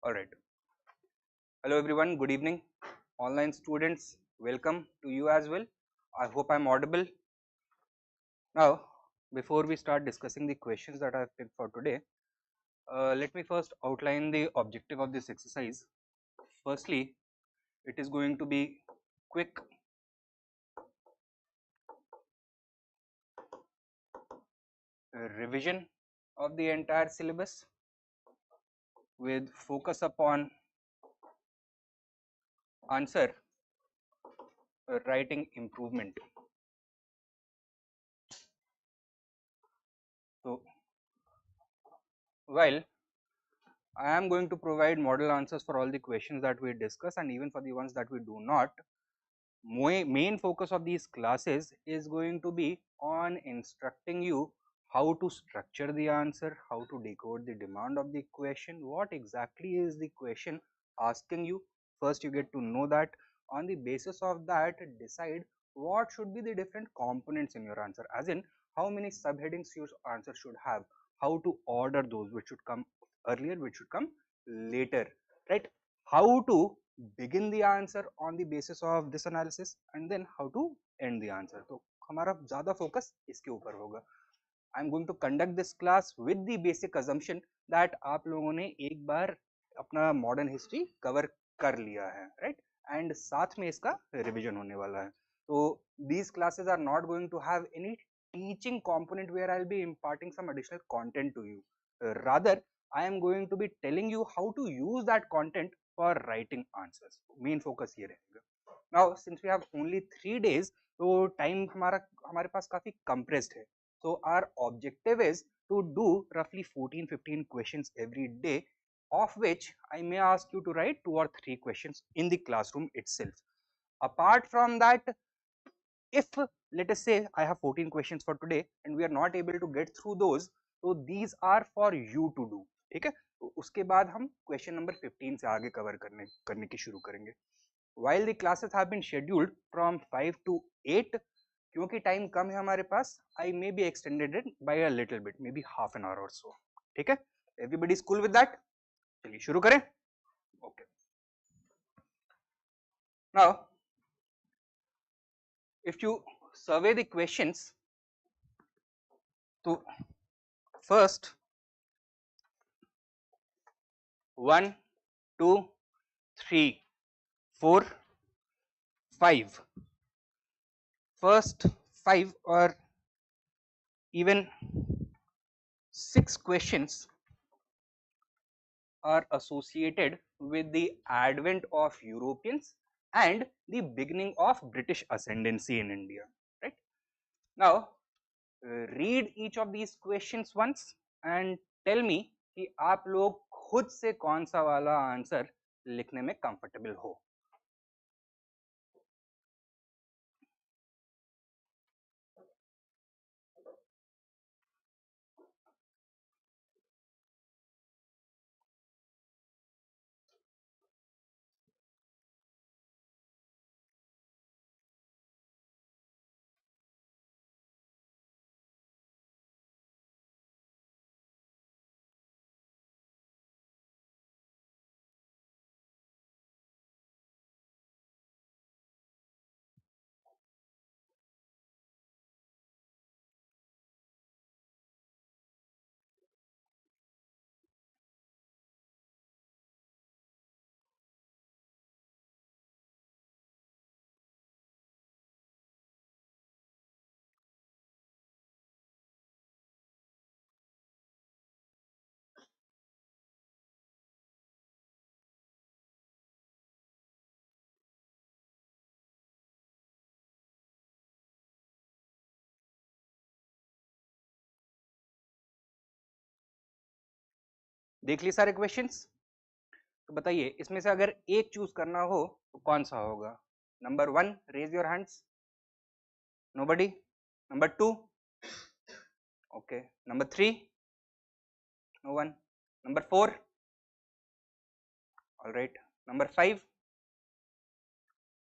All right. Hello everyone. Good evening. Online students, welcome to you as well. I hope I'm audible. Now, before we start discussing the questions that I've picked for today, let me first outline the objective of this exercise. Firstly, it is going to be quick revision of the entire syllabus with focus upon answer writing improvement. So, while I am going to provide model answers for all the questions that we discuss and even for the ones that we do not, main focus of these classes is going to be on instructing you how to structure the answer, how to decode the demand of the question, what exactly is the question asking you. First you get to know that. On the basis of that, decide what should be the different components in your answer, as in how many subheadings your answer should have, how to order those, which should come earlier, which should come later, right? How to begin the answer on the basis of this analysis and then how to end the answer. तो हमारा ज़्यादा focus इसके ऊपर होगा. I am going to conduct this class with the basic assumption that आप लोगों ने एक बार अपना modern history cover कर लिया है, right? And साथ में इसका revision होने वाला है. So these classes are not going to have any teaching component where I'll be imparting some additional content to you. Rather, I am going to be telling you how to use that content for writing answers. Main focus ये रहेगा. Now since we have only 3 days, तो time हमारे पास काफी compressed है. So our objective is to do roughly 14-15 questions every day, of which I may ask you to write 2 or 3 questions in the classroom itself. Apart from that, if let us say I have 14 questions for today and we are not able to get through those, so these are for you to do. ठीक है, तो उसके बाद हम question number 15 से आगे cover करने की शुरू करेंगे. While the classes have been scheduled from 5 to 8, क्योंकि टाइम कम है हमारे पास, I may be extended it by a little bit, maybe half an hour or so. ठीक है, everybody is cool with that? चलिए शुरू करें. Okay. Now, if you survey the questions, तो first 1, 2, 3, 4, 5. First 5 or even 6 questions are associated with the advent of Europeans and the beginning of British ascendancy in India, right? Now, read each of these questions once and tell me कि आप लोग खुद से कौन सा वाला answer लिखने में कंफर्टेबल हो. देख लिए सारे क्वेश्चंस? तो बताइए इसमें से अगर एक चूज करना हो तो कौन सा होगा? Number 1, raise your hands. Nobody? Number 2? Okay. Number 3? No one. Number 4? All right. Number 5?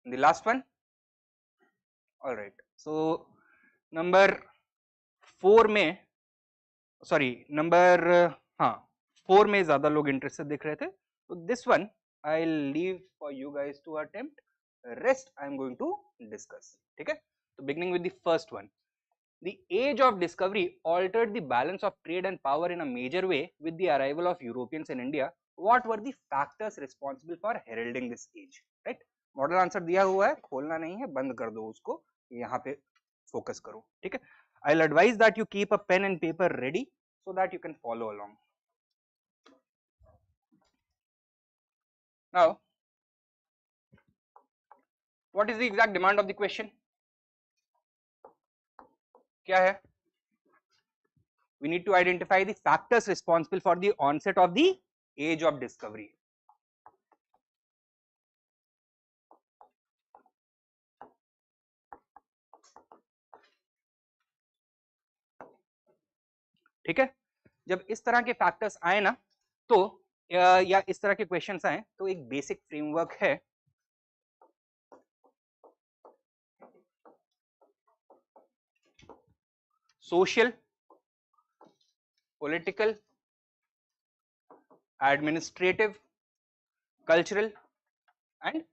And the last one? All right. So number 4 में, sorry, number हाँ 4 में ज़्यादा लोग इंटरेस्टेड दिख रहे थे, So this one I'll leave for you guys to attempt. Rest I'm going to discuss. Okay. So beginning with the first one. The age of discovery altered the balance of trade and power in a major way with the arrival of Europeans in India. What were the factors responsible for heralding this age? Right? Model answer दिया हुआ है, खोलना नहीं है, बंद कर दो उसको, यहाँ पे फोकस करो. ठीक है. I'll advise that you keep a pen and paper ready so that you can follow along. Now, what is the exact demand of the question? क्या है? We need to identify the factors responsible for the onset of the age of discovery. ठीक है. जब इस तरह के factors आए ना, तो या इस तरह के क्वेश्चंस आए, तो एक बेसिक फ्रेमवर्क है. Social, political, administrative, cultural and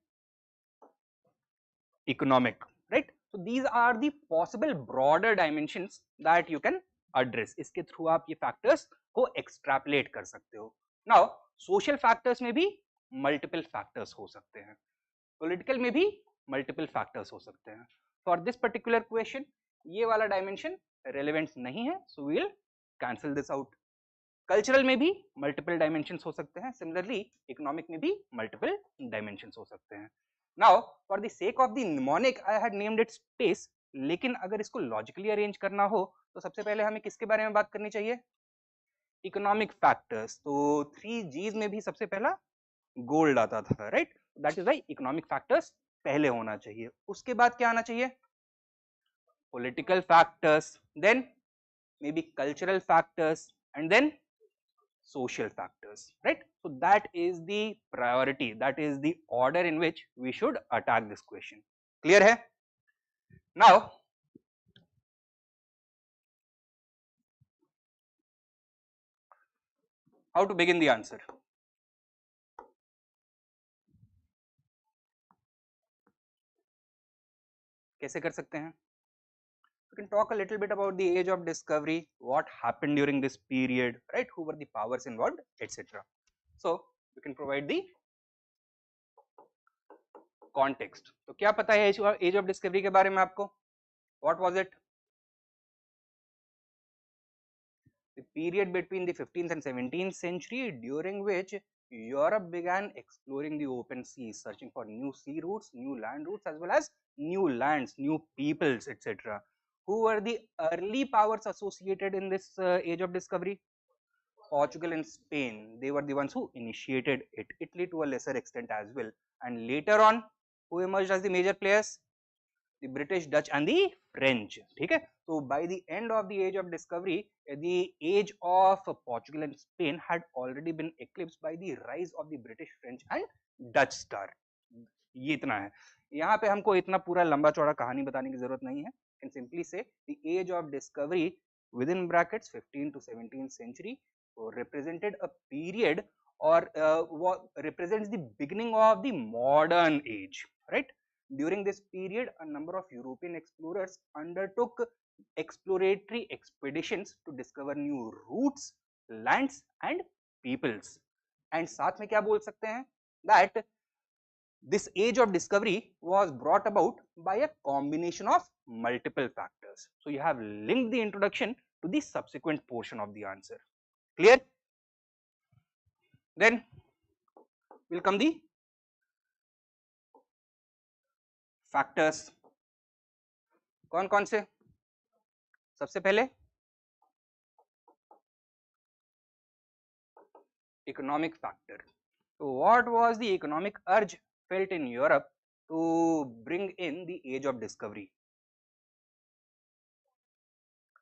economic, right? So these are the possible broader dimensions that you can address. इसके थ्रू आप ये factors को extrapolate कर सकते हो. Now social factors में भी multiple factors हो सकते हैं, political में भी multiple factors हो सकते हैं. For this particular question ये वाला dimension relevant नहीं है, so we will cancel this out. Cultural में भी मल्टीपल डायमेंशंस हो सकते हैं, सिमिलरली इकोनॉमिक में भी मल्टीपल डायमेंशंस हो सकते हैं. Now for the sake of the mnemonic I had named it space, लेकिन अगर इसको लॉजिकली अरेंज करना हो तो सबसे पहले हमें किसके बारे में बात करनी चाहिए? Economic factors. तो 3Gs में भी सबसे पहला गोल्ड आता था, right? That is why economic factors पहले होना चाहिए. उसके बाद क्या आना चाहिए? Political factors, then maybe cultural factors and then social factors, right? So that is the priority, that is the order in which we should attack this question. Clear hai? Now how to begin the answer? कैसे कर सकते हैं? We can talk a little bit about the age of discovery, what happened during this period, right? Who were the powers involved, etc. So we can provide the context. तो क्या पता है age of discovery के बारे में आपको? What was it? The period between the 15th and 17th century, during which Europe began exploring the open seas, searching for new sea routes, new land routes, as well as new lands, new peoples, etc. Who were the early powers associated in this age of discovery? Portugal and Spain. They were the ones who initiated it. Italy to a lesser extent as well. And later on, who emerged as the major players? The British, Dutch and the French. ठीक है? So by the end of the age of discovery, the age of Portugal and Spain had already been eclipsed by the rise of the British, French and Dutch star. ये इतना है. यहाँ पे हमको इतना पूरा लंबा चौड़ा कहानी बताने की जरूरत नहीं है. Can simply say the age of discovery within brackets 15th to 17th century represented a period or represents the beginning of the modern age, right? During this period, a number of European explorers undertook exploratory expeditions to discover new routes, lands and peoples. And साथ में क्या बोल सकते हैं? That this age of discovery was brought about by a combination of multiple factors. So you have linked the introduction to the subsequent portion of the answer. Clear? Then will come the factors. कौन कौन से? सबसे पहले economic factor. So what was the economic urge felt in Europe to bring in the age of discovery?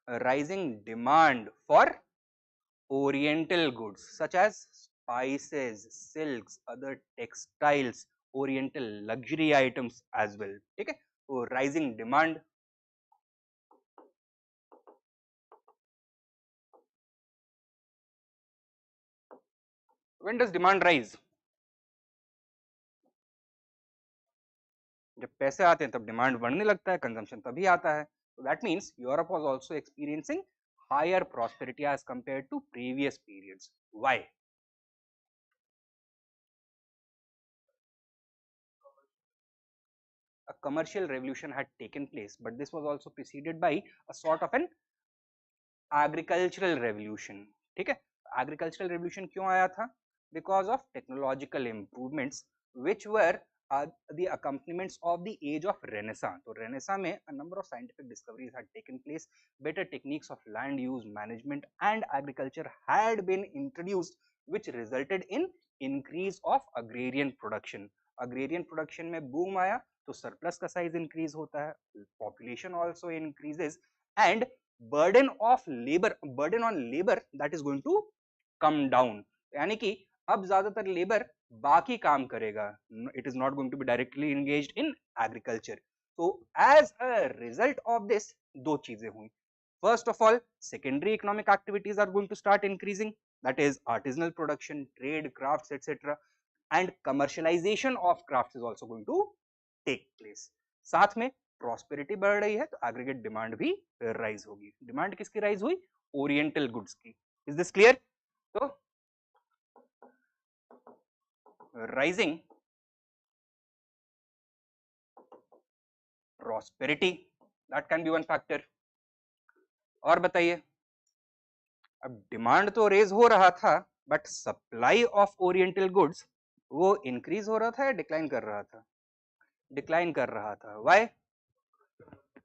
A rising demand for oriental goods such as spices, silks, other textiles, oriental luxury items as well. Okay? So rising demand. When does demand rise? जब पैसे आते हैं तब demand बढ़ने लगता है, consumption तभी आता है. So that means Europe was also experiencing higher prosperity as compared to previous periods. Why? A commercial revolution had taken place, but this was also preceded by a sort of an agricultural revolution. ठीक है, agricultural revolution क्यों आया था? Because of technological improvements which were the accompaniments of the age of Renaissance. तो Renaissance में a number of scientific discoveries had taken place, better techniques of land use management and agriculture had been introduced, which resulted in increase of agrarian production. Agrarian production में boom आया तो surplus का size increase होता है, population also increases and burden on labor that is going to come down. यानी कि अब ज्यादातर लेबर बाकी काम करेगा, it is not going to be directly engaged in agriculture. So as a result of this, दो चीजें हुई. First of all, secondary economic activities are going to start increasing, that is artisanal production, trade, crafts, etc. and commercialization of crafts is also going to take place. साथ में prosperity बढ़ रही है तो aggregate demand भी rise होगी. Demand किसकी rise हुई? ओरिएंटल गुड्स की. Is this clear? तो rising prosperity that can be one factor. और बताइए, अब डिमांड तो रेज हो रहा था but supply of oriental goods वो इंक्रीज हो रहा था या डिक्लाइन कर रहा था? डिक्लाइन कर रहा था. Why?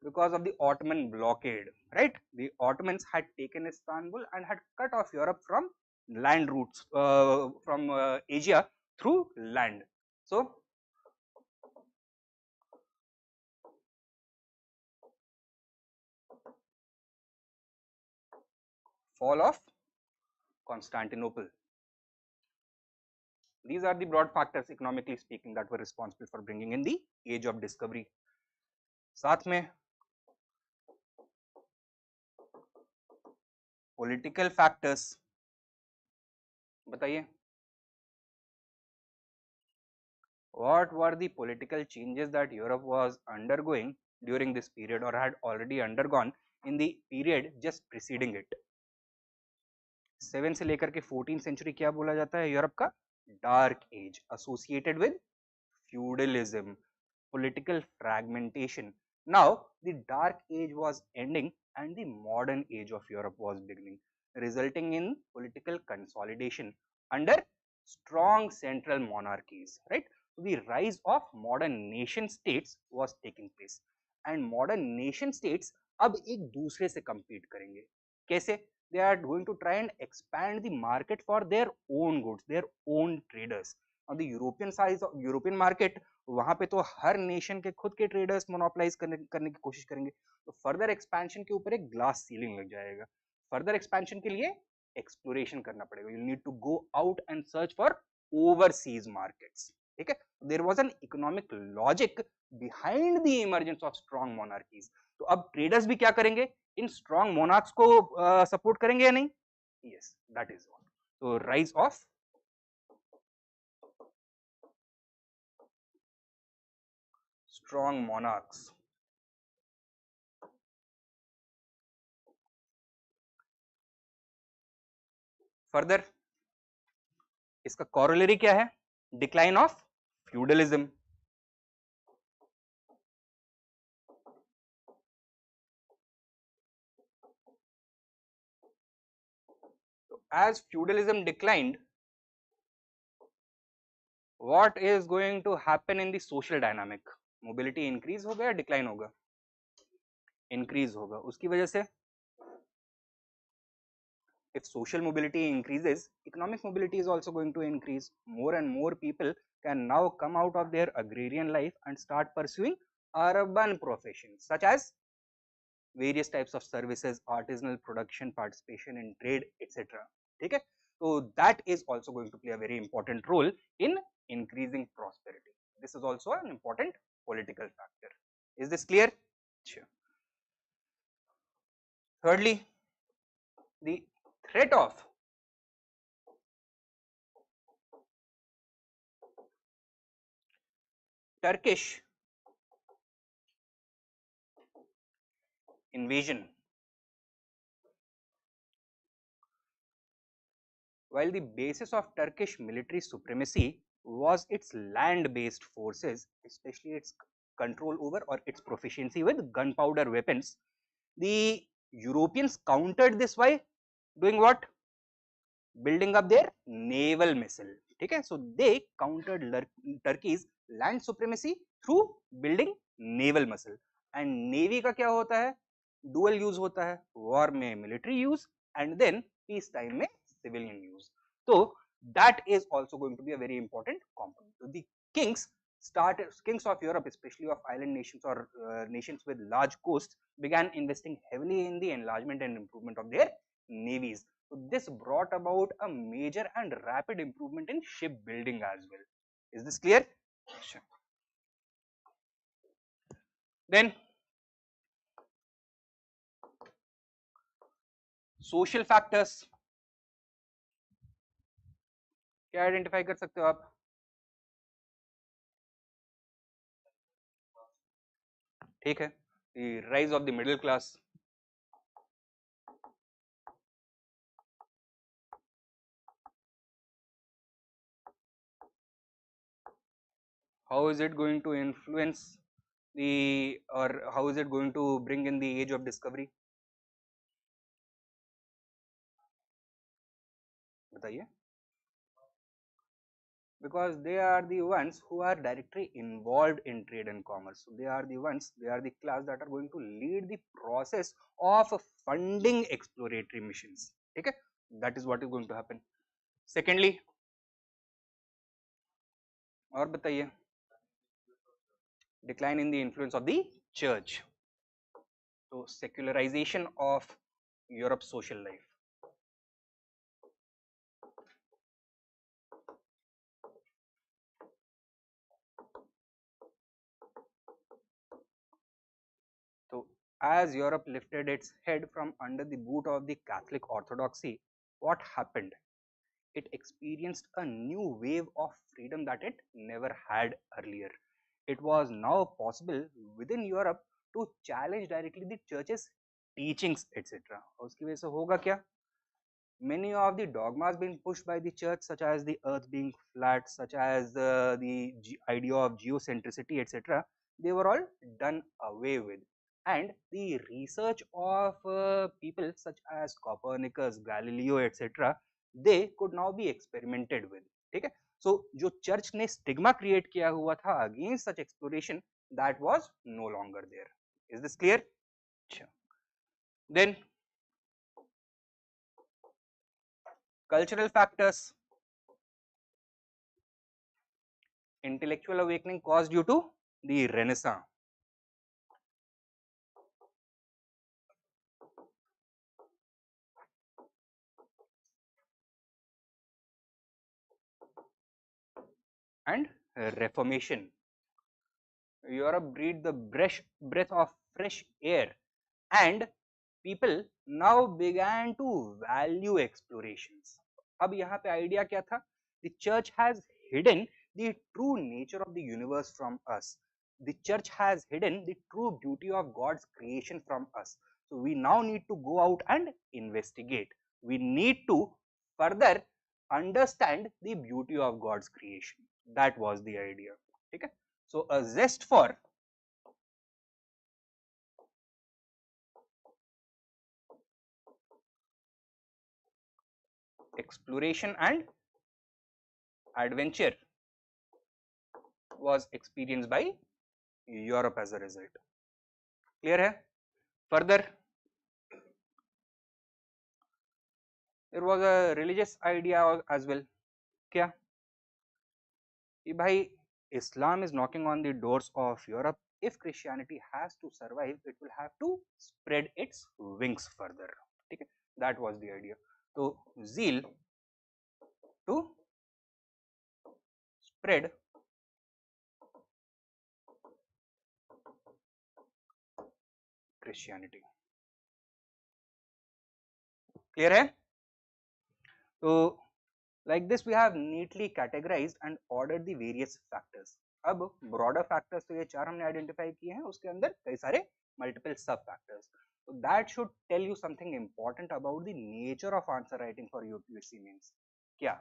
Because of the Ottoman blockade, right? The Ottomans had taken Istanbul and had cut off Europe from land routes, from Asia through land. So fall of Constantinople. These are the broad factors, economically speaking, that were responsible for bringing in the age of discovery. साथ में political factors बताइए. What were the political changes that Europe was undergoing during this period or had already undergone in the period just preceding it? 7 से लेकर के 14th century क्या बोला जाता है यूरोप का? Dark age associated with feudalism, political fragmentation. Now the dark age was ending and the modern age of Europe was beginning, resulting in political consolidation under strong central monarchies, right? So the rise of modern nation states was taking place and modern nation states अब एक दूसरे से compete करेंगे. कैसे? They are going to try and expand the market for their own goods, their own traders. Now the European market, वहां पे तो हर nation के खुद के ट्रेडर्स मोनोपोलाइज करने की कोशिश करेंगे. तो फर्दर एक्सपेंशन के ऊपर एक ग्लास सीलिंग लग जाएगा. फर्दर एक्सपेंशन के लिए एक्सप्लोरेशन करना पड़ेगा. You need to go out and search for overseas markets. ठीक है, there was an economic logic behind the emergence of strong monarchies. तो अब ट्रेडर्स भी क्या करेंगे? इन स्ट्रॉन्ग मोनार्क्स को सपोर्ट करेंगे या नहीं? Yes, that is all. तो rise of strong monarchs. Further इसका कॉरोलरी क्या है? Decline of feudalism. as feudalism declined, what is going to happen in the social dynamic? Mobility increase होगा या decline होगा? Increase होगा. उसकी वजह से if social mobility increases, economic mobility is also going to increase. More and more people can now come out of their agrarian life and start pursuing urban professions such as various types of services, artisanal production, participation in trade, etc. ठीक है, so that is also going to play a very important role in increasing prosperity. This is also an important political factor. Is this clear? Sure. Thirdly, the threat of Turkish invasion. While the basis of Turkish military supremacy was its land-based forces, especially its control over or its proficiency with gunpowder weapons, the Europeans countered this by doing what? Building up their naval missile. Okay, so they countered Turkey's land supremacy through building naval missile. And navy का क्या होता है? Dual use होता है, war में military use and then peace time में civilian use. So that is also going to be a very important component. So the kings of Europe, especially of island nations or nations with large coasts, began investing heavily in the enlargement and improvement of their navies. So this brought about a major and rapid improvement in shipbuilding as well. Is this clear? Sure. Then social factors. क्या identify कर सकते हो आप? ठीक है, the rise of the middle class. How is it going to influence the, or how is it going to bring in the age of discovery? बताइए. Because they are the ones who are directly involved in trade and commerce. So they are the class that are going to lead the process of funding exploratory missions. Okay, that is what is going to happen. Secondly, और बताइए, decline in the influence of the church. So secularization of Europe's social life. So as Europe lifted its head from under the boot of the Catholic orthodoxy, what happened? It experienced a new wave of freedom that it never had earlier. It was now possible within Europe to challenge directly the church's teachings, etc. उसकी वजह से होगा क्या? Many of the dogmas being pushed by the church, such as the earth being flat, such as the idea of geocentricity, etc., they were all done away with. And the research of people such as Copernicus, Galileo, etc., they could now be experimented with. ठीक है? So जो church ने stigma create किया हुआ था against such exploration, that was no longer there. Is this clear? Sure. Then cultural factors. Intellectual awakening caused due to the Renaissance. And Reformation. Europe breathed the breath of fresh air and people now began to value explorations. अब यहाँ पे idea क्या था? The church has hidden the true nature of the universe from us. The church has hidden the true beauty of God's creation from us. So we now need to go out and investigate. We need to further understand the beauty of God's creation. That was the idea. Okay? So a zest for exploration and adventure was experienced by Europe as a result. Clear hai? Further, there was a religious idea as well. Kya? कि भाई Islam is knocking on the doors of Europe. If Christianity has to survive, it will have to spread its wings further. Okay? That was the idea. So zeal to spread Christianity. Clear hai? So like this we have neatly categorized and ordered the various factors. अब broader factors तो ये चार हमने identify किए हैं, उसके अंदर कई सारे multiple sub factors. So that should tell you something important about the nature of answer writing for UPSC Mains. क्या?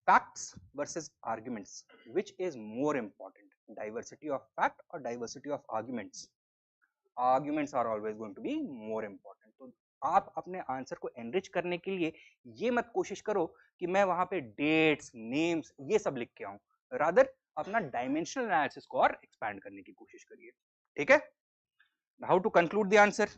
Facts versus arguments, which is more important, diversity of fact or diversity of arguments? Arguments are always going to be more important. तो आप अपने answer को enrich करने के लिए ये मत कोशिश करो कि मैं वहां पे डेट्स, नेम्स ये सब लिख के आऊं, रादर अपना डायमेंशनल एनालिसिस को और एक्सपैंड करने की कोशिश करिए. ठीक है? How to conclude the answer?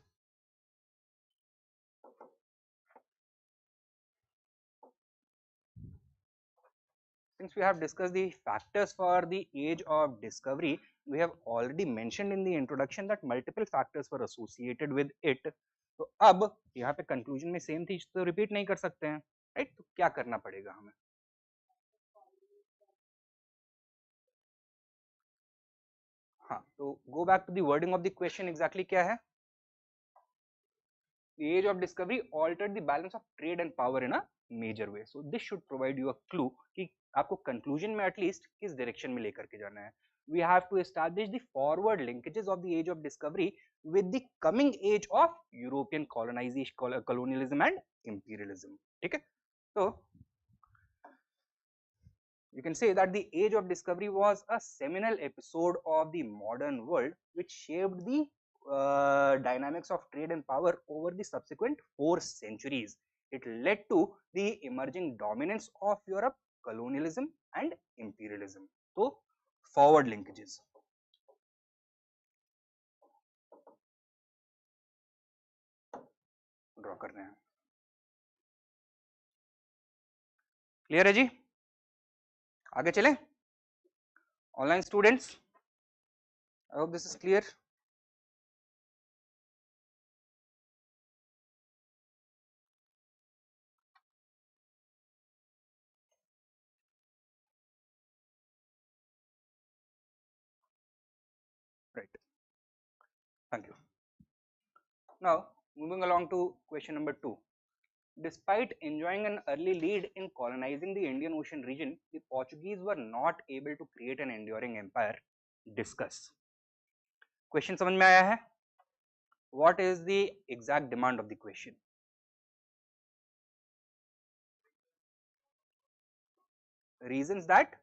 Since we have discussed the factors for the age of discovery, we have already mentioned in the introduction that multiple factors were associated with it. तो अब यहाँ पे कंक्लूजन में same चीज तो repeat नहीं कर सकते हैं, राइट? तो क्या करना पड़ेगा हमें? हाँ, तो go back to the wording of the question. Exactly क्या है? The age of discovery altered the balance of trade and power in a major way. So this should provide you a clue कि आपको conclusion में at least किस direction में लेकर के जाना है. We have to establish the forward linkages of the age of discovery with the coming age of European colonization, colonialism and imperialism. ठीक है? तो you can say that the age of discovery was a seminal episode of the modern world which shaped the dynamics of trade and power over the subsequent 4 centuries. It led to the emerging dominance of Europe, colonialism and imperialism. So forward linkages. Draw कर रहे हैं. Clear है जी? आगे चलें? Online students, I hope this is clear. Right. Thank you. Now, moving along to question number 2. Despite enjoying an early lead in colonizing the Indian Ocean region, the Portuguese were not able to create an enduring empire. Discuss. Question समझ में आया है? What is the exact demand of the question? Reasons that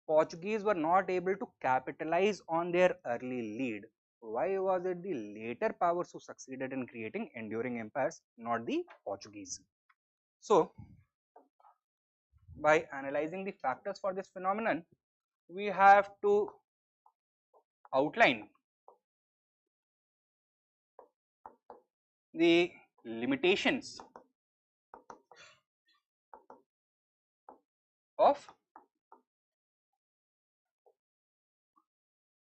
Portuguese were not able to capitalize on their early lead. Why was it the later powers who succeeded in creating enduring empires, not the Portuguese? So, by analyzing the factors for this phenomenon, we have to outline the limitations of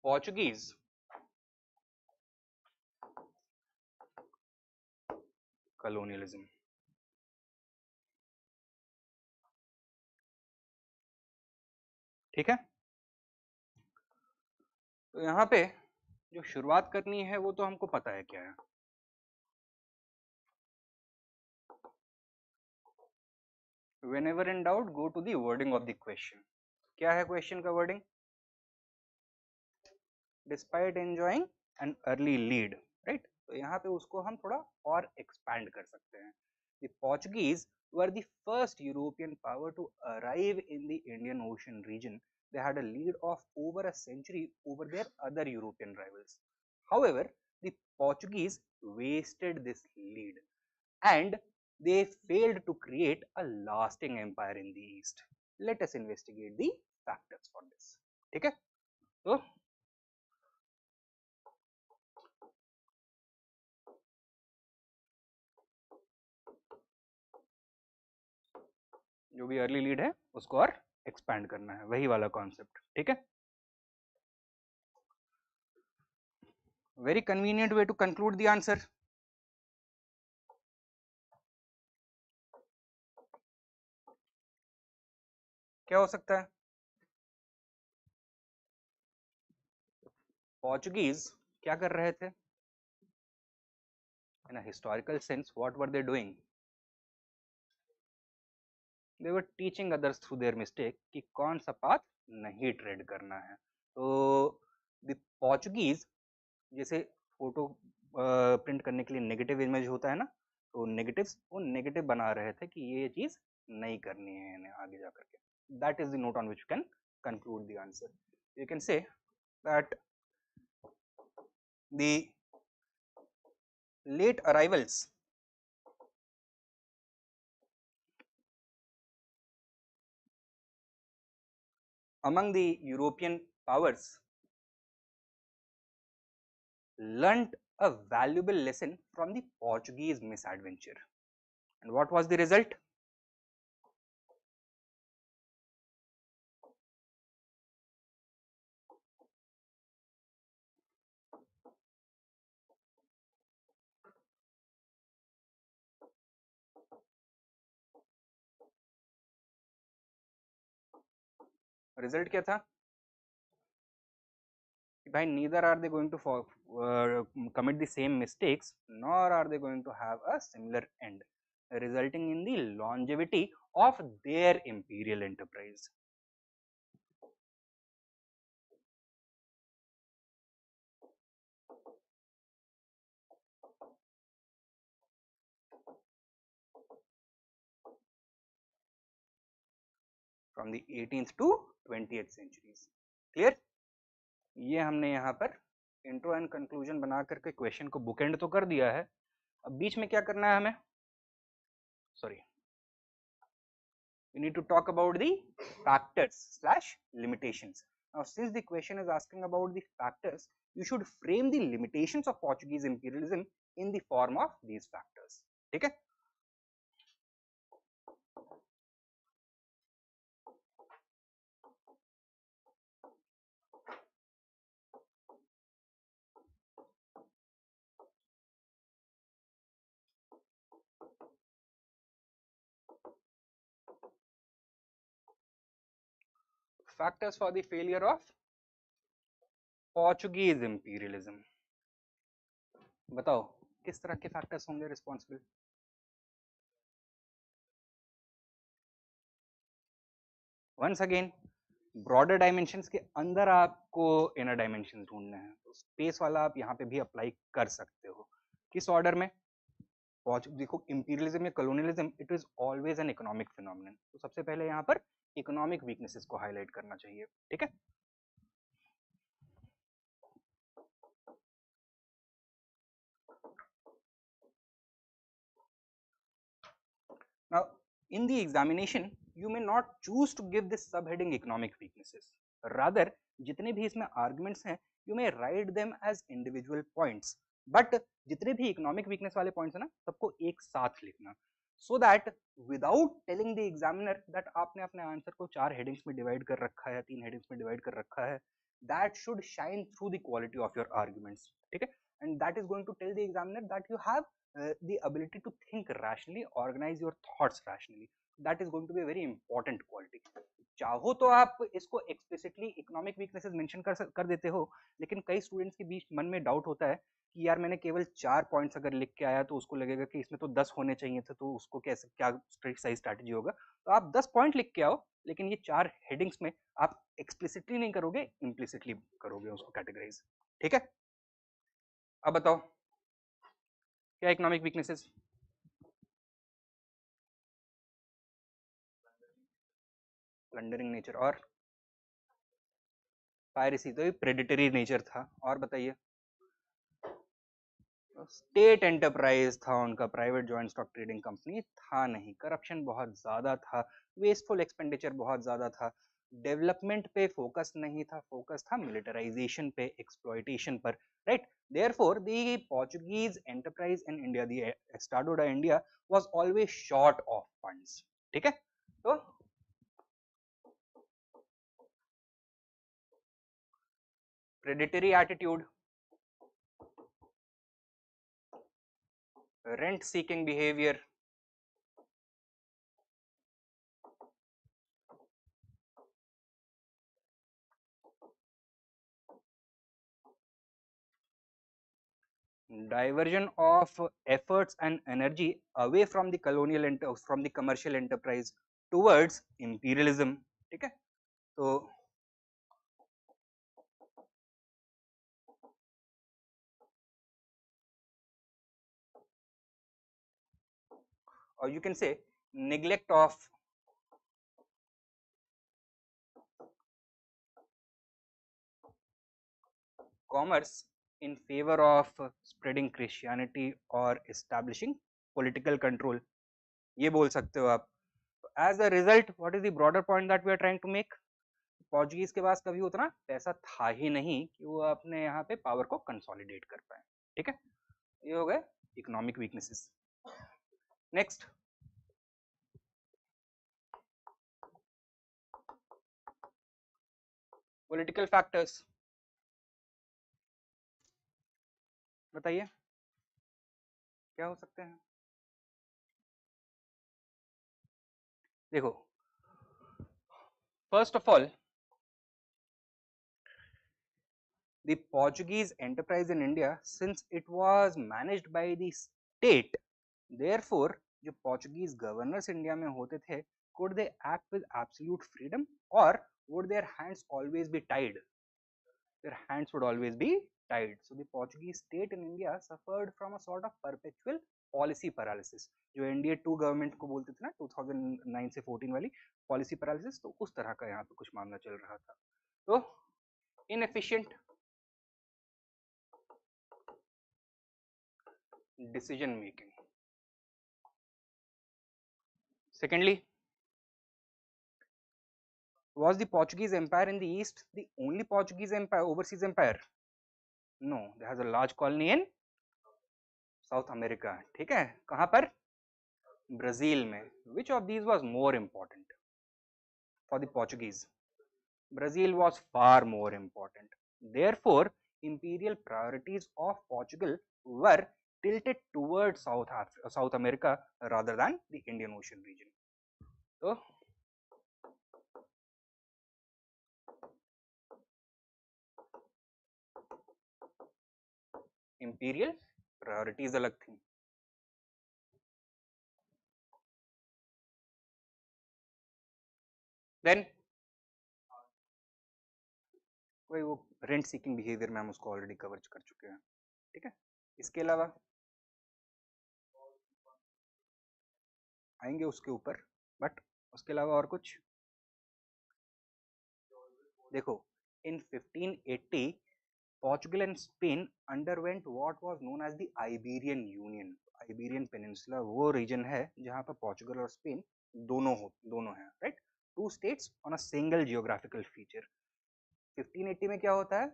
Portuguese colonialism. ठीक है? तो यहाँ पे जो शुरुआत करनी है वो तो हमको पता है क्या है. Whenever in doubt, go to the wording of the question. क्या है question का wording? Despite enjoying an early lead, right? तो यहाँ पे उसको हम थोड़ा और expand कर सकते हैं. The Portuguese were the first European power to arrive in the Indian Ocean region. They had a lead of over a century over their other European rivals. However, the Portuguese wasted this lead and they failed to create a lasting empire in the East. Let us investigate the factors for this. ठीक है? तो जो भी early lead है उसको और expand करना है, वही वाला कॉन्सेप्ट. ठीक है? Very convenient way to conclude the answer. क्या हो सकता है? पोर्चुगीज क्या कर रहे थे? In a historical sense what were they doing? They were teaching others through their mistake कि कौन सा पाथ नहीं ट्रेड करना है. तो द पोर्चुगीज जैसे फोटो प्रिंट करने के लिए नेगेटिव इमेज होता है ना, तो नेगेटिव्स वो नेगेटिव बना रहे थे कि ये चीज नहीं करनी है इन्हें आगे जा करके. That is the note on which you can conclude the answer. You can say that the late arrivals among the European powers learnt a valuable lesson from the Portuguese misadventure. And what was the result? Result क्या था? By neither are they going to commit the same mistakes, nor are they going to have a similar end, resulting in the longevity of their imperial enterprise. From the 18th to 20th centuries. Clear? ये हमने यहाँ पर intro and conclusion बना करके question को book and तो कर दिया है. अब बीच में क्या करना है हमें? Sorry, we need to talk about the factors slash limitations. Now since the question is asking about the factors, you should frame the limitations of Portuguese imperialism in the form of these factors. ठीक है? Factors for the failure of Portuguese imperialism. बताओ किस तरह के factors होंगे responsible? Once again broader dimensions के अंदर आपको इनर डायमेंशंस ढूंढने हैं, तो स्पेस वाला आप यहाँ पे भी अप्लाई कर सकते हो. किस ऑर्डर में? देखो इंपीरियलिज्म या colonialism it is always an economic phenomenon, तो सबसे पहले यहाँ पर इकोनॉमिक वीकनेसेस को हाईलाइट करना चाहिए. ठीक है? Now in the examination you may not choose to give this subheading economic weaknesses, rather जितने भी इसमें arguments हैं you may write them as individual points, but जितने भी economic weakness वाले points है ना सबको एक साथ लिखना, so that without telling the examiner that आपने अपने आंसर को 4 headings में डिवाइड कर रखा है, 3 headings में डिवाइड कर रखा है, that should shine through the quality of your arguments. ठीक है? And that is going to tell the examiner that you have the ability to think rationally, organize your thoughts rationally. That is going to be a very important quality. चाहो तो आप इसको explicitly economic weaknesses mention कर देते हो, लेकिन कई students के बीच मन में डाउट होता है कि यार मैंने केवल 4 पॉइंट्स अगर लिख के आया तो उसको लगेगा कि इसमें तो 10 होने चाहिए थे, तो उसको कैसे क्या सही स्ट्रैटेजी होगा. तो आप 10 पॉइंट लिख के आओ, लेकिन ये 4 हेडिंग्स में आप एक्सप्लिसिटली नहीं करोगे, इम्प्लिसिटली करोगे उसको कैटेगराइज. ठीक है? अब बताओ क्या इकोनॉमिक वीकनेसेस? प्लंडरिंग नेचर और पायरेसी, तो ये प्रेडेटरी नेचर था. और बताइए? स्टेट एंटरप्राइज था उनका, private joint stock trading company था नहीं. करप्शन बहुत ज्यादा था, वेस्टफुल एक्सपेंडिचर बहुत ज्यादा था, डेवलपमेंट पे फोकस नहीं था, फोकस था मिलिटराइजेशन पे, एक्सप्लॉइटेशन पर. Right? Therefore the Portuguese enterprise in India, the Estado da India was always short of funds. ठीक है? तो predatory attitude, rent seeking behavior, diversion of efforts and energy away from the colonial from the commercial enterprise towards imperialism. ठीक है? तो or you can say neglect of commerce in favor of spreading Christianity or establishing political control, ये बोल सकते हो आप. As a result, what is the broader point that we are trying to make? Portuguese के पास कभी उतना पैसा था ही नहीं कि वो अपने यहाँ पे पावर को कंसोलिडेट कर पाए. ठीक है, ये हो गए economic weaknesses. Next, political factors. बताइए क्या हो सकते हैं. देखो, first of all the Portuguese enterprise in India, since it was managed by the state, therefore जो Portuguese governors India में होते थे, could they act with absolute freedom or would their hands always be tied? Their hands would always be tied. So the Portuguese state in India suffered from a sort of perpetual policy paralysis. जो NDA 2 government को बोलते थे ना 2009 से 14 वाली policy paralysis, तो उस तरह का यहाँ पे कुछ मामला चल रहा था. तो inefficient decision making. Secondly, was the Portuguese empire in the east the only Portuguese empire, overseas empire? No, there has a large colony in South America. ठीक है, कहाँ पर? Brazil में. Which of these was more important for the Portuguese? Brazil was far more important. Therefore, imperial priorities of Portugal were tilted towards South America rather than the Indian Ocean region. So, imperial priorities अलग थी. Then वही वो rent seeking behaviour में हम उसको already cover कर चुके हैं. ठीक है, इसके अलावा आएंगे उसके ऊपर, बट उसके अलावा और कुछ. देखो, in 1580 Portugal and Spain underwent what was known as the Iberian Union. Iberian Peninsula वो रीजन है जहाँ पर पोर्चुगल और स्पेन दोनों हैं, right. Two states on a single geographical feature. 1580 में क्या होता है?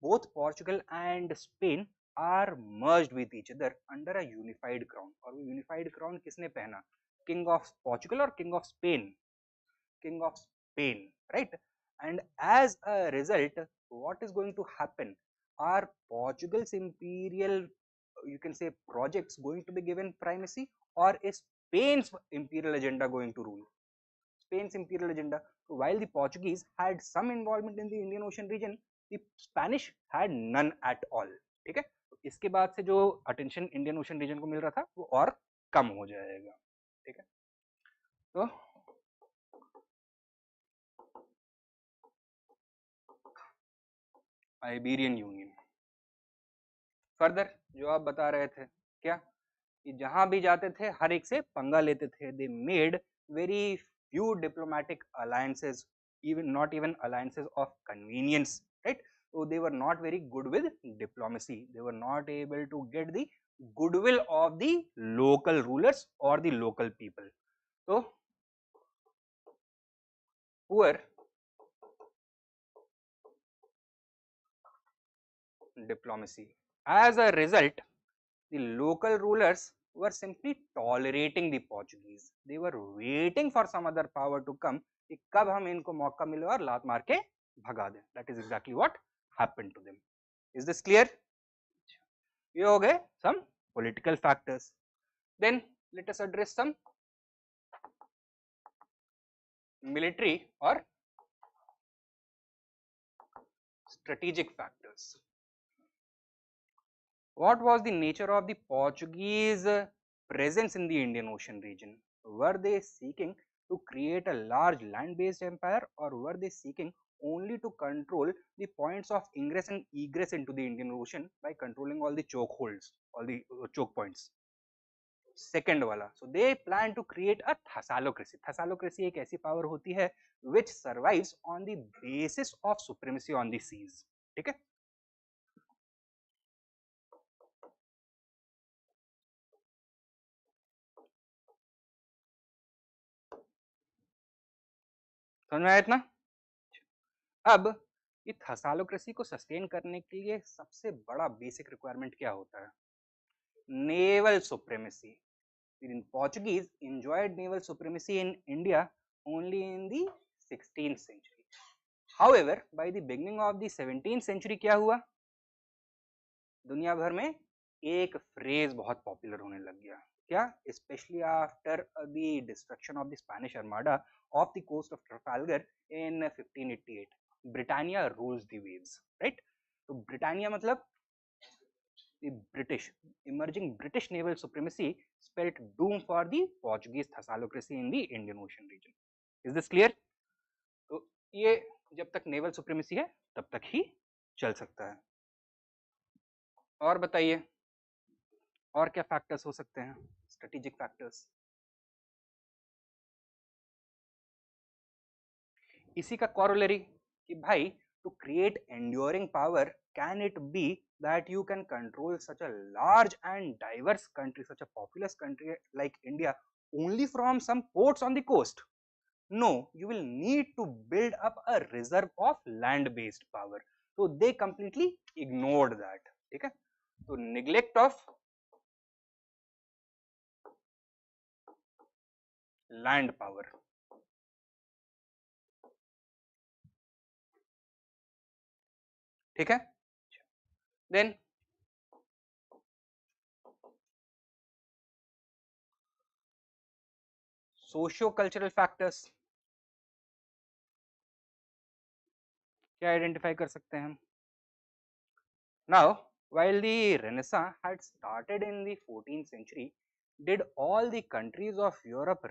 Both Portugal and Spain are merged with each other under a unified crown. और वो unified crown किसने पहना? King of Portugal और King of Spain? King of Spain, right? And as a result, what is going to happen? Are Portugal's imperial, you can say, projects going to be given primacy, or is Spain's imperial agenda going to rule? Spain's imperial agenda. So while the Portuguese had some involvement in the Indian Ocean region, the Spanish had none at all. ठीक है, तो इसके बाद से जो attention Indian ocean reason को मिल रहा था वो और कम हो जाएगा. ठीक है, तो आइबेरियन यूनियन. फर्दर जो आप बता रहे थे क्या, कि जहां भी जाते थे हर एक से पंगा लेते थे. They made very few diplomatic alliances, not even alliances of convenience, right? So they were not very good with diplomacy. They were not able to get the goodwill of the local rulers or the local people. So poor diplomacy. As a result, the local rulers were simply tolerating the Portuguese. They were waiting for some other power to come कि कब हम इनको मौका मिले और लात मार के भगा दें. That is exactly what happened to them. Is this clear? ये हो गए some political factors. Then let us address some military or strategic factors. What was the nature of the Portuguese presence in the Indian Ocean region? Were they seeking to create a large land-based empire, or were they seeking only to control the points of ingress and egress into the Indian Ocean by controlling all the choke holes, all the choke points? Second वाला, so they plan to create a thalassocracy. Thalassocracy एक ऐसी power होती है which survives on the basis of supremacy on the seas. ठीक है, समझ में आया इतना? अब ये थैसालोक्रेसी को सस्टेन करने के लिए सबसे बड़ा बेसिक रिक्वायरमेंट क्या होता है? Naval supremacy. In Portuguese enjoyed naval supremacy in India only in the 16th century. However, by the beginning of the 17th century क्या हुआ? दुनिया भर में एक फ्रेज बहुत पॉपुलर होने लग गया। क्या? Specially after the destruction of the Spanish armada off the coast of Trafalgar in 1588, Britannia rules the waves, right? तो ब्रिटानिया मतलब the British, emerging British naval supremacy spelled doom for the Portuguese Thessalocracy in the Indian Ocean region. Is this clear? तो ये जब तक naval supremacy है तब तक ही चल सकता है। और बताइए और क्या फैक्टर्स हो सकते हैं, स्ट्रेटेजिक फैक्टर्स? इसी का कॉरोलरी कि भाई to create enduring power, can it be that you can control such a large and diverse country, such a populous country like India, only from some ports on the coast? No, you will need to build up a reserve of land based power. So they completely ignored that. ठीक है, तो neglect of land power. ठीक है, then socio cultural factors क्या identify कर सकते हैं हम? Now, while the Renaissance had started in the 14th century, did all the countries of Europe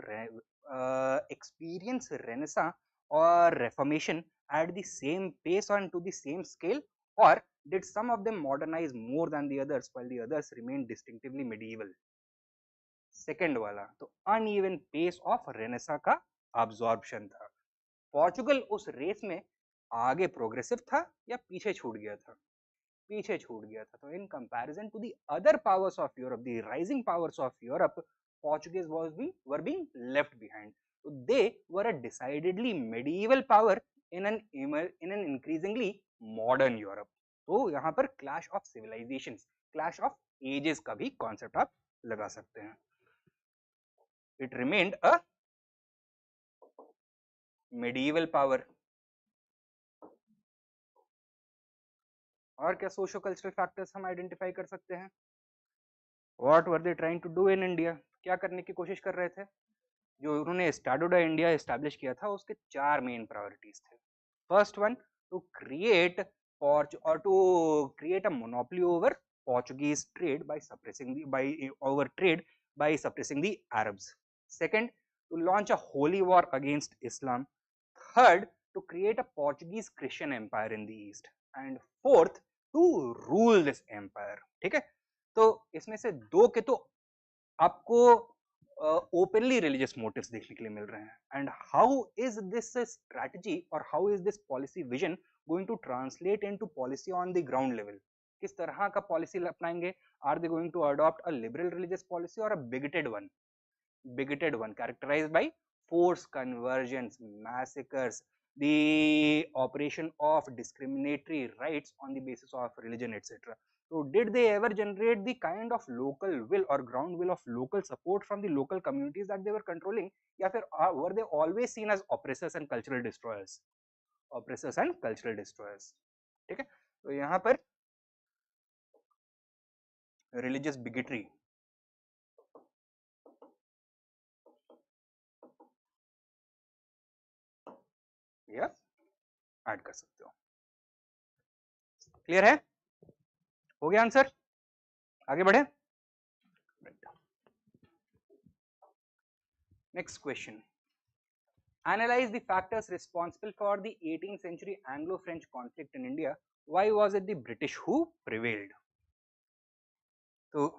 experience Renaissance or Reformation at the same pace and to the same scale, or did some of them modernize more than the others while the others remained distinctively medieval? Second वाला, तो uneven pace of Renaissance का absorption था। Portugal उस race में आगे progressive था या पीछे छूट गया था? पीछे छूट गया था। तो in comparison to the other powers of Europe, the rising powers of Europe, Portuguese were being left behind. So they were a decidedly medieval power in an increasingly modern Europe. तो यहाँ पर clash of civilizations, clash of ages का भी concept आप लगा सकते हैं। It remained a medieval power. और क्या सोशो कल्चरल फैक्टर्स हम आइडेंटिफाई कर सकते हैं? What were they trying to do in India? क्या करने की कोशिश कर रहे थे? जो उन्होंने स्टैट्यूट ऑफ इंडिया एस्टैब्लिश किया था उसके चार मेन प्रायोरिटीज थे। First one, to create a monopoly over Portuguese trade by suppressing the Arabs. Second, to launch a holy war against Islam. Third, to create a Portuguese Christian empire in the East. And fourth, to rule this empire. ठीक है, तो इसमें से दो के तो आपको openly religious motives देखने के लिए मिल रहे हैं। And how is this strategy और how is this policy vision going to translate into policy on the ground level? किस तरह का पॉलिसी अपनाएंगे? Are they going to adopt a liberal religious policy और a bigoted one? bigoted one characterized by forced conversions, massacres, the operation of discriminatory rights on the basis of religion, etc. So did they ever generate the kind of local will or ground will of local support from the local communities that they were controlling, या फिर were they always seen as oppressors and cultural destroyers? Oppressors and cultural destroyers. ठीक है, तो यहाँ पर religious bigotry या add कर सकते हो। क्लियर है? हो गया आंसर? आगे बढ़े। Next question, analyze the factors responsible for the 18th century Anglo-French conflict in India. Why was it the British who prevailed? So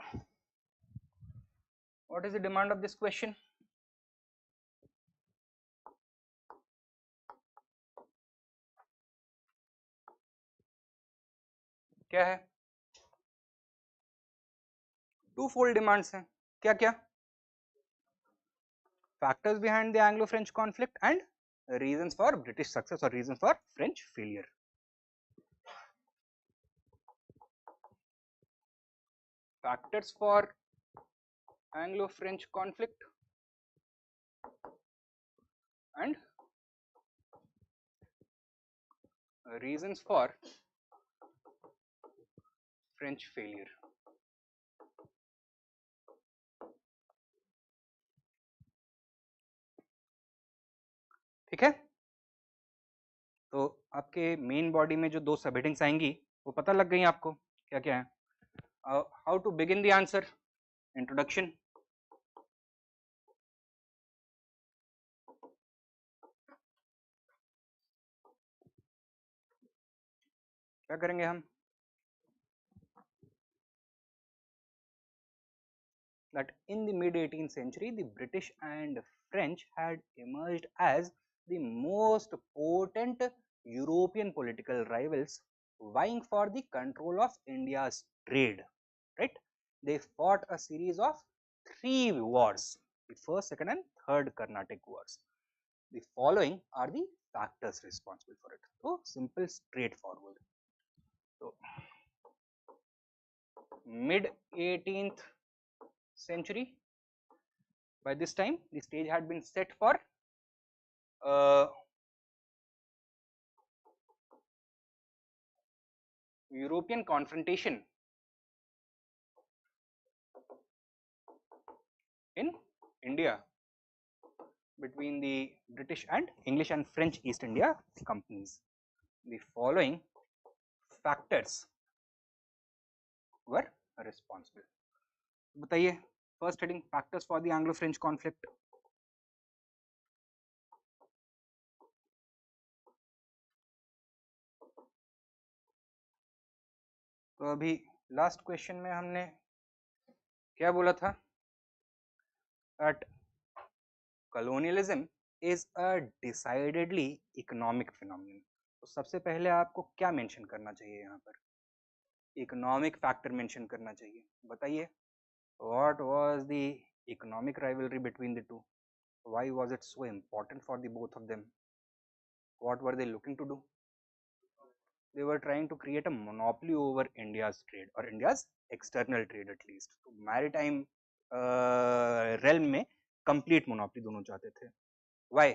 what is the demand of this question? क्या है? To fold demands हैं. क्या क्या? Factors behind the Anglo-French conflict and reasons for British success or reasons for French failure. Factors for Anglo-French conflict and reasons for French failure. ठीक है, तो आपके main body में जो दो सब हेडिंग्स आएंगी वो पता लग गई आपको क्या क्या है. How to begin the answer. Introduction. क्या करेंगे हम? That in the mid 18th century the British and French had emerged as the most potent European political rivals vying for the control of India's trade, right? They fought a series of 3 wars, the first, second and third Carnatic wars. The following are the factors responsible for it. So simple, straightforward. So mid 18th century, by this time the stage had been set for European confrontation in India between the British and English and French East India companies. The following factors were responsible. बताइए, first heading, factors for the Anglo-French conflict. तो अभी last question में हमने क्या बोला था? That colonialism is a decidedly economic phenomenon. तो सबसे पहले आपको क्या मेंशन करना चाहिए यहाँ पर? इकोनॉमिक फैक्टर मेंशन करना चाहिए. बताइए, what was the economic rivalry between the two? Why was it so important for the both of them? What were they looking to do? They were trying to create a monopoly over India's trade or India's external trade at least. तो maritime realm में complete monopoly दोनों चाहते थे. Why?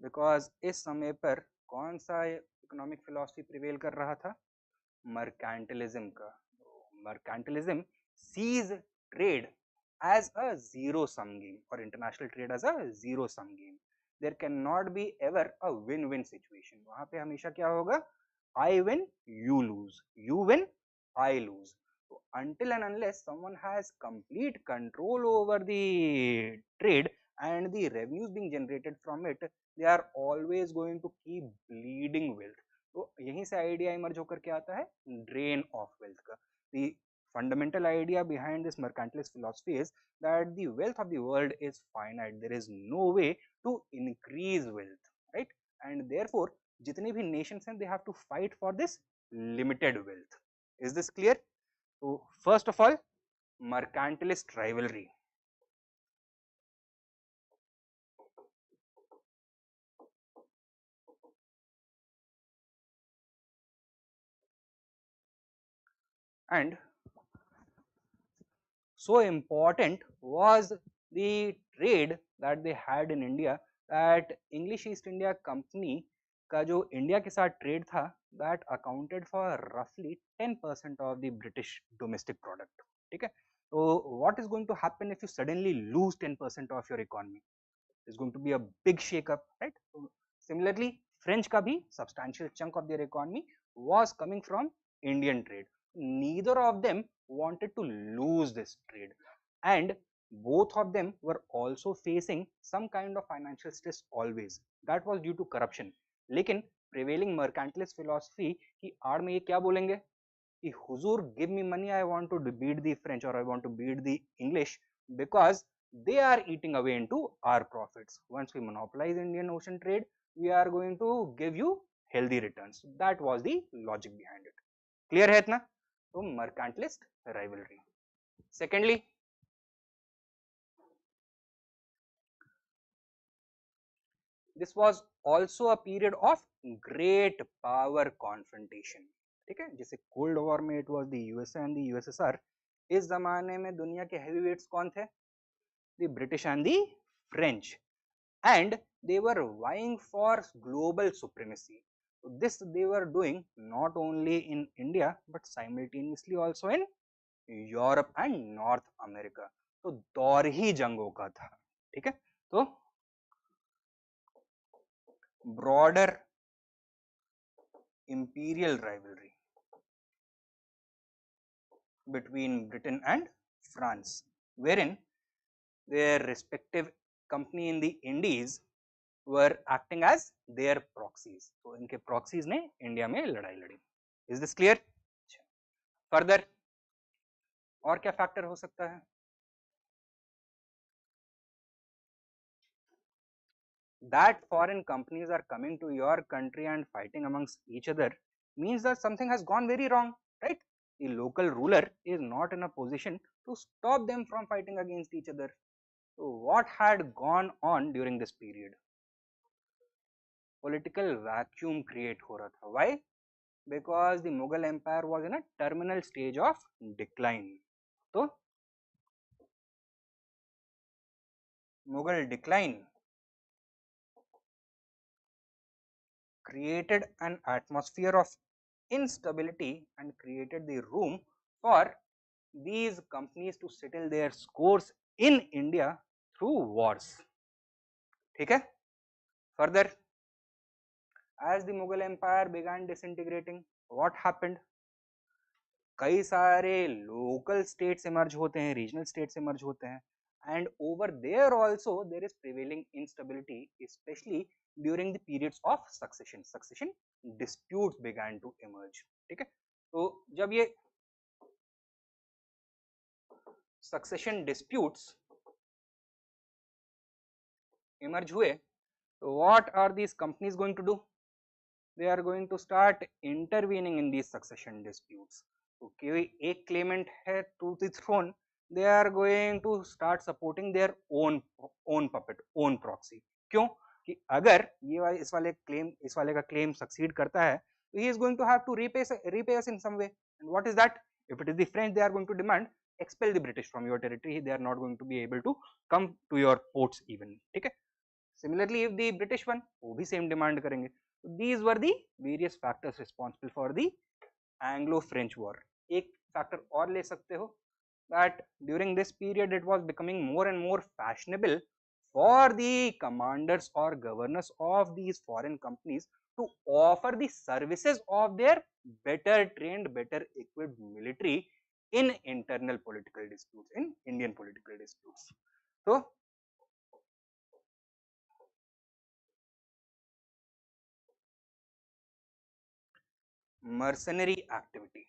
Because इस समय पर कौन सा इकोनॉमिक फिलॉसफी प्रिवेल कर रहा था? मर्केंटिलिज्म का. Mercantilism sees trade as a zero sum game or international trade as a zero sum game. There cannot be ever a win-win situation. वहां पे हमेशा क्या होगा? I win, you lose. You win, I lose. So until and unless someone has complete control over the trade and the revenues being generated from it, they are always going to keep bleeding wealth. तो यहीं से idea emerge होकर क्या आता है? Drain of wealth का. The fundamental idea behind this mercantilist philosophy is that the wealth of the world is finite. There is no way to increase wealth, right? And therefore जितने भी nations हैं, they have to fight for this limited wealth. Is this clear? So first of all, mercantilist rivalry. And so important was the trade that they had in India that English East India Company का जो India के साथ trade था, that accounted for roughly 10% of the British domestic product. ठीक है, तो what is going to happen if you suddenly lose 10% of your economy? It's going to be a big shake-up, right? So similarly, French का भी substantial chunk of their economy was coming from Indian trade. Neither of them wanted to lose this trade, and both of them were also facing some kind of financial stress always. That was due to corruption. लेकिन prevailing mercantilist philosophy की आड़ में ये क्या बोलेंगे? कि हुजूर give me money, I want to beat the French or I want to beat the English because they are eating away into our profits. Once we monopolize Indian ocean trade, we are going to give you healthy returns. That was the logic behind it. Clear है इतना? तो mercantilist rivalry. Secondly, this was also a period of great power confrontation. ठीक है, जैसे cold war में it was the USA and the USSR, इस जमाने में दुनिया के हेवीवेट्स कौन थे? The British and the French, and they were vying for global supremacy. This they were doing not only in India but simultaneously also in Europe and North America. तो दौर ही जंगों का था. ठीक है, तो broader imperial rivalry between Britain and France, wherein their respective company in the Indies were acting as their proxies. तो इनके proxies ने इंडिया में लड़ाई लड़ी. Is this clear? Further, और क्या फैक्टर हो सकता है? That foreign companies are coming to your country and fighting amongst each other means that something has gone very wrong, right? The local ruler is not in a position to stop them from fighting against each other. So what had gone on during this period? Political vacuum create हो रहा था. Why? Because the Mughal Empire was in a terminal stage of decline. So Mughal decline created an atmosphere of instability and created the room for these companies to settle their scores in India through wars. ठीक है? Further, as the Mughal Empire began disintegrating, what happened? कई सारे local states emerge होते हैं, regional states emerge होते हैं, and over there also there is prevailing instability, especially during the periods of succession. Succession disputes began to emerge. ठीक है, तो जब ये succession disputes emerge हुए, so what are these companies going to do? They are going to start intervening in these succession disputes. तो कोई एक claimant है to the throne, they are going to start supporting their own puppet, own proxy. क्यों? कि अगर ये इस वाले का claim succeed करता है, तो he is going to have to repay us in some way. And what is that? If it is the French, they are going to demand expel the British from your territory. They are not going to be able to come to your ports even. ठीक है? Similarly, if the British one, वो भी same demand करेंगे. So these were the various factors responsible for the Anglo-French war. एक factor और ले सकते हो that during this period it was becoming more and more fashionable for the commanders or governors of these foreign companies to offer the services of their better trained, better equipped military in internal political disputes, in Indian political disputes. So mercenary activity.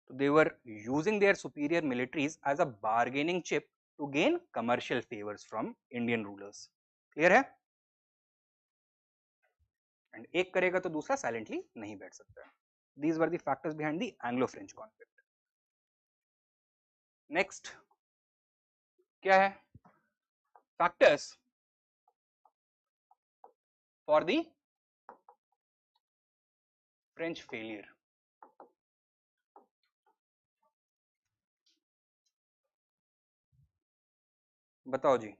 So they were using their superior militaries as a bargaining chip to gain commercial favors from Indian rulers. Clear है? And एक करेगा तो दूसरा silently नहीं बैठ सकता. These were the factors behind the Anglo-French conflict. Next, क्या है? Factors for the French failure. बताओ जी.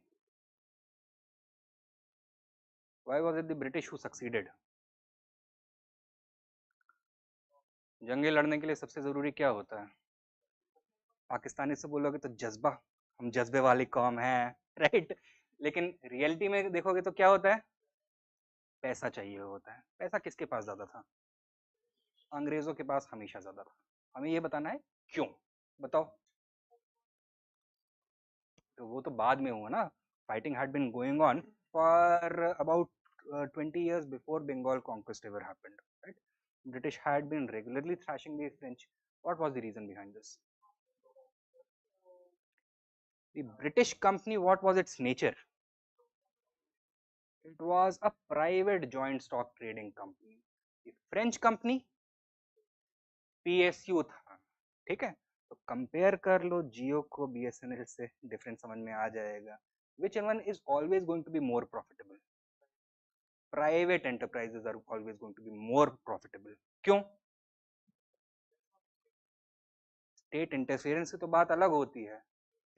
Why was it the British who succeeded? जंगे लड़ने के लिए सबसे जरूरी क्या होता है? पाकिस्तानी से बोलोगे तो जज्बा, हम जज्बे वाली कौम हैं, राइट? लेकिन रियलिटी में देखोगे तो क्या होता है? पैसा चाहिए होता है. पैसा किसके पास ज्यादा था? अंग्रेजों के पास हमेशा ज्यादा था. हमें ये बताना है क्यों. बताओ. तो वो तो बाद में हुआ ना. Fighting had been going on for about 20 years before Bengal conquest ever happened, right? British had been regularly thrashing the French. What was the reason behind this? The British company, what was its nature? It was a private joint stock trading company. The French company PSU था, ठीक है? तो compare कर लो जियो को BSNL से, difference समझ में आ जाएगा. Which one is always going to be more profitable? Private enterprises are always going to be more profitable. क्यों? स्टेट इंटरफेरेंस से तो बात अलग होती है.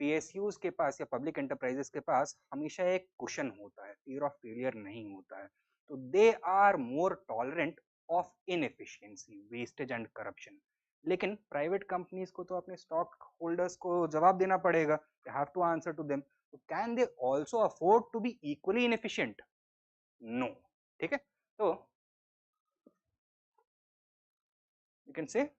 PSUs के पास या पब्लिक एंटरप्राइजेस के पास हमेशा एक कुशन होता है, फियर ऑफ फेलियर नहीं होता है. तो they are more tolerant of inefficiency, wastage and corruption. लेकिन प्राइवेट कंपनीज को तो अपने स्टॉक होल्डर्स को जवाब देना पड़ेगा. They have to answer to them. तो can they also afford to be equally inefficient? No. ठीक है, तो यू कैन से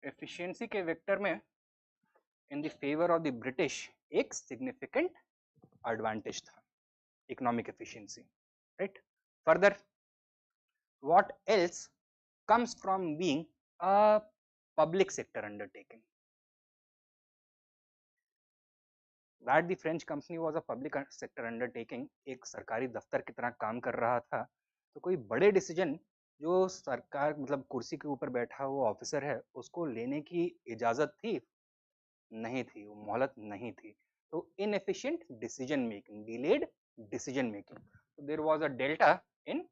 एफिशिएंसी के वेक्टर में in the favour of the British एक सिग्निफिकेंट एडवांटेज था, economic efficiency, right? Further, what else comes from being a public sector undertaking? That the French company was a public sector undertaking, एक सरकारी दफ्तर की तरह काम कर रहा था. तो कोई बड़े डिसीजन जो सरकार मतलब कुर्सी के ऊपर बैठा हुआ ऑफिसर है उसको लेने की इजाजत थी? नहीं थी, वो मोहलत नहीं थी. तो inefficient decision making, delayed decision making. So there was a delta in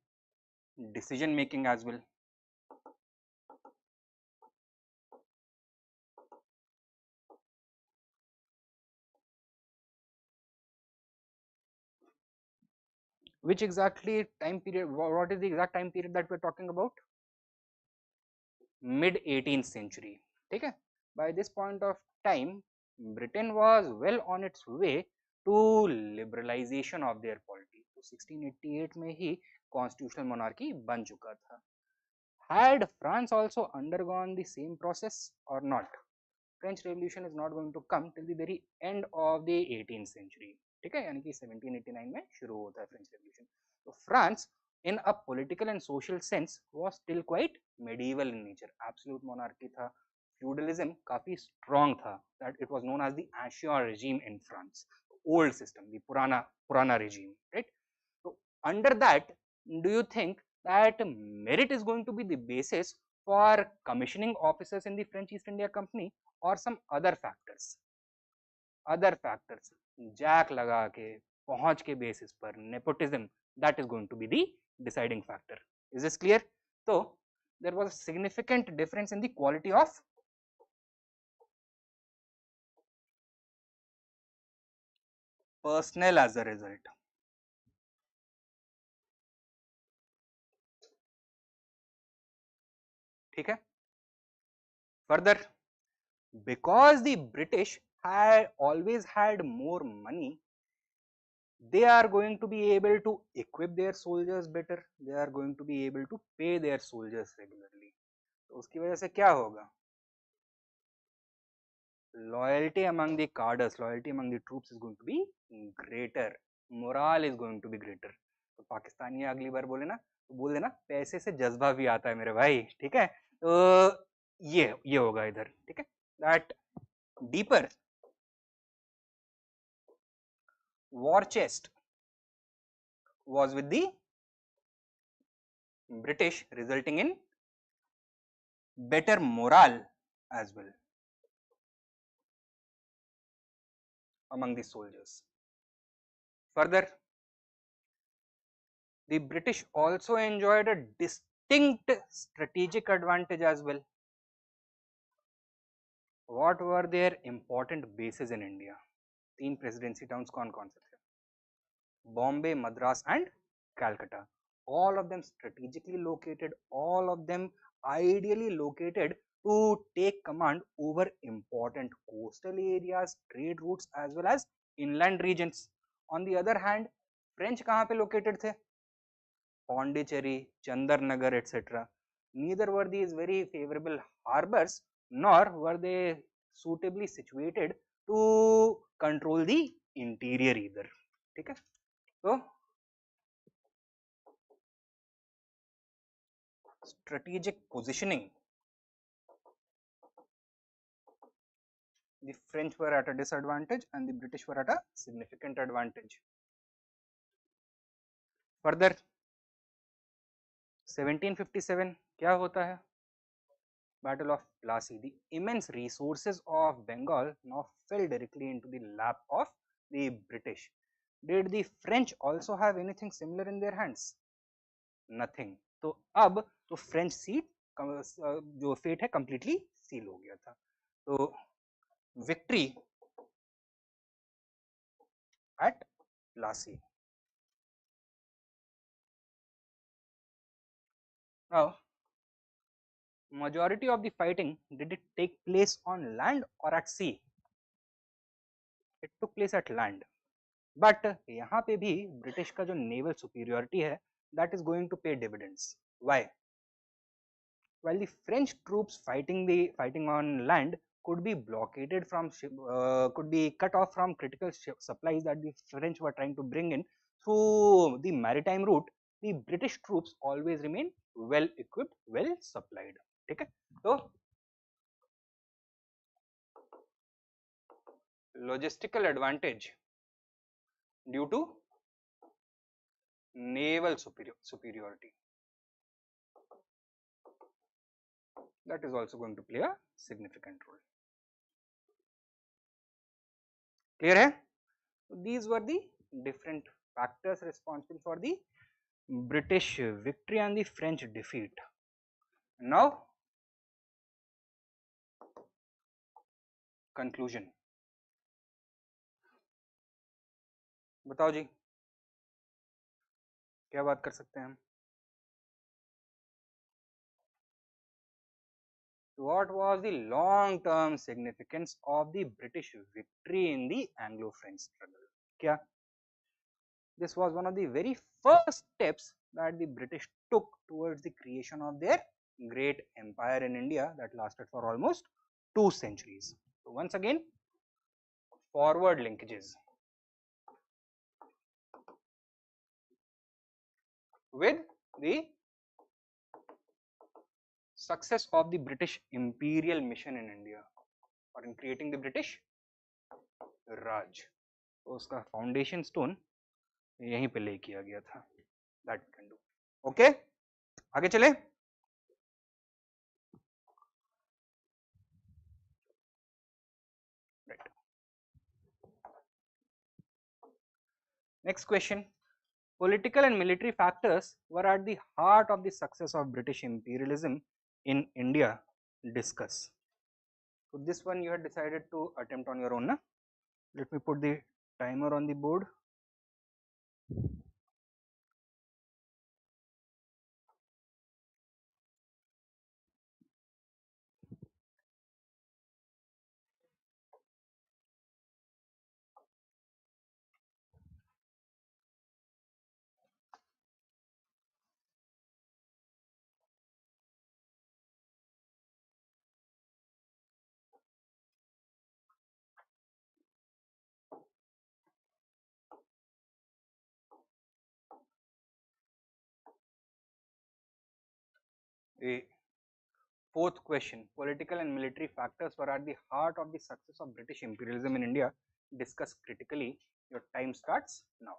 decision making as well. Which exactly time period, what is the exact time period that we're talking about? Mid 18th century. ठीक है? By this point of time, Britain was well on its way to liberalization of their polity. तो 1688 में ही constitutional monarchy बन चुका था. Had France also undergone the same process or not? French Revolution is not going to come till the very end of the 18th century. ठीक है, यानी कि 1789 में शुरू होता है फ्रेंच रेवोल्यूशन. तो France in a political and social sense was still quite medieval in nature. Absolute monarchy था, feudalism काफी strong था. That it was known as the ancien regime in France, old system, the पुराना regime, right? So under that, do you think that merit is going to be the basis for commissioning officers in the French East India Company, or some other factors? Other factors, jack लगा के पहुंच के basis पर, nepotism, that is going to be the deciding factor. Is this clear? So there was a significant difference in the quality of personnel as a result. ठीक है? Further, because the British had always had more money, they are going to be able to equip their soldiers better. They are going to be able to pay their soldiers regularly. तो उसकी वजह से क्या होगा? Loyalty among the cadres, loyalty among the troops is going to be greater. Morale is going to be greater. तो पाकिस्तानी अगली बार बोले ना तो बोल देना पैसे से जज्बा भी आता है मेरे भाई. ठीक है, तो ये होगा इधर. ठीक है, that deeper war chest was with the British, resulting in better morale as well among the soldiers. Further, the British also enjoyed a distinct strategic advantage as well. What were their important bases in India? 3 presidency towns कौन कौन से थे? Bombay, Madras and Calcutta. All of them strategically located, all of them ideally located to take command over important coastal areas, trade routes as well as inland regions. On the other hand, French कहाँ पे located थे? Pondicherry, Chandarnagar, etc. Neither were these very favorable harbors, nor were they suitably situated to control the interior either, ठीक है। तो strategic positioning, the French were at a disadvantage and the British were at a significant advantage. Further 1757 क्या होता है? Battle of Plassey. The immense resources of Bengal now fell directly into the lap of the British. Did the French also have anything similar in their hands? Nothing. तो अब तो French seat जो fate है completely seal हो गया था। तो victory at Plassey. Now, majority of the fighting, did it take place on land or at sea? It took place at land. But यहाँ पे भी ब्रिटिश का जो नेवल सुपीरियरिटी है that is going to pay dividends. Why? While the French troops fighting on land could be blockaded from could be cut off from critical supplies that the French were trying to bring in through the maritime route, the British troops always remain well equipped, well supplied. ठीक है, तो logistical advantage due to naval superiority, that is also going to play a significant role. Clear hai? So these were the different factors responsible for the British victory and the French defeat. Now conclusion. बताओ जी, क्या बात कर सकते हैं हम? What was the long-term significance of the British victory in the Anglo-French struggle? क्या? This was one of the very first steps that the British took towards the creation of their great empire in India that lasted for almost 2 centuries. So once again, forward linkages with the success of the British imperial mission in India or in creating the British Raj. तो उसका foundation stone यहीं पे ले किया गया था. That we can do. Okay, आगे चले. Right. Next question. Political and military factors were at the heart of the success of British imperialism in India. Discuss. So this one you had decided to attempt on your own, na? Let me put the timer on the board. The fourth question, political and military factors were at the heart of the success of British imperialism in India. Discuss critically. Your time starts now.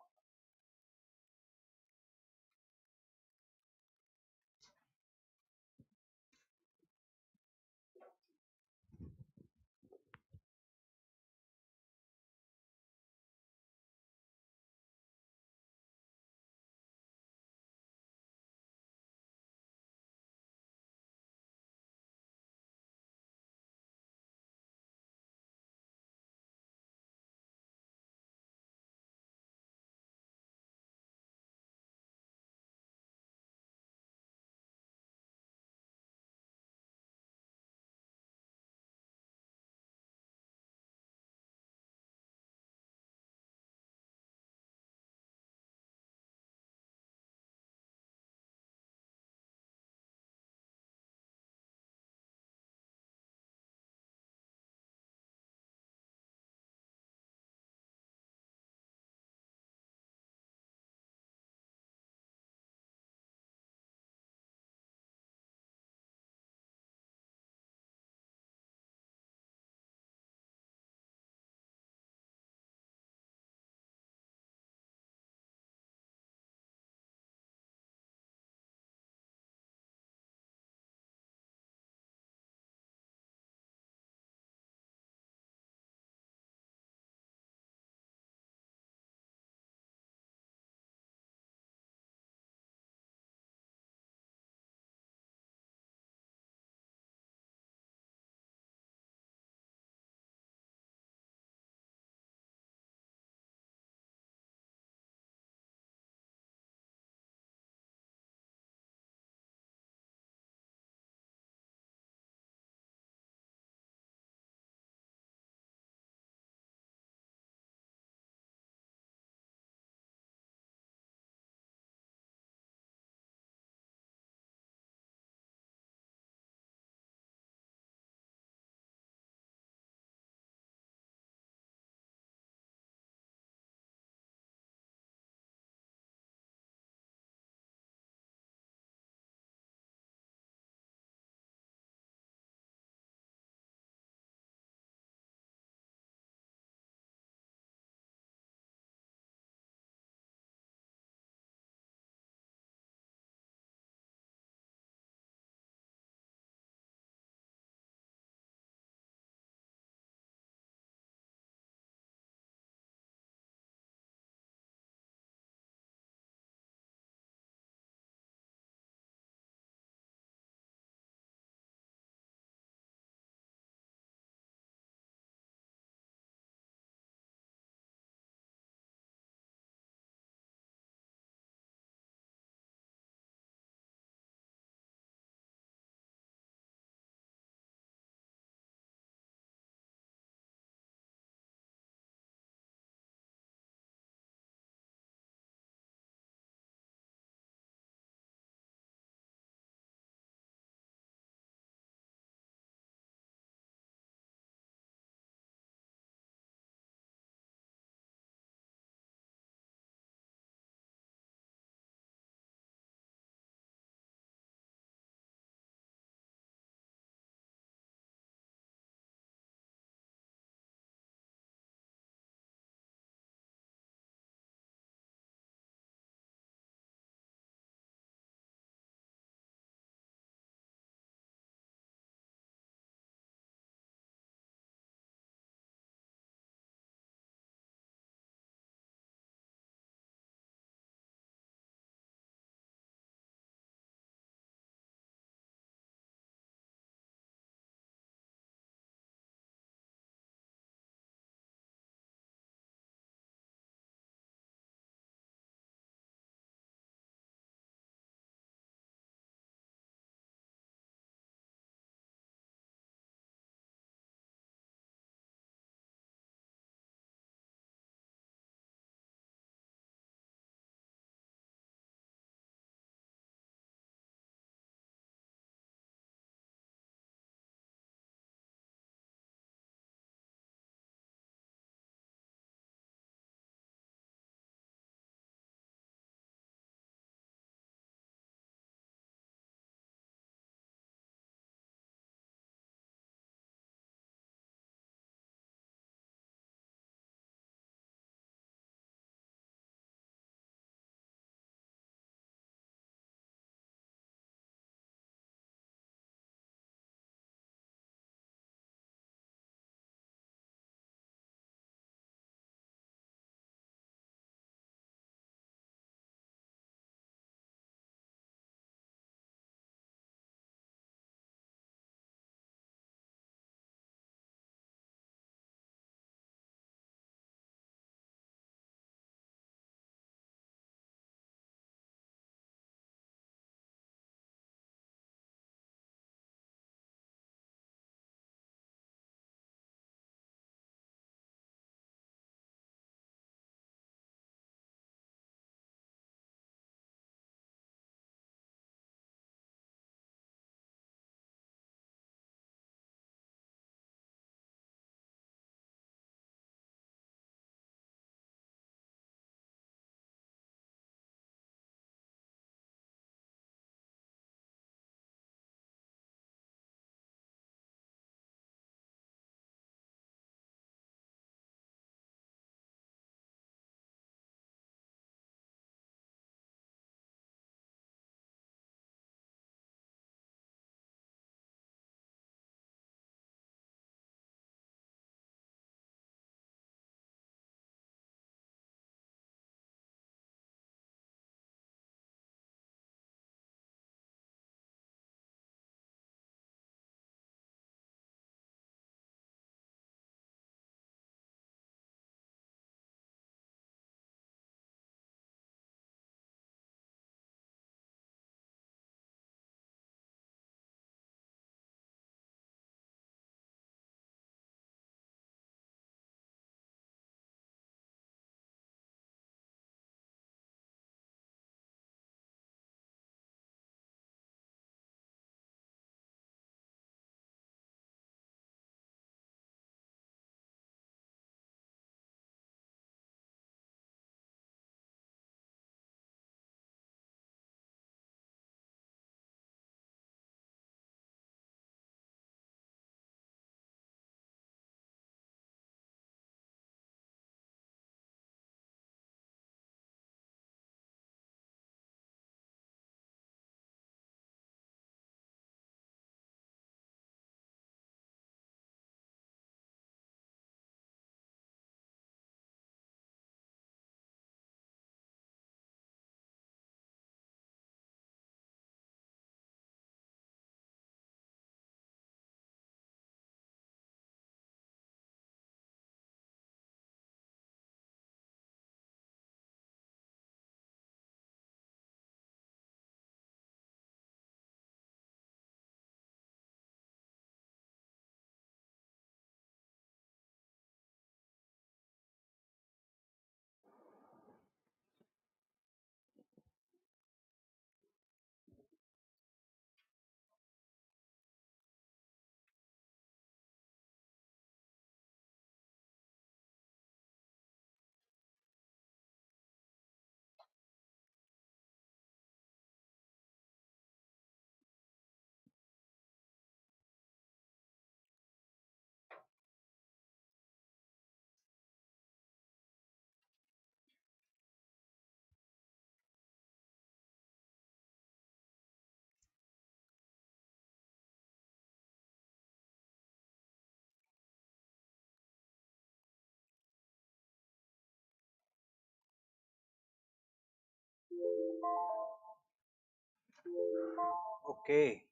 Okay.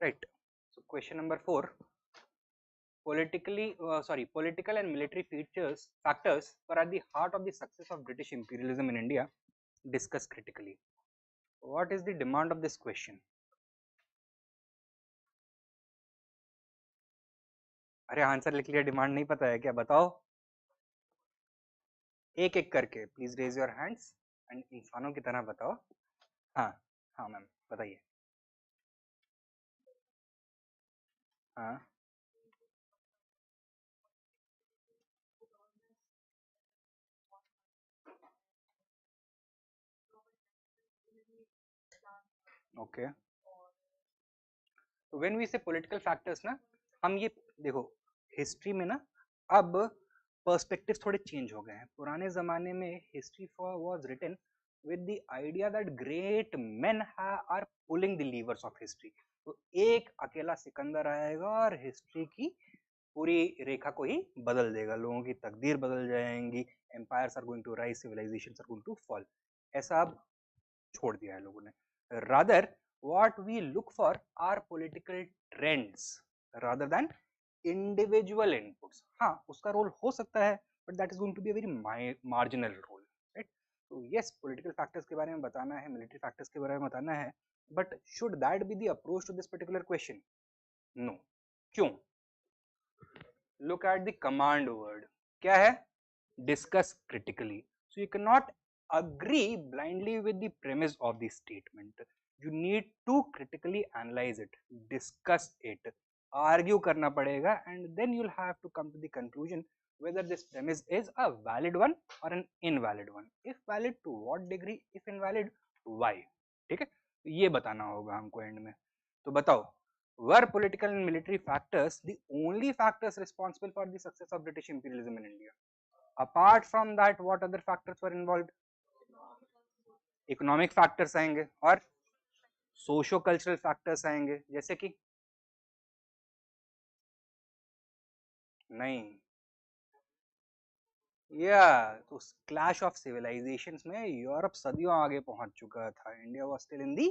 Right. So question number 4. Political and military factors were at the heart of the success of British imperialism in India. Discuss critically. What is the demand of this question? अरे answer लिख लिया, demand नहीं पता है क्या? बताओ एक एक करके, please raise your hands and इंसानों की तरह बताओ. हाँ हाँ मैम बताइए. हाँ okay. When we say political factors ना, हम ये देखो हिस्ट्री में ना अब पर्सपेक्टिव थोड़े चेंज हो गए हैं. पुराने जमाने में history was written with the idea that great men are pulling the levers of history. तो एक अकेला सिकंदर आएगा और हिस्ट्री की पूरी रेखा को ही बदल देगा, लोगों की तकदीर बदल जाएंगी, empires are going to rise, civilisations are going to fall. ऐसा अब छोड़ दिया है लोगों ने. Rather what we look for are political trends rather than individual inputs. हाँ उसका रोल हो सकता है but that is going to be a very marginal role, right? So yes, political factors के बारे में बताना है, military factors के बारे में बताना है, but should that be the approach to this particular question? No. क्यों? Look at the command word. क्या है? Discuss critically. So you cannot agree blindly with the premise of the statement. You need to critically analyze it, discuss it, argue करना पड़ेगा, and then you'll have to come to the conclusion whether this premise is a valid one or an invalid one. If valid, to what degree? If invalid, why? ठीक है, ये बताना होगा हमको and में. तो बताओ, were political and military factors the only factors responsible for the success of British imperialism in India? Apart from that, what other factors were involved? Economic factors आएंगे और सोशो कल्चरल फैक्टर्स आएंगे, जैसे कि नहीं या तो क्लैश ऑफ सिविलाइजेशंस में Europe सदियों आगे पहुंच चुका था. India was still in the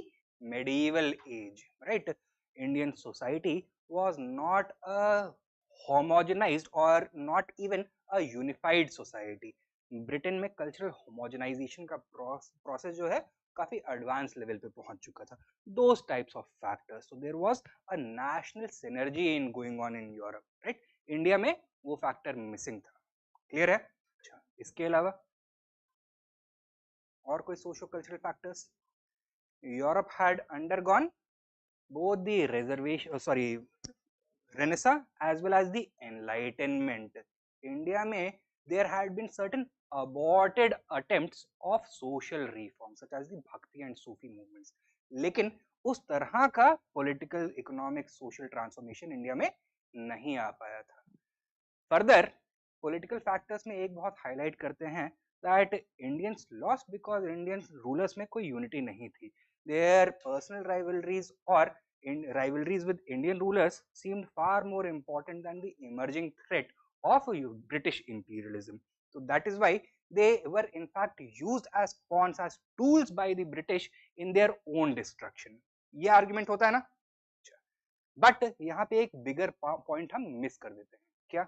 medieval age, right? Indian society was not a homogenised और not even a unified society. Britain में कल्चरल होमोजेनाइजेशन का प्रोसेस जो है काफी एडवांस लेवल पे पहुंच चुका था. Those types of factors. So there was a national synergy in going on in Europe, right? India में वो फैक्टर मिसिंग था. क्लियर है? अच्छा, इसके अलावा और कोई socio cultural factors? Europe had undergone both the Renaissance as well as the Enlightenment. India में there had been certain aborted attempts of social reform such as the Bhakti and Sufi movements. लेकिन उस तरह का political, economic, social transformation India में नहीं आ पाया था. Further, political factors में एक बहुत highlight करते हैं that Indians lost because Indian rulers में कोई unity नहीं थी. Their personal rivalries or rivalries with Indian rulers seemed far more important than the emerging threat of British imperialism. So that is why they were in fact used as pawns, as tools by the British in their own destruction. ये argument होता है ना? But यहाँ पे एक bigger point हम miss कर देते हैं. क्या?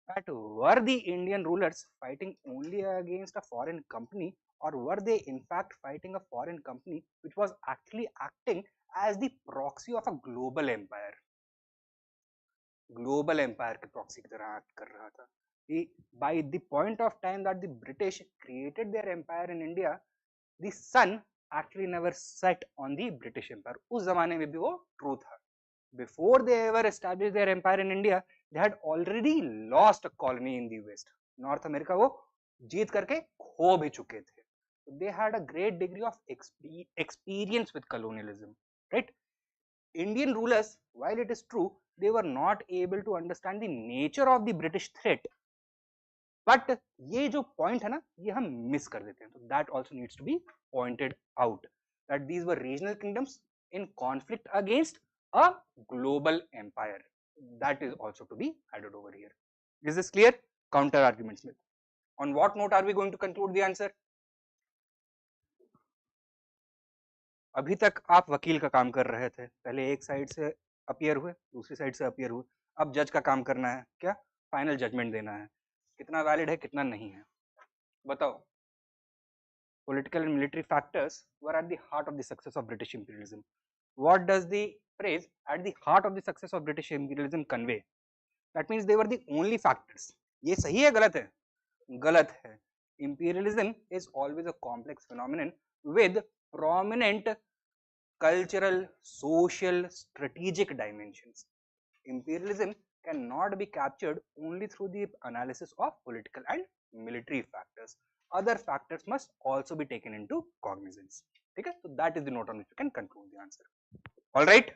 That were the Indian rulers fighting only against a foreign company, or were they in fact fighting a foreign company which was actually acting as the proxy of a global empire? Global empire के proxy की तरह act कर रहा था. By the point of time that the British created their empire in India, the sun actually never set on the British empire. उस जमाने में भी वो true था. Before they ever established their empire in India, they had already lost a colony in the West. North America वो जीत करके खो भी चुके थे. They had a great degree of experience with colonialism, right? Indian rulers, while it is true, they were not able to understand the nature of the British threat. But ये जो point है ना, ये हम miss कर देते हैं. So that also needs to be pointed out, that these were regional kingdoms in conflict against a global empire. That is also to be added over here. Is this clear? Counter arguments में On what note are we going to conclude the answer? अभी तक आप वकील का काम कर रहे थे, पहले एक साइड से अपीयर हुए, दूसरी साइड से अपीयर हुए, अब जज का काम करना है, क्या फाइनल जजमेंट देना है, कितना वैलिड है कितना नहीं है, बताओ. Political and military factors were at the heart of the success of British imperialism. What does the phrase at the heart of the success of British imperialism convey? That means they were the only factors. ये सही है गलत है? गलत है. Imperialism is always a complex phenomenon with prominent cultural, social, strategic dimensions. Imperialism cannot be captured only through the analysis of political and military factors. Other factors must also be taken into cognizance. Okay, so that is the note on which you can conclude the answer. All right,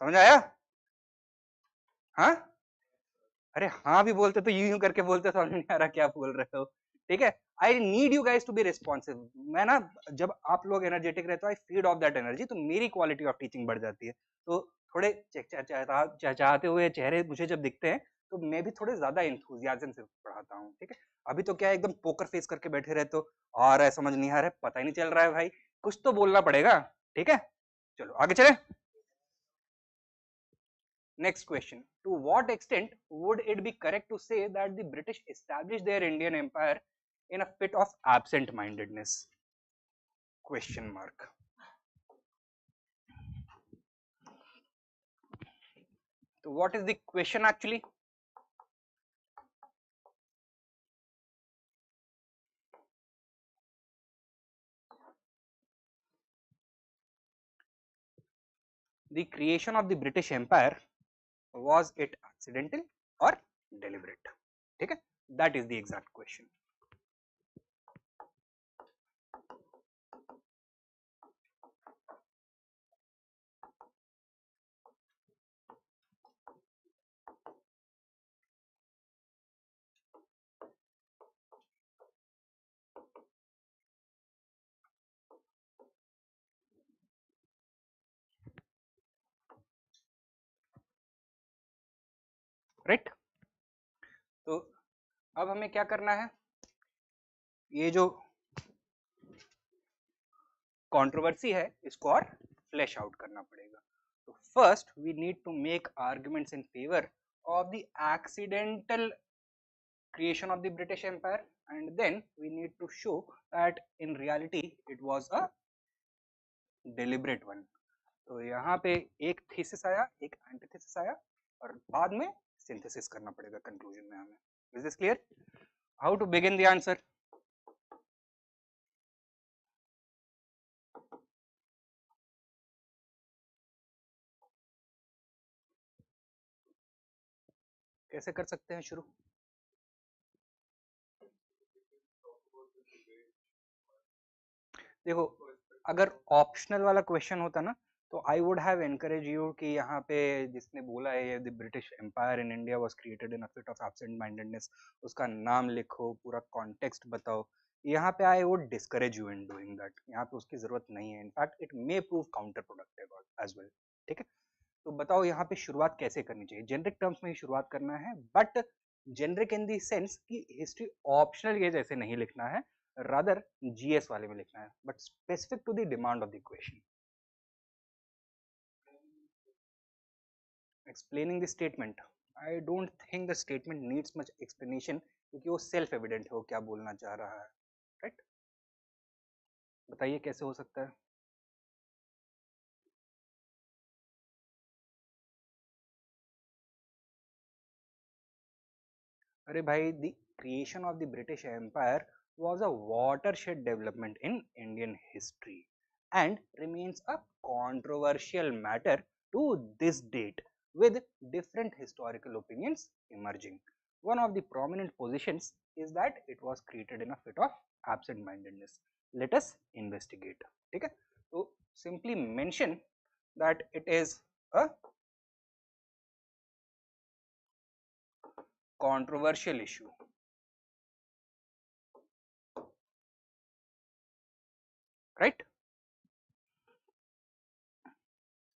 समझ आया? हाँ? अरे हाँ भी बोलते तो यूं यूं करके बोलते, समझ नहीं आ रहा क्या बोल रहे हो. ठीक है, I need you guys to be responsive. मैं ना जब आप लोग एनर्जेटिक रहते हो, I feed off that energy, तो मेरी क्वालिटी ऑफ टीचिंग बढ़ जाती है. तो थोड़े चाहते हुए चेहरे मुझे जब दिखते हैं तो मैं भी थोड़े ज्यादा इंथुजियाज्म से पढ़ाता हूँ. ठीक है, अभी तो क्या एकदम पोकर फेस करके बैठे रहते हो, आ रहा है समझ नहीं आ रहा है, पता ही नहीं चल रहा है भाई, कुछ तो बोलना पड़ेगा. ठीक है, चलो आगे चले. Next question. To what extent would it be correct to say that the British established their Indian empire in a fit of absent-mindedness? Question mark. So what is the question actually? The creation of the British Empire, was it accidental or deliberate? Okay, that is the exact question. Right? तो अब हमें क्या करना है, ये जो controversy है इसको और फ्लैश आउट करना पड़ेगा. तो first we need to make arguments in favour of the accidental creation of the British Empire, and then we need to show that in reality it was a deliberate one. तो यहाँ पे एक thesis आया, एक antithesis आया, और बाद में सिंथेसिस करना पड़ेगा कंक्लूजन में हमें. Is this clear? How to begin the answer? कैसे कर सकते हैं शुरू? देखो, अगर ऑप्शनल वाला क्वेश्चन होता ना तो I would have encourage you कि यहाँ पे जिसने बोला है the British empire in India was created in a fit of absent mindedness, उसका नाम लिखो, पूरा कॉन्टेक्स्ट बताओ. यहाँ पे I would discourage you in doing that. यहाँ पे उसकी जरूरत नहीं है. In fact it may prove counter productive as well. ठीक है, तो बताओ यहाँ पे शुरुआत कैसे करनी चाहिए? जेनरिक टर्म्स में ही शुरुआत करना है, but generic in the sense कि हिस्ट्री ऑप्शनल ये जैसे नहीं लिखना है, rather GS वाले में लिखना है, but specific to the demand of the question. Explaining the statement, I don't think the statement needs much explanation क्योंकि वो self evident है वो क्या बोलना चाह रहा है. right? बताइए कैसे हो सकता है? अरे भाई, the creation of the British Empire was a watershed development in Indian history and remains a controversial matter to this date, with different historical opinions emerging. One of the prominent positions is that it was created in a fit of absent-mindedness. Let us investigate. Okay? So simply mention that it is a controversial issue. Right?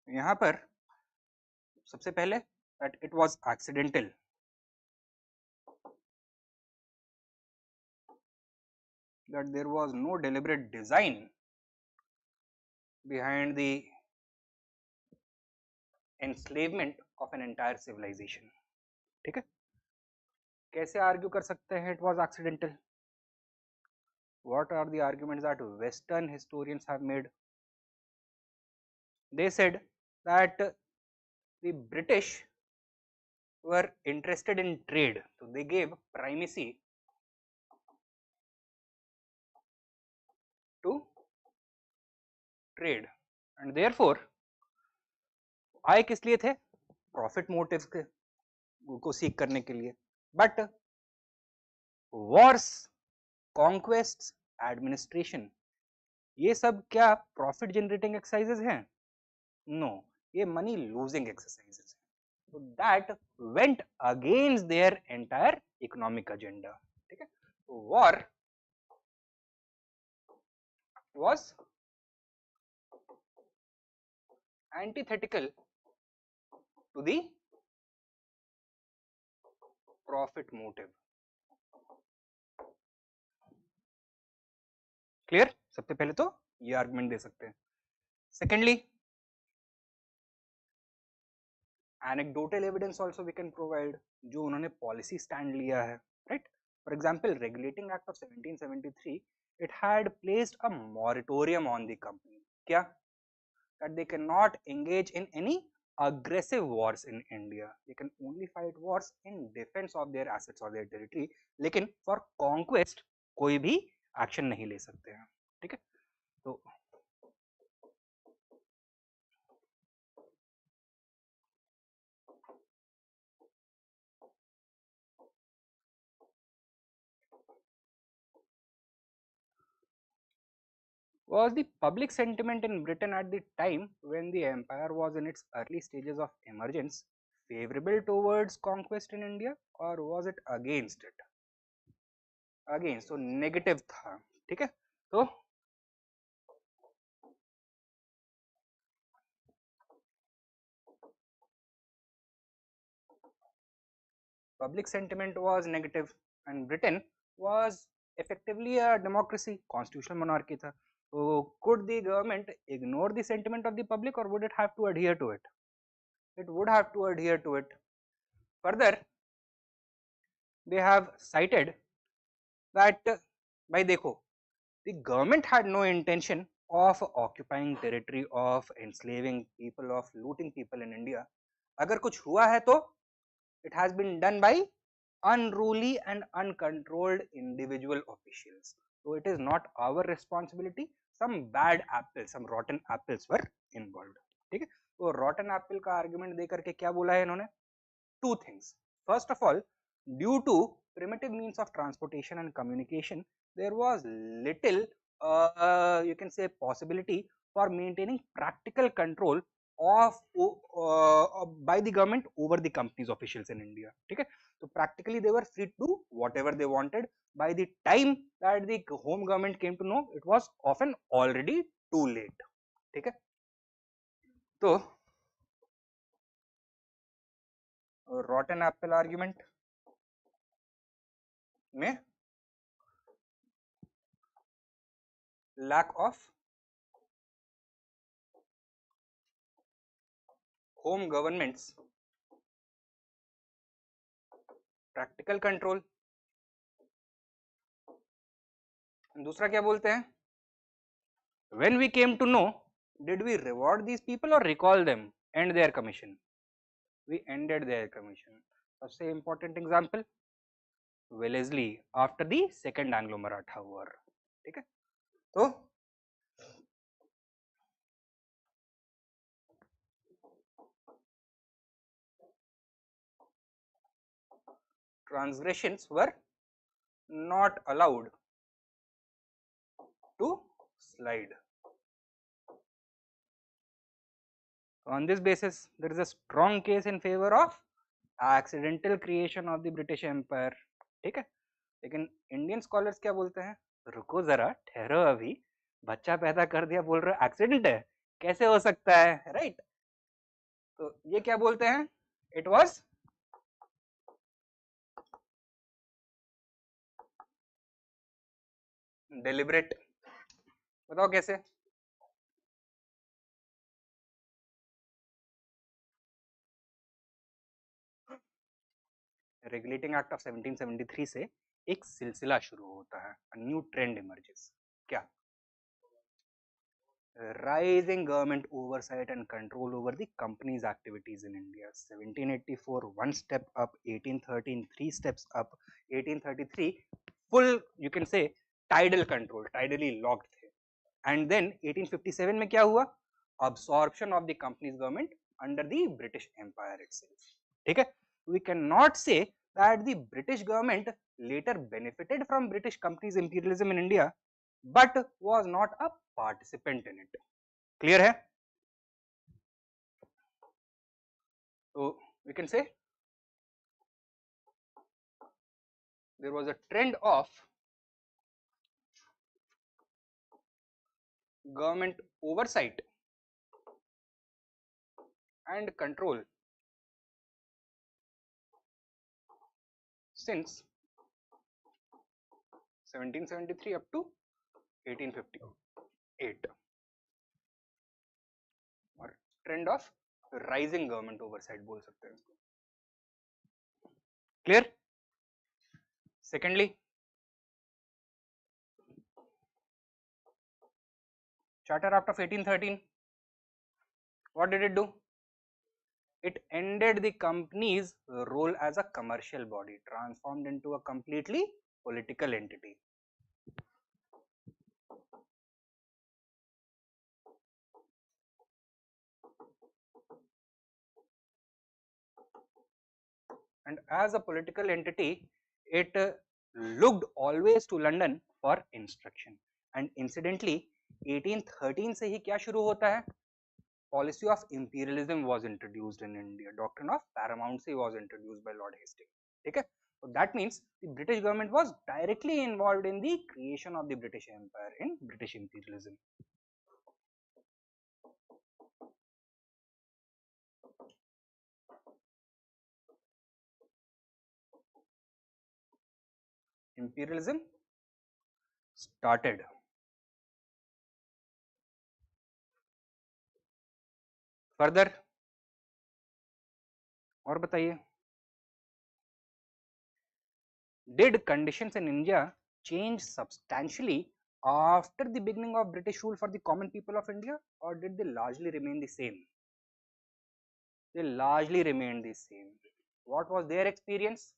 यहाँ पर सबसे पहले that it was accidental. that there was no deliberate design behind the enslavement of an entire civilization. ठीक है, कैसे argue कर सकते हैं it was accidental? What are the arguments that Western historians have made? They said that the British were interested in trade, so they gave primacy to trade, and therefore आए किस लिए थे? प्रॉफिट मोटिव को सीख करने के लिए. But Wars, conquest, administration, ये सब क्या प्रॉफिट जनरेटिंग एक्सरसाइजेज हैं? नो, ये मनी लूजिंग एक्सरसाइजेज हैं. so that went against their entire economic agenda. ठीक है, so war was antithetical to the profit motive. Clear? सबसे पहले तो ये आर्गुमेंट दे सकते हैं. Secondly, anecdotal evidence also we can provide, जो उन्होंने पॉलिसी स्टैंड लिया है, right? For example, regulating act of 1773, it had placed a moratorium on the company. क्या? That they cannot engage in any aggressive wars in India. They can only fight wars in defense of their assets or their territory. लेकिन for conquest कोई भी action नहीं ले सकते हैं. ठीक है, तो was the public sentiment in Britain at the time when the empire was in its early stages of emergence favorable towards conquest in India, or was it against it? Against, so negative था. ठीक है, तो public sentiment was negative and Britain was effectively a democracy, constitutional monarchy था. So could the government ignore the sentiment of the public, or would it have to adhere to it? It would have to adhere to it. Further, they have cited that by देखो, the government had no intention of occupying territory, of enslaving people, of looting people in India. अगर कुछ हुआ है तो it has been done by unruly and uncontrolled individual officials. So it is not our responsibility. Some bad apples, some rotten apples were involved. ठीक है, तो rotten apple का argument दे करके क्या बोला है इन्होंने? Two things. First of all, due to primitive means of transportation and communication, there was little you can say possibility for maintaining practical control of by the government over the company's officials in India. ठीक है, so practically they were free to do whatever they wanted. By the time that the home government came to know, it was often already too late. ठीक है, तो rotten apple argument में lack of home governments practical control. दूसरा क्या बोलते हैं? When we came to know, did we reward these people or recall them, end their commission? We ended their commission. सबसे important example, Wellesley after the second Anglo-Maratha war. ठीक है, तो transgressions were not allowed to slide. On this basis, there is a strong case in favor of accidental creation of the British Empire. ठीक है, लेकिन Indian scholars क्या बोलते हैं? रुको जरा, ठहरो, अभी बच्चा पैदा कर दिया, बोल रहे एक्सीडेंट है, कैसे हो सकता है, राइट? तो ये क्या बोलते हैं? It was Deliberate. बताओ कैसे? रेगुलेटिंग एक्ट ऑफ 1773 से एक सिलसिला शुरू होता है, a new trend emerges. क्या? Rising government oversight and control over the company's activities in India. 1784 one step up, 1813 three steps up, 1833 full you can say tidal control, tidally locked थे. And then 1857 में क्या हुआ? Absorption of the company's government under the British Empire itself. ठीक है? We cannot say that the British government later benefited from British companies' imperialism in India, but was not a participant in it. Clear है? So we can say there was a trend of government oversight and control since 1773 up to 1858, और trend of rising government oversight बोल सकते हैं इसको. Clear? Secondly, Charter Act of 1813, what did it do? It ended the company's role as a commercial body, transformed into a completely political entity. And as a political entity, it looked always to London for instruction. And incidentally, 1813 से ही क्या शुरू होता है? Policy of imperialism was introduced in India. Doctrine of paramountcy was introduced by Lord Hastings. Okay? So that means the British government was directly involved in the creation of the British Empire in British imperialism. Imperialism started. Further, और बताइए, did conditions in India change substantially after the beginning of British rule for the common people of India, or did they largely remain the same? They largely remained the same. What was their experience?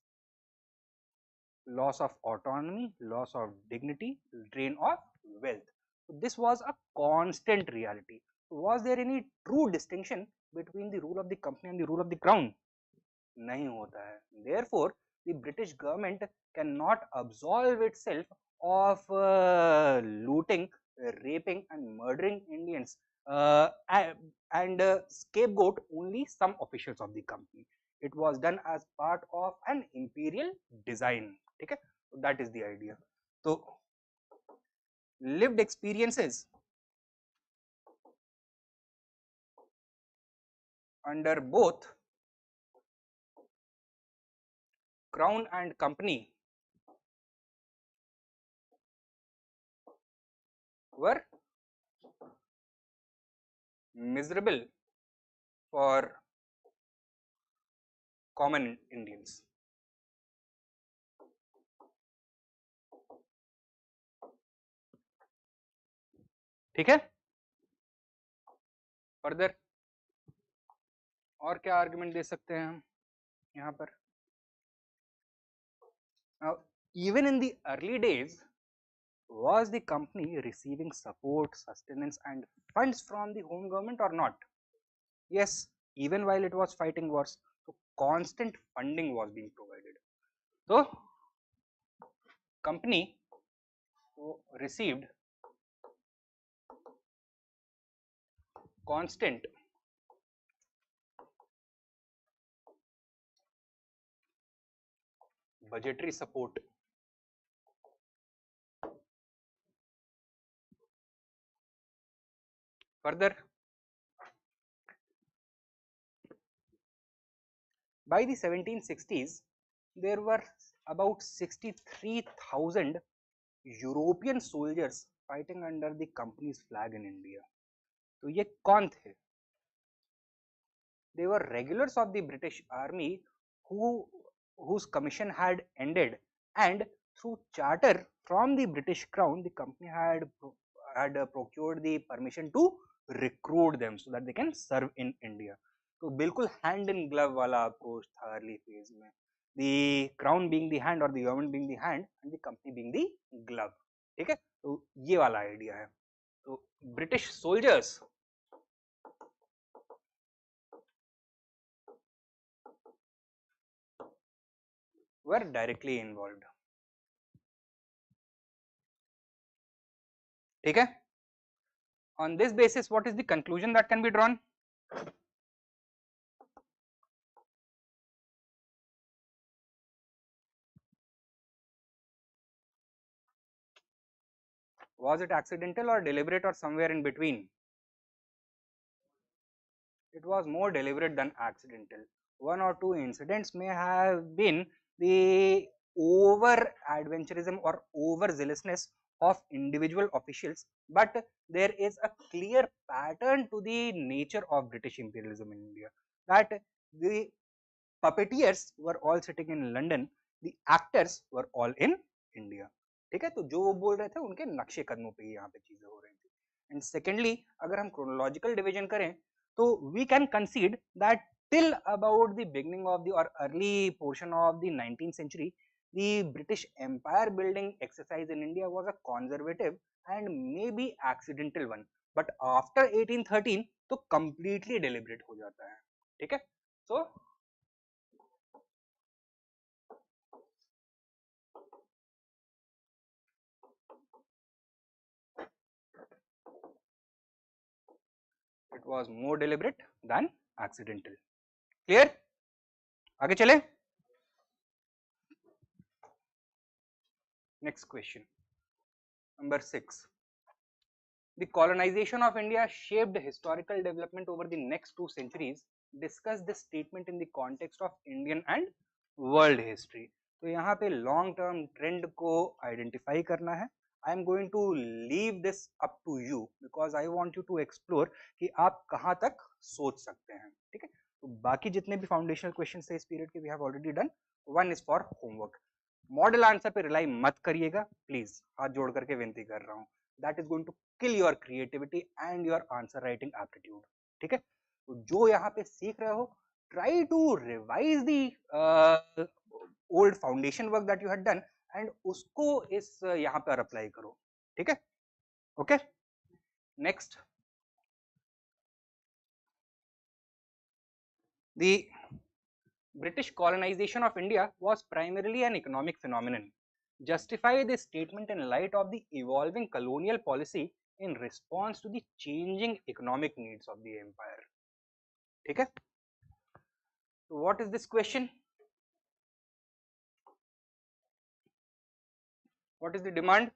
Loss of autonomy, loss of dignity, drain of wealth. So this was a constant reality. Was there any true distinction between the rule of the company and the rule of the crown? नहीं होता है. Therefore, the British government cannot absolve itself of looting, raping and murdering Indians and scapegoat only some officials of the company. It was done as part of an imperial design. ठीक है? So that is the idea. So lived experiences under both crown and company were miserable for common Indians. ठीक है? Further और क्या argument दे सकते हैं हम यहाँ पर? Now, even in the early days, was the company receiving support, sustenance and funds from the home government or not? Yes, even while it was fighting wars, so constant funding was being provided. So company received constant budgetary support. Further, by the 1760s, there were about 63,000 European soldiers fighting under the companies flag in India. तो ये कौन थे? They were regulars of the British Army whose commission had ended, and through charter from the British Crown, the company had procured the permission to recruit them so that they can serve in India. तो बिल्कुल hand in glove वाला approach था early phase में, the crown being the hand or the government being the hand and the company being the glove. ठीक है, तो ये वाला आइडिया है। तो British soldiers were directly involved। ठीक है, on this basis what is the conclusion that can be drawn? Was it accidental or deliberate or somewhere in between? It was more deliberate than accidental. One or two incidents may have been the over adventurism or over zealousness of individual officials, but there is a clear pattern to the nature of British imperialism in India, that the puppeteers were all sitting in London, the actors were all in India। ठीक है, तो जो वो बोल रहे थे उनके नक्शे कदमों पे यहाँ पे चीजें हो रही थी। एंड सेकेंडली अगर हम क्रोनोलॉजिकल डिवीजन करें तो we can consider that till about the beginning of the or early portion of the 19th century, the British empire building exercise in India was a conservative and maybe accidental one, but after 1813 तो completely deliberate हो जाता है। ठीक है, so it was more deliberate than accidental। Clear? आगे चले। Next question, number 6. The colonization of India shaped historical development over the next 2 centuries. Discuss this statement in the context of Indian and world history। तो यहाँ पे long term trend को identify करना है। I am going to leave this up to you because I want you to explore कि आप कहाँ तक सोच सकते हैं। ठीक है, तो बाकी जितने भी फाउंडेशनल क्वेश्चन थे इस पीरियड के we have already done. One is for homework. Model answer पे रिलाई मत करिएगा प्लीज, हाथ जोड़ करके विनती कर रहा हूँ। That is going to kill your creativity and your answer writing aptitude. ठीक है, तो जो यहाँ पे सीख रहे हो try to revise the old foundation work that you had done and उसको इस यहाँ पर अप्लाई करो। ठीक है, okay. Next, the British colonization of India was primarily an economic phenomenon. Justify this statement in light of the evolving colonial policy in response to the changing economic needs of the empire। ठीक है, so what is this question? What is the demand?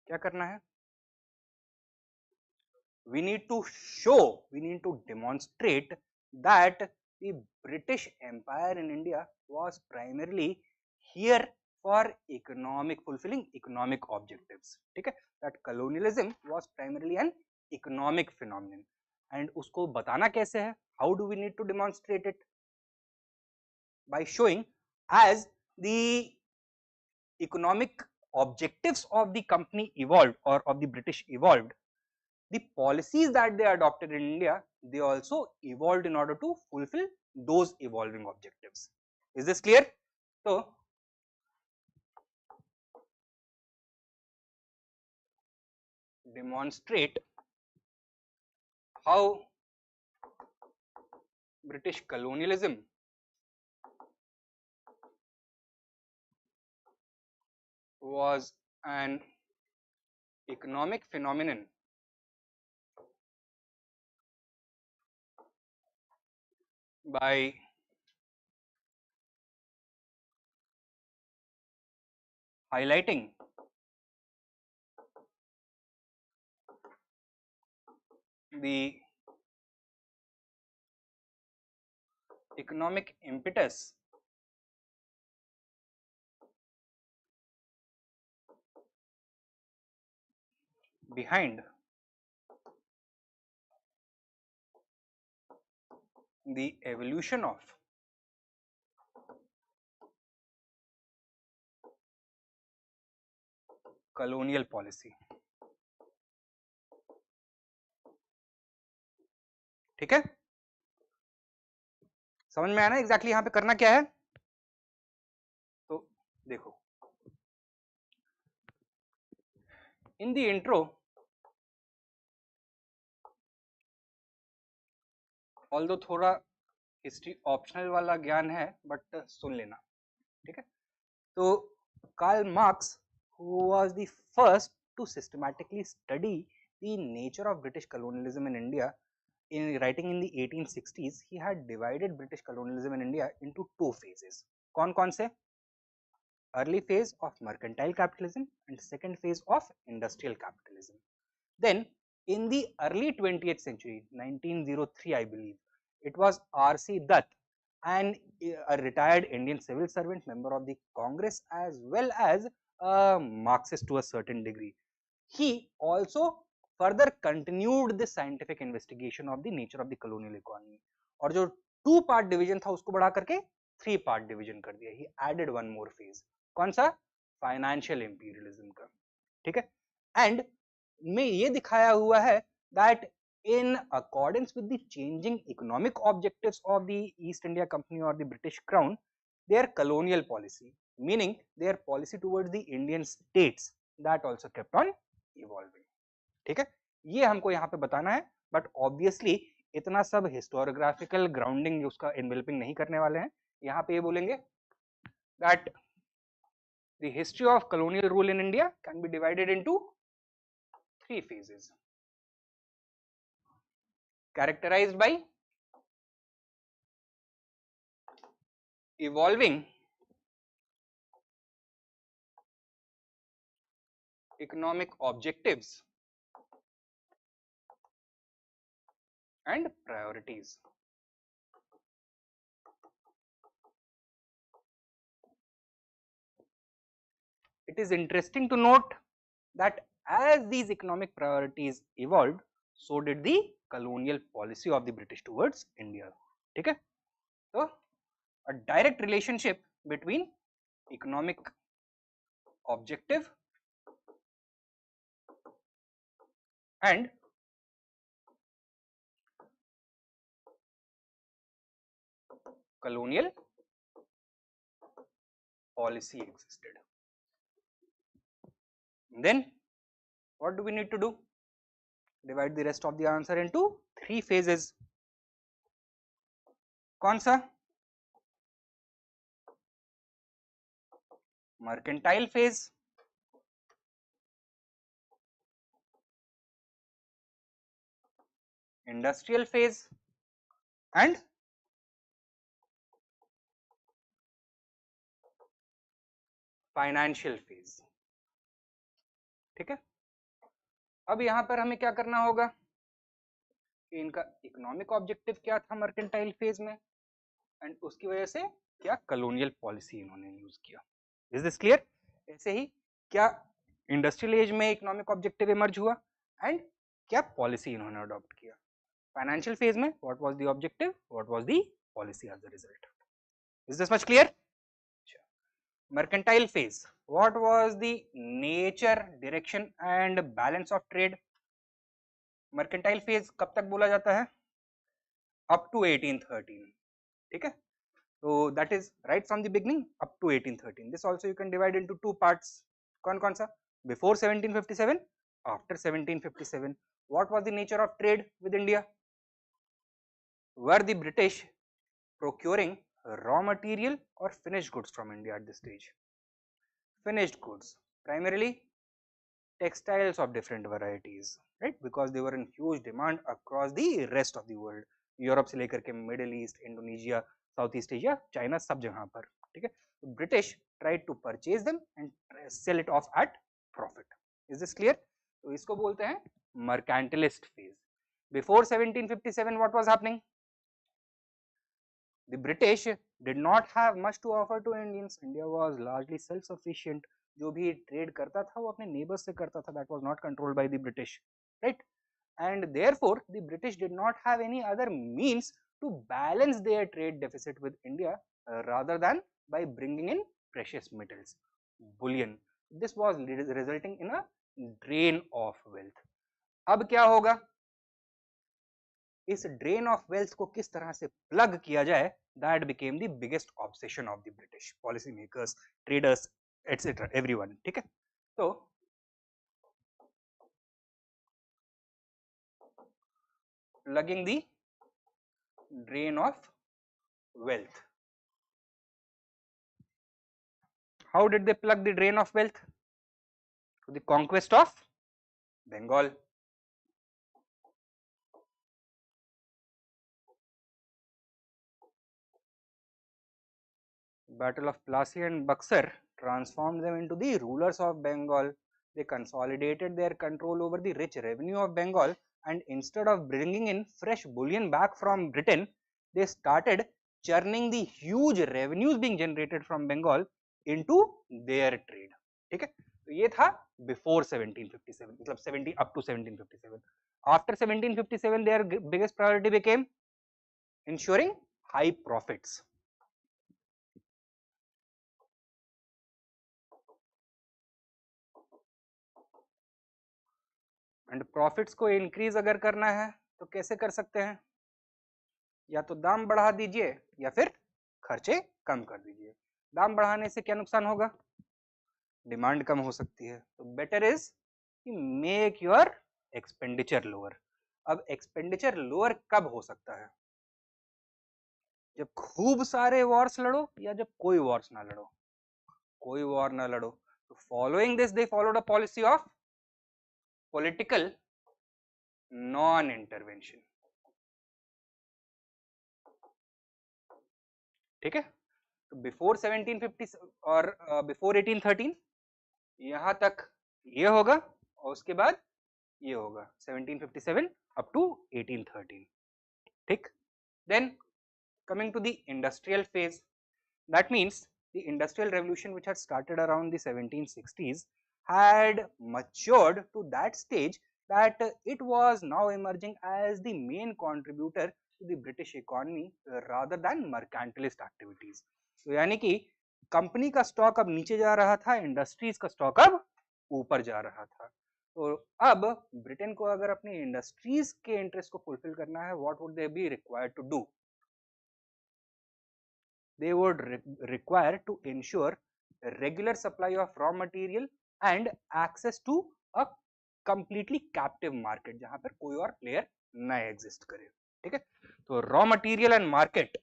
क्या करना है? We need to show, we need to demonstrate that the British Empire in India was primarily here for economic, fulfilling economic objectives। ठीक है, that colonialism was primarily an economic phenomenon। and उसको बताना कैसे है? How do we need to demonstrate it? By showing as the economic objectives of the company evolved or of the British evolved, the policies that they adopted in India, they also evolved in order to fulfill those evolving objectives। Is this clear? So demonstrate how British colonialism was an economic phenomenon by highlighting the economic impetus behind the evolution of colonial policy. ठीक है, समझ में आया ना exactly यहाँ पे करना क्या है? तो देखो, इन द इंट्रो ऑल्दो थोड़ा हिस्ट्री ऑप्शनल वाला ज्ञान है बट सुन लेना, ठीक है? तो Karl Marx, who was the first to systematically study the nature of British colonialism in India, in writing in the 1860s, he had divided British colonialism in India into two phases. कौन से? Early phase of mercantile capitalism and second phase of industrial capitalism. Then in the early 20th century, 1903 I believe, it was R.C. Dutt, and a retired Indian civil servant, member of the Congress, as well as a Marxist to a certain degree. He also further continued the scientific investigation of the nature of the colonial economy, और जो two part division था उसको बढ़ा करके three part division कर दिया. ही added one more phase. कौन सा? फाइनेंशियल इंपीरियलिज्म का. ठीक है, एंड में ये दिखाया हुआ है that in accordance with the changing economic objectives of the East India Company or the British Crown, their colonial policy, meaning their policy towards the Indian states, that also kept on evolving. ठीक है, ये हमको यहाँ पे बताना है, but obviously इतना सब हिस्टोरियोग्राफिकल ग्राउंडिंग उसका एनवेलपिंग नहीं करने वाले हैं. यहाँ पे ये बोलेंगे that the history of colonial rule in India can be divided into three phases, characterized by evolving economic objectives and priorities. It is interesting to note that as these economic priorities evolved, so did the colonial policy of the British towards India. ठीक है, तो a direct relationship between economic objective and colonial policy existed. Then what do we need to do? Divide the rest of the answer into three phases. कौन सा? Mercantile phase, industrial phase and financial phase. ठीक है, अब यहां पर हमें क्या करना होगा कि इनका इकोनॉमिक ऑब्जेक्टिव क्या था मर्केंटाइल फेज में, एंड उसकी वजह से क्या कॉलोनियल पॉलिसी इन्होंने यूज किया. Is this clear? ऐसे ही क्या इंडस्ट्रियल एज में इकोनॉमिक ऑब्जेक्टिव इमर्ज हुआ एंड क्या पॉलिसी इन्होंने अडॉप्ट किया. फाइनेंशियल फेज में what was the objective, what was the policy as a result. Is this much clear? Mercantile phase, what was the nature, direction and balance of trade? Mercantile phase कब तक बोला जाता है? Up to 1813. ठीक है, so that is right from the beginning up to 1813. This also you can divide into two parts. कौन सा? Before 1757, after 1757. What was the nature of trade with India? Were the British procuring raw material or finished goods from India at this stage? Finished goods, primarily textiles of different varieties, right? Because they were in huge demand across the rest of the world. Europe से लेकर के Middle East, Indonesia, South East Asia, China, सब जगह पर. ठीक है, British tried to purchase them and sell it off at profit. Is this clear? तो इसको बोलते हैं mercantilist phase. Before 1757 what was happening? The British did not have much to offer to Indians. India was largely self-sufficient. जो भी trade करता था वो अपने नेबर्स से करता था. That was not controlled by the British, right? And therefore the British did not have any other means to balance their trade deficit with India rather than by bringing in precious metals, bullion. This was resulting in a drain of wealth. अब क्या होगा? इस drain of wealth को किस तरह से plug किया जाए, that became the biggest obsession of the British policy makers, traders etcetera, everyone. ठीक है, तो plugging the drain of wealth. How did they plug the drain of wealth? To the conquest of Bengal. Battle of Plassey and Buxar transformed them into the rulers of Bengal. They consolidated their control over the rich revenue of Bengal, and instead of bringing in fresh bullion back from Britain, they started churning the huge revenues being generated from Bengal into their trade. ठीक है, तो ये था before 1757, मतलब 70 up to 1757. After 1757, their biggest priority became ensuring high profits. And profits को increase अगर करना है तो कैसे कर सकते हैं? या तो दाम बढ़ा दीजिए या फिर खर्चे कम कर दीजिए. दाम बढ़ाने से क्या नुकसान होगा? डिमांड कम हो सकती है. तो बेटर इज कि मेक योर एक्सपेंडिचर लोअर. अब एक्सपेंडिचर लोअर कब हो सकता है? जब खूब सारे वॉर्स लड़ो या जब कोई वॉर्स ना लड़ो. कोई वॉर ना लड़ो. तो following this they followed a policy of political non intervention. ठीक है, तो बिफोर 1750 और बिफोर 1813 यहां तक ये होगा और उसके बाद ये होगा 1757 अप टू 1813. ठीक, then coming to the industrial phase, that means the industrial revolution which had started around the 1760s had matured to that stage that it was now emerging as the main contributor to the British economy rather than mercantilist activities. तो यानी कि company का stock अब नीचे जा रहा था, industries का स्टॉक अब ऊपर जा रहा था. तो अब ब्रिटेन को अगर अपनी इंडस्ट्रीज के इंटरेस्ट को फुलफिल करना है, what would they be required to do? They would require to ensure a regular supply of raw material and access to a completely captive market जहां पर कोई और प्लेयर ना एग्जिस्ट करे. ठीक है, तो raw material and market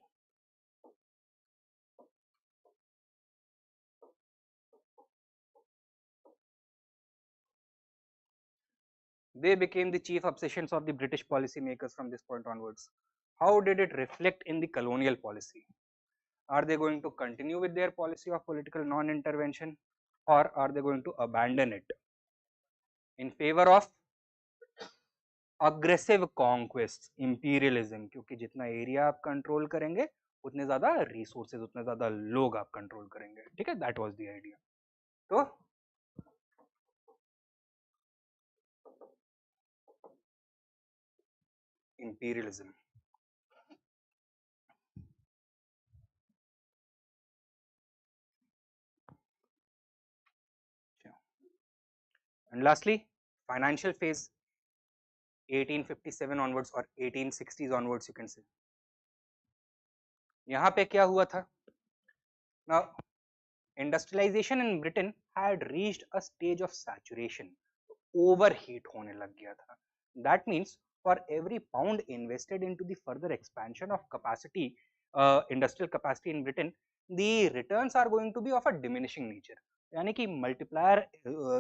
they became the chief obsessions of the British policy makers from this point onwards. How did it reflect in the colonial policy? Are they going to continue with their policy of political non-intervention or are they going to abandon it in favor of aggressive conquests, imperialism? क्योंकि जितना area आप control करेंगे उतने ज्यादा resources, उतने ज्यादा लोग आप कंट्रोल करेंगे. ठीक है, दैट वाज द आइडिया. तो imperialism. And lastly, financial phase, 1857 onwards or 1860s onwards you can say. यहाँ पे क्या हुआ था? Now, industrialization in Britain had reached a stage of saturation. Overheat होने लग गया था. That means for every pound invested into the further expansion of capacity, industrial capacity in Britain, the returns are going to be of a diminishing nature. यानी कि multiplier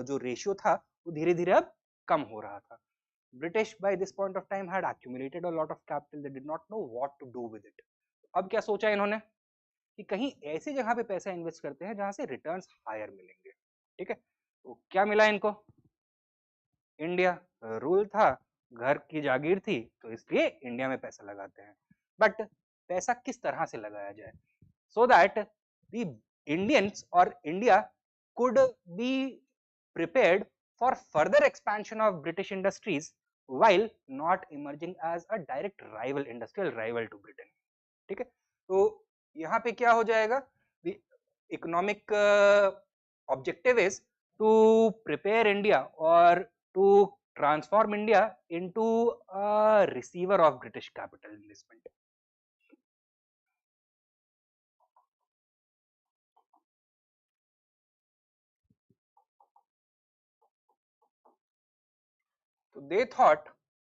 जो ratio था वो धीरे धीरे अब कम हो रहा था. British by this point of time had accumulated a lot of capital. They did not know what to do with it. अब क्या सोचा इन्होंने कि कहीं ऐसी जगह पे पैसा इन्वेस्ट करते हैं जहां से रिटर्न्स हायर मिलेंगे. ठीक है, तो क्या मिला इनको? इंडिया. रूल था, घर की जागीर थी, तो इसलिए इंडिया में पैसा लगाते हैं. बट पैसा किस तरह से लगाया जाए, so that the Indians or India could be prepared for further expansion of British industries while not emerging as a direct rival, industrial rival to Britain. ठीक है, तो यहाँ पे क्या हो जाएगा, the economic objective is to prepare India or to transform India into a receiver of British capital investment. So they thought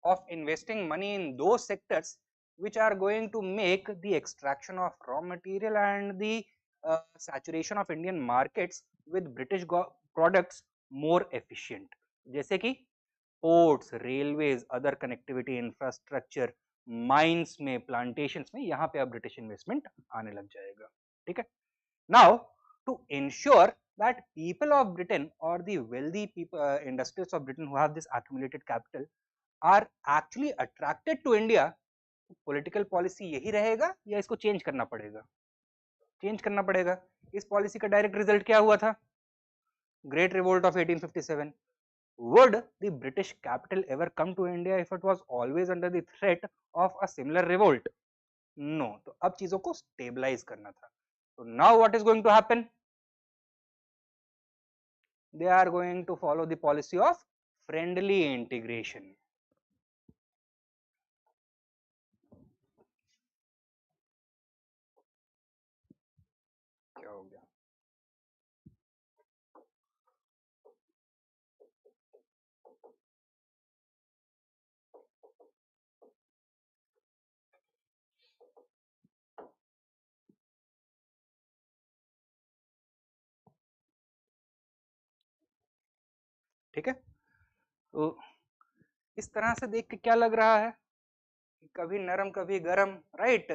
of investing money in those sectors which are going to make the extraction of raw material and the saturation of Indian markets with British products more efficient. जैसे कि ports, railways, other connectivity infrastructure, mines में, plantations में, यहाँ पे अब British investment आने लग जाएगा. ठीक है. Now, to ensure that people of Britain or the wealthy people, industries of Britain who have this accumulated capital are actually attracted to India, political policy यही रहेगा या इसको change करना पड़ेगा? Change करना पड़ेगा. इस policy का direct result क्या हुआ था? Great Revolt of 1857. Would the British capital ever come to India if it was always under the threat of a similar revolt? No. तो अब चीजों को stabilize करना था. So now what is going to happen? They are going to follow the policy of friendly integration. क्या हो गया? ठीक है, तो इस तरह से देख के क्या लग रहा है, कभी नरम कभी गरम, राइट?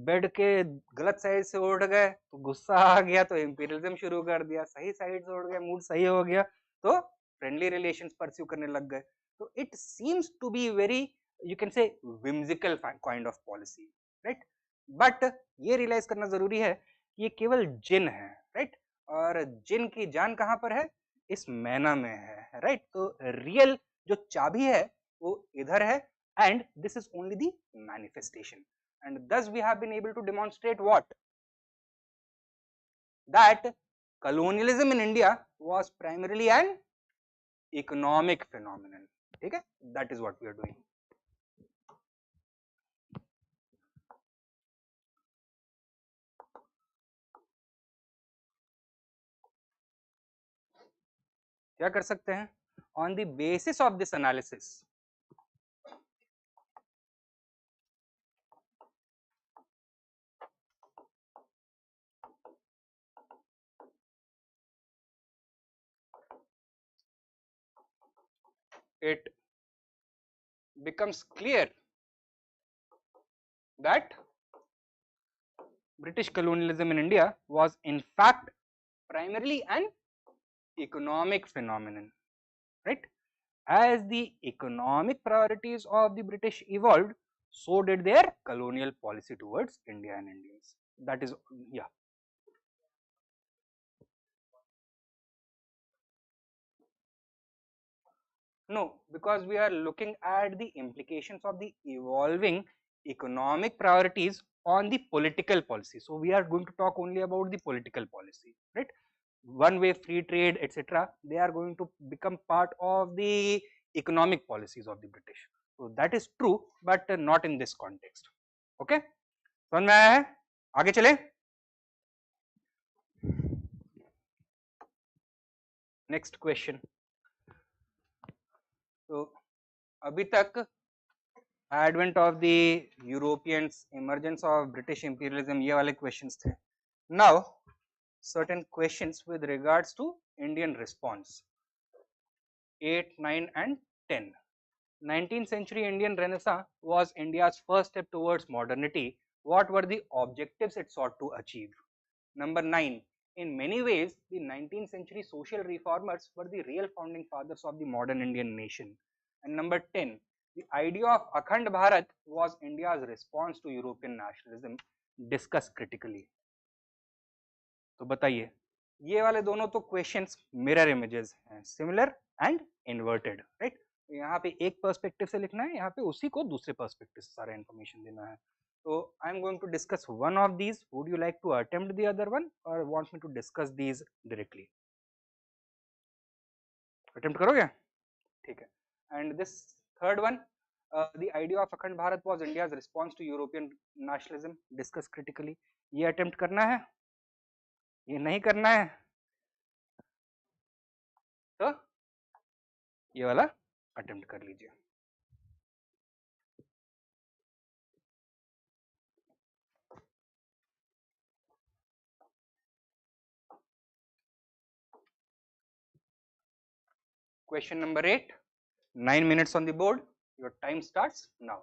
बेड के गलत साइड से उड़ गए तो गुस्सा आ गया तो इंपीरियलिज्म शुरू कर दिया, सही साइड से उड़ गए, मूड सही हो गया तो फ्रेंडली रिलेशंस परस्यू करने लग गए. तो it seems to be very, you can say, whimsical kind of policy, right? But ये रियलाइज करना जरूरी है कि ये केवल जिन है, राइट? और जिन की जान कहाँ पर है? इस मैना में है, राइट? तो रियल जो चाबी है वो इधर है, and this is only the manifestation, and thus we have been able to demonstrate what? That colonialism in India was primarily an economic phenomenon. ठीक है, that is what we are doing. क्या कर सकते हैं? On the basis of this analysis, it becomes clear that British colonialism in India was in fact primarily an economic phenomenon, right? As the economic priorities of the British evolved, so did their colonial policy towards India and Indians. That is, yeah. No, because we are looking at the implications of the evolving economic priorities on the political policy. So we are going to talk only about the political policy, right? One way free trade, etc. They are going to become part of the economic policies of the British. So that is true, but not in this context. Okay? समझ में आया है? आगे चले? Next question. तो अभी तक advent of the Europeans, emergence of British imperialism, ये वाले questions थे. Now certain questions with regards to Indian response. 8, 9 and 10. 19th century Indian Renaissance was India's first step towards modernity. What were the objectives it sought to achieve? Number 9. In many ways, the 19th century social reformers were the real founding fathers of the modern Indian nation. And number 10. The idea of Akhand Bharat was India's response to European nationalism. Discuss critically. तो बताइए, ये वाले दोनों तो questions mirror images हैं, similar and inverted, right. यहाँ पे एक पर्सपेक्टिव से लिखना है, यहाँ पे उसी को दूसरे पर्सपेक्टिव से सारा इन्फॉर्मेशन देना है। तो I am going to discuss one of these. Would you like to attempt the other one और want me to discuss these directly? Attempt करोगे? ठीक है। And this third one, the idea of Akhand Bharat was India's response to European nationalism. Discuss critically. ये attempt करना है, ये नहीं करना है, तो ये वाला अटेम्प्ट कर लीजिए। Question number 8. 9 minutes on the board. Your time starts now.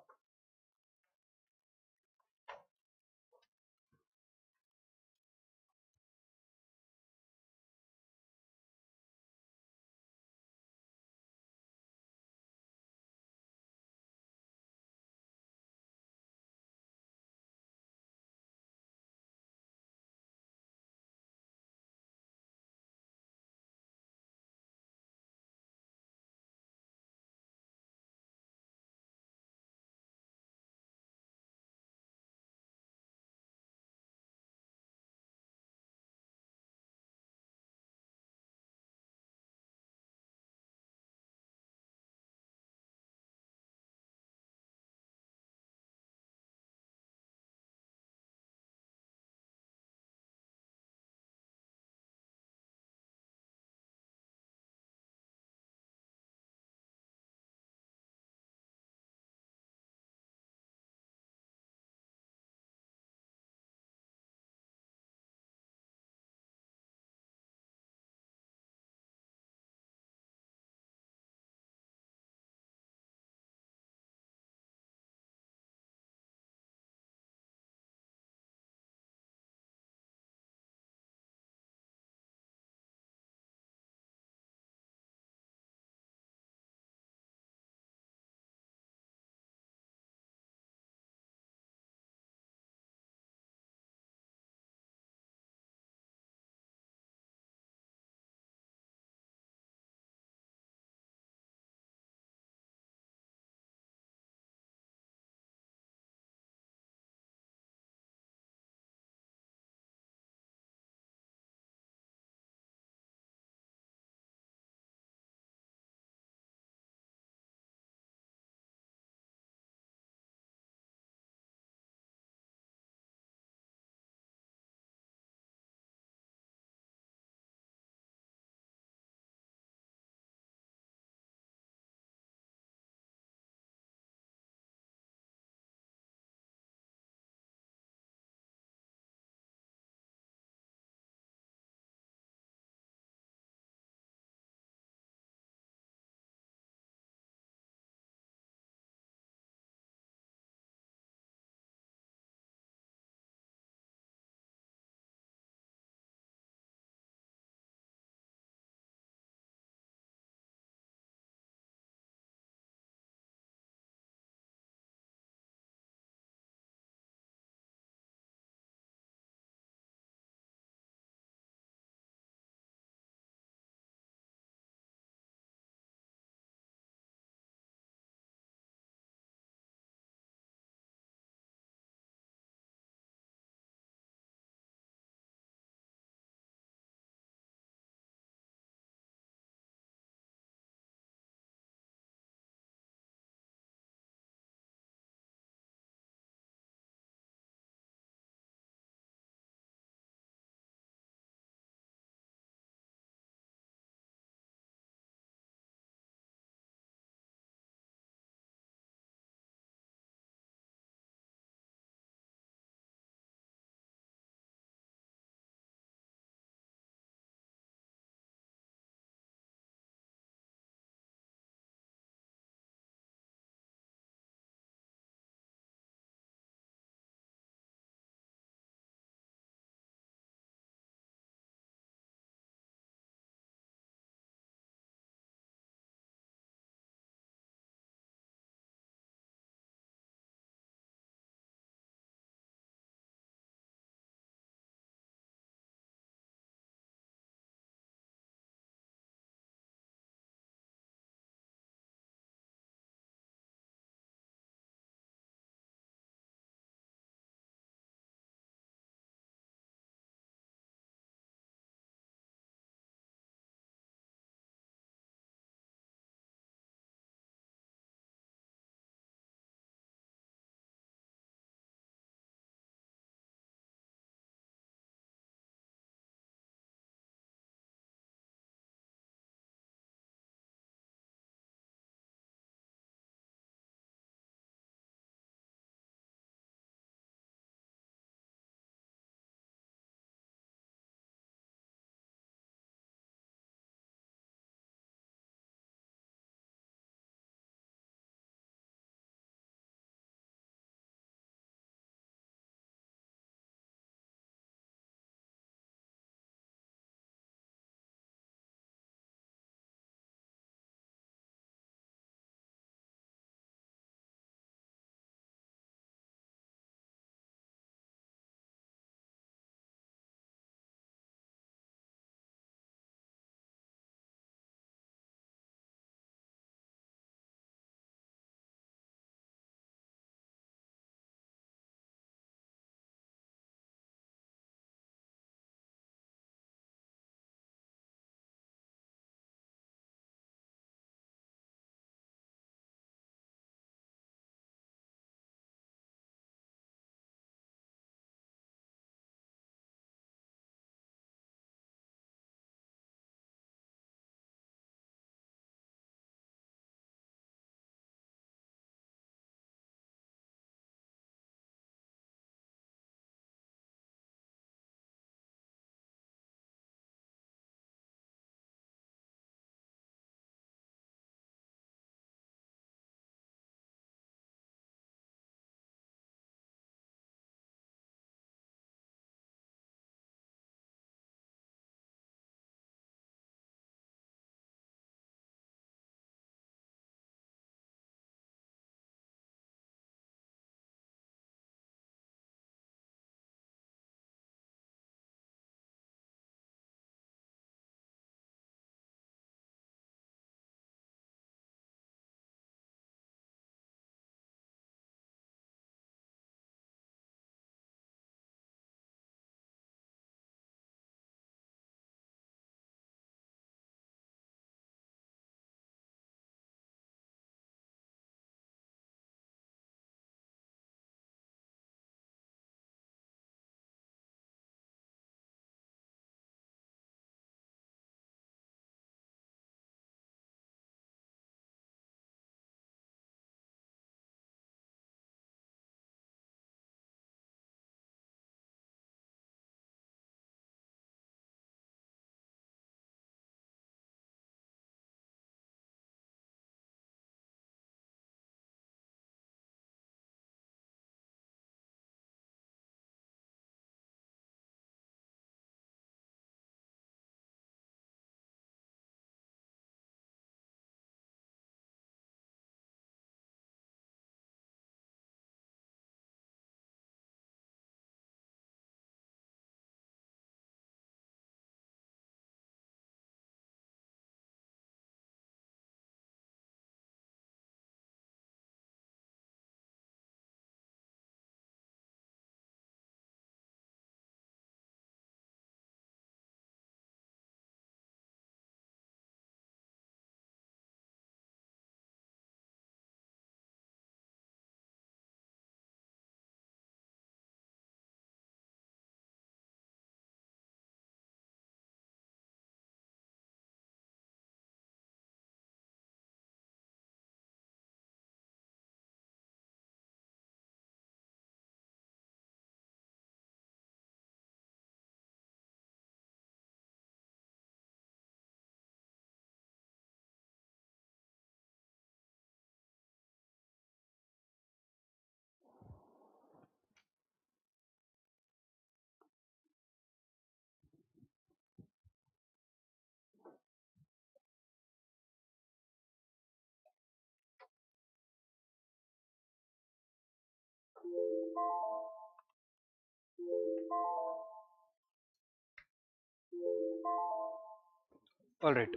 All right.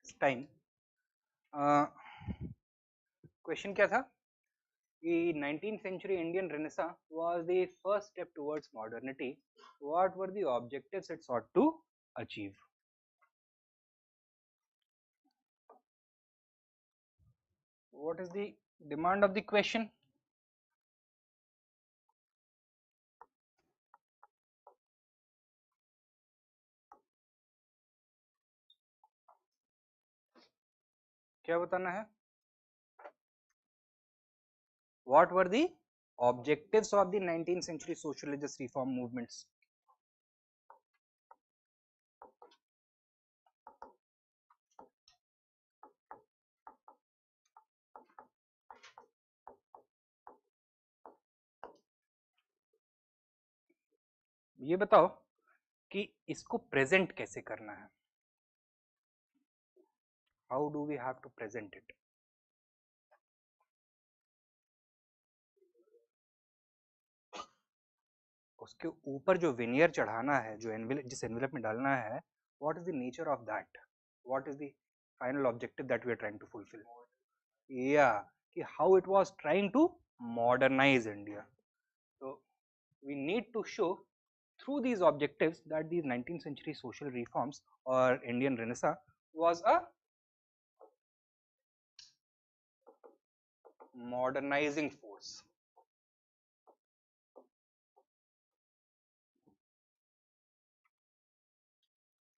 It's time. Question क्या था? The 19th century Indian Renaissance was the first step towards modernity. What were the objectives it sought to achieve? What is the demand of the question? क्या बताना है? What were the objectives of the 19th century social religious reform movements? ये बताओ कि इसको present कैसे करना है? How do we have to present it? उसके ऊपर जो विनियर चढ़ाना है, जो एनवेलप, जिस एनवेलप में डालना है, what is the nature of that? What is the final objective that we are trying to fulfill? Yeah, कि how it was trying to modernize India. So we need to show through these objectives that these 19th century social reforms or Indian Renaissance was a modernizing force.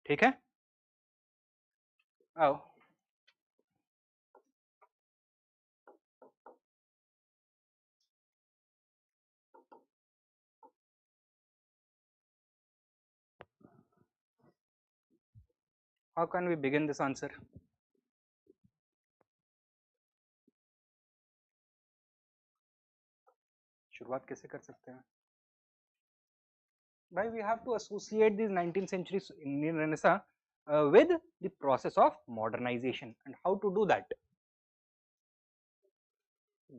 ठीक है? आओ how can we begin this answer? शुरुआत कैसे कर सकते हैं? Why we have to associate this 19th century Indian Renaissance with the process of modernization, and how to do that?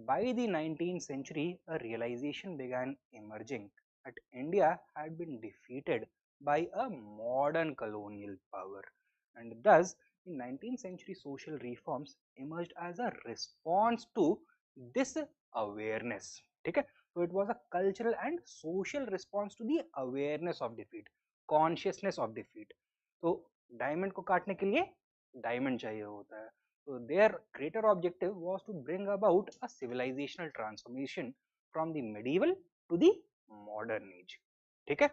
By the 19th century, a realization began emerging that India had been defeated by a modern colonial power, and thus the 19th century social reforms emerged as a response to this awareness. Okay? So it was a cultural and social response to the awareness of defeat, consciousness of defeat. तो diamond को काटने के लिए diamond चाहिए होता है. So their greater objective was to bring about a civilizational transformation from the medieval to the modern age. ठीक है?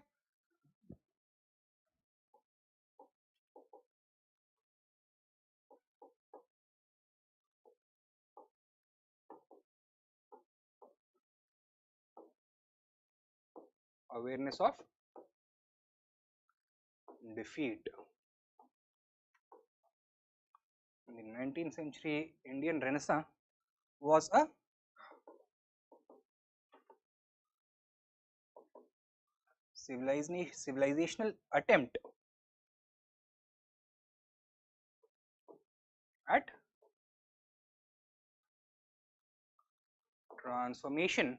Awareness of defeat. In the 19th century Indian Renaissance was a civilizational attempt at transformation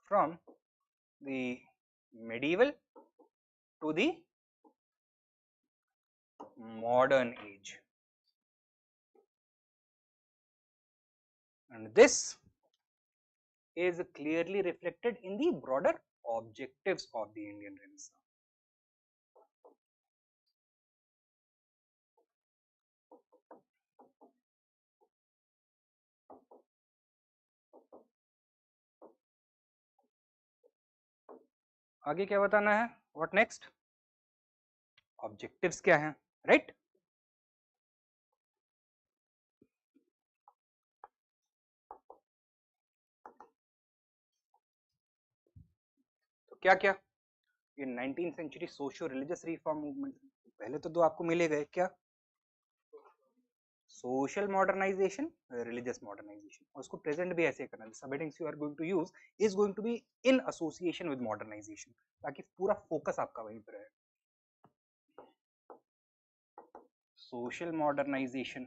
from the medieval to the modern age, and this is clearly reflected in the broader objectives of the Indian Renaissance. आगे क्या बताना है? What next? Objectives क्या हैं? Right? तो क्या क्या? ये 19th century socio religious reform movement, पहले तो दो आपको मिले गए. क्या? Social modernisation, religious modernisation. और उसको प्रेजेंट भी ऐसे करना है. Subheadings you are going to use is going to be in association with modernisation, ताकि पूरा फोकस आपका वहीं पर है. Social modernisation,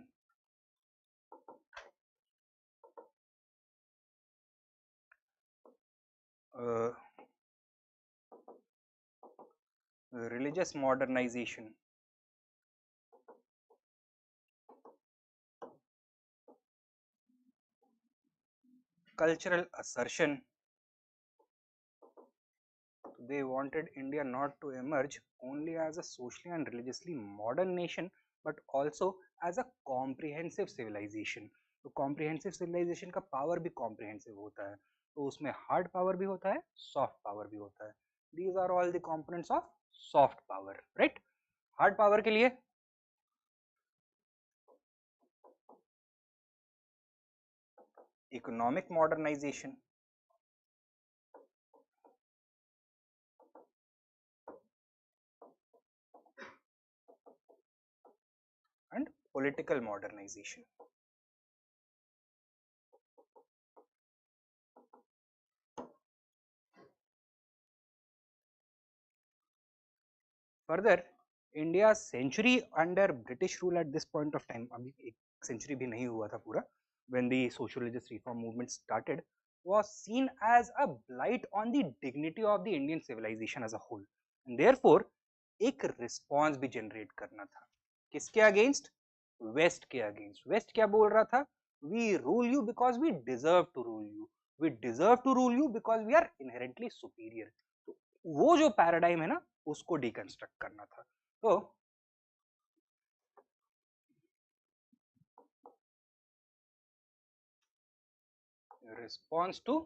religious modernization, cultural assertion. They wanted India not to emerge only as a socially and religiously modern nation, but also as a comprehensive civilization. तो comprehensive civilization का power भी comprehensive होता है, तो उसमें hard power भी होता है, soft power भी होता है. These are all the components of soft power, right? Hard power के लिए economic modernization, and political modernization. Further, India's century under British rule at this point of time, अभी एक century भी नहीं हुआ था पूरा, when the social religious reform movement started, was seen as a blight on the dignity of the Indian civilization as a whole. And therefore, एक response भी generate करना था. किसके against? West के against. West क्या बोल रहा था? We rule you because we deserve to rule you. We deserve to rule you because we are inherently superior. तो वो जो paradigm है ना, उसको डिकंस्ट्रक्ट करना था. तो response to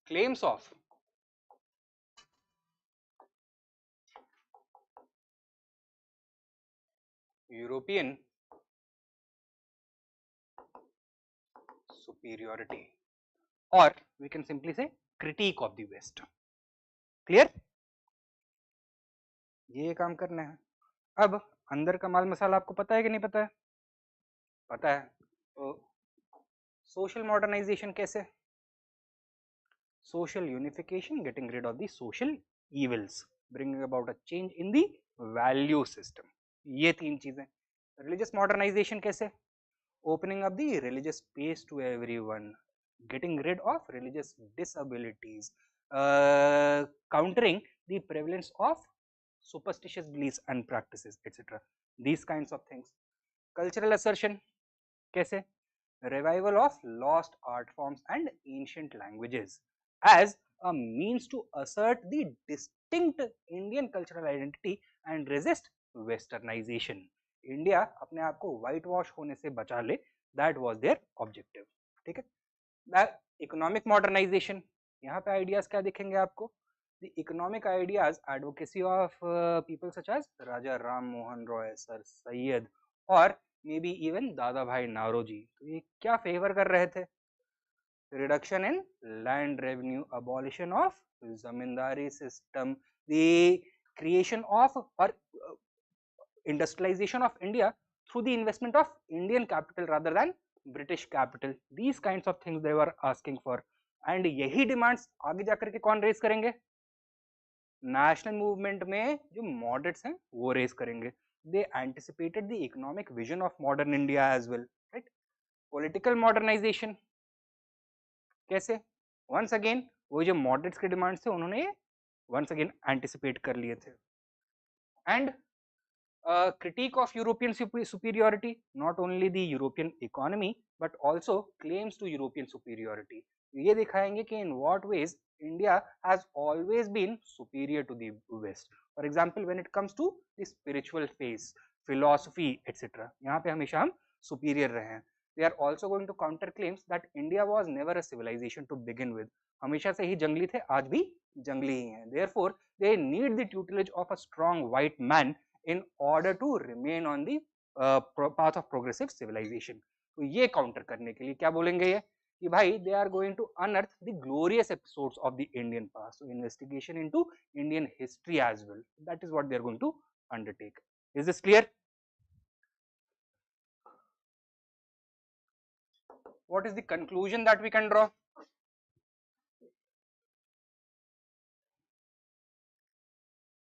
claims of European superiority, or we can simply say critique of the West. Clear? ये काम करना है. अब अंदर का माल मसाला आपको पता है कि नहीं पता है? पता है. तो सोशल मॉडर्नाइजेशन कैसे? Social unification, getting rid of the social evils, bringing about a change in the value system. ये तीन चीजें. Religious modernization कैसे? Opening up the religious space to everyone, getting rid of religious disabilities, countering the prevalence of superstitious beliefs and practices, etc. These kinds of things. Cultural assertion कैसे? Revival of lost art forms and ancient languages as a means to assert the distinct Indian cultural identity and resist westernization. India अपने आप को white wash होने से बचा ले, that was there objective. ठीक है. इकोनॉमिक मॉडर्नाइजेशन, यहाँ पे आइडियाज क्या दिखेंगे आपको? The economic ideas advocacy of people such as Raja Ram Mohan Roy, Sir Syed, और मे बी इवन दादा भाई नारोजी. तो ये क्या फेवर कर रहे थे? Reduction in land revenue, abolition of zamindari system, the creation of और industrialization of India through the investment of Indian capital rather than British capital. These kinds of things they were asking for, and यही demands आगे जाकर के कौन raise करेंगे? National movement में जो moderates हैं वो रेज करेंगे. they anticipated the economic vision of modern India as well, right? Political modernization कैसे? once again वो जो मॉडरेट्स के डिमांड्स थे उन्होंने once again anticipate कर लिए थे. and critique of European superiority, not only the European economy but also claims to European superiority. ये दिखाएंगे कि in what ways India has always been superior to the West. For example, when it comes to the spiritual phase, philosophy, etc. यहाँ पे हमेशा हम superior रहे हैं. They are also going to counter claims that India was never a civilization to begin with. हमेशा से ही जंगली थे, आज भी जंगली ही हैं. Therefore, they need the tutelage of a strong white man in order to remain on the path of progressive civilization. तो ये काउंटर करने के लिए क्या बोलेंगे ये कि भाई they are going to unearth the glorious episodes of the Indian past. So investigation into Indian history as well. That is what they are going to undertake. Is this clear? What is the conclusion that we can draw?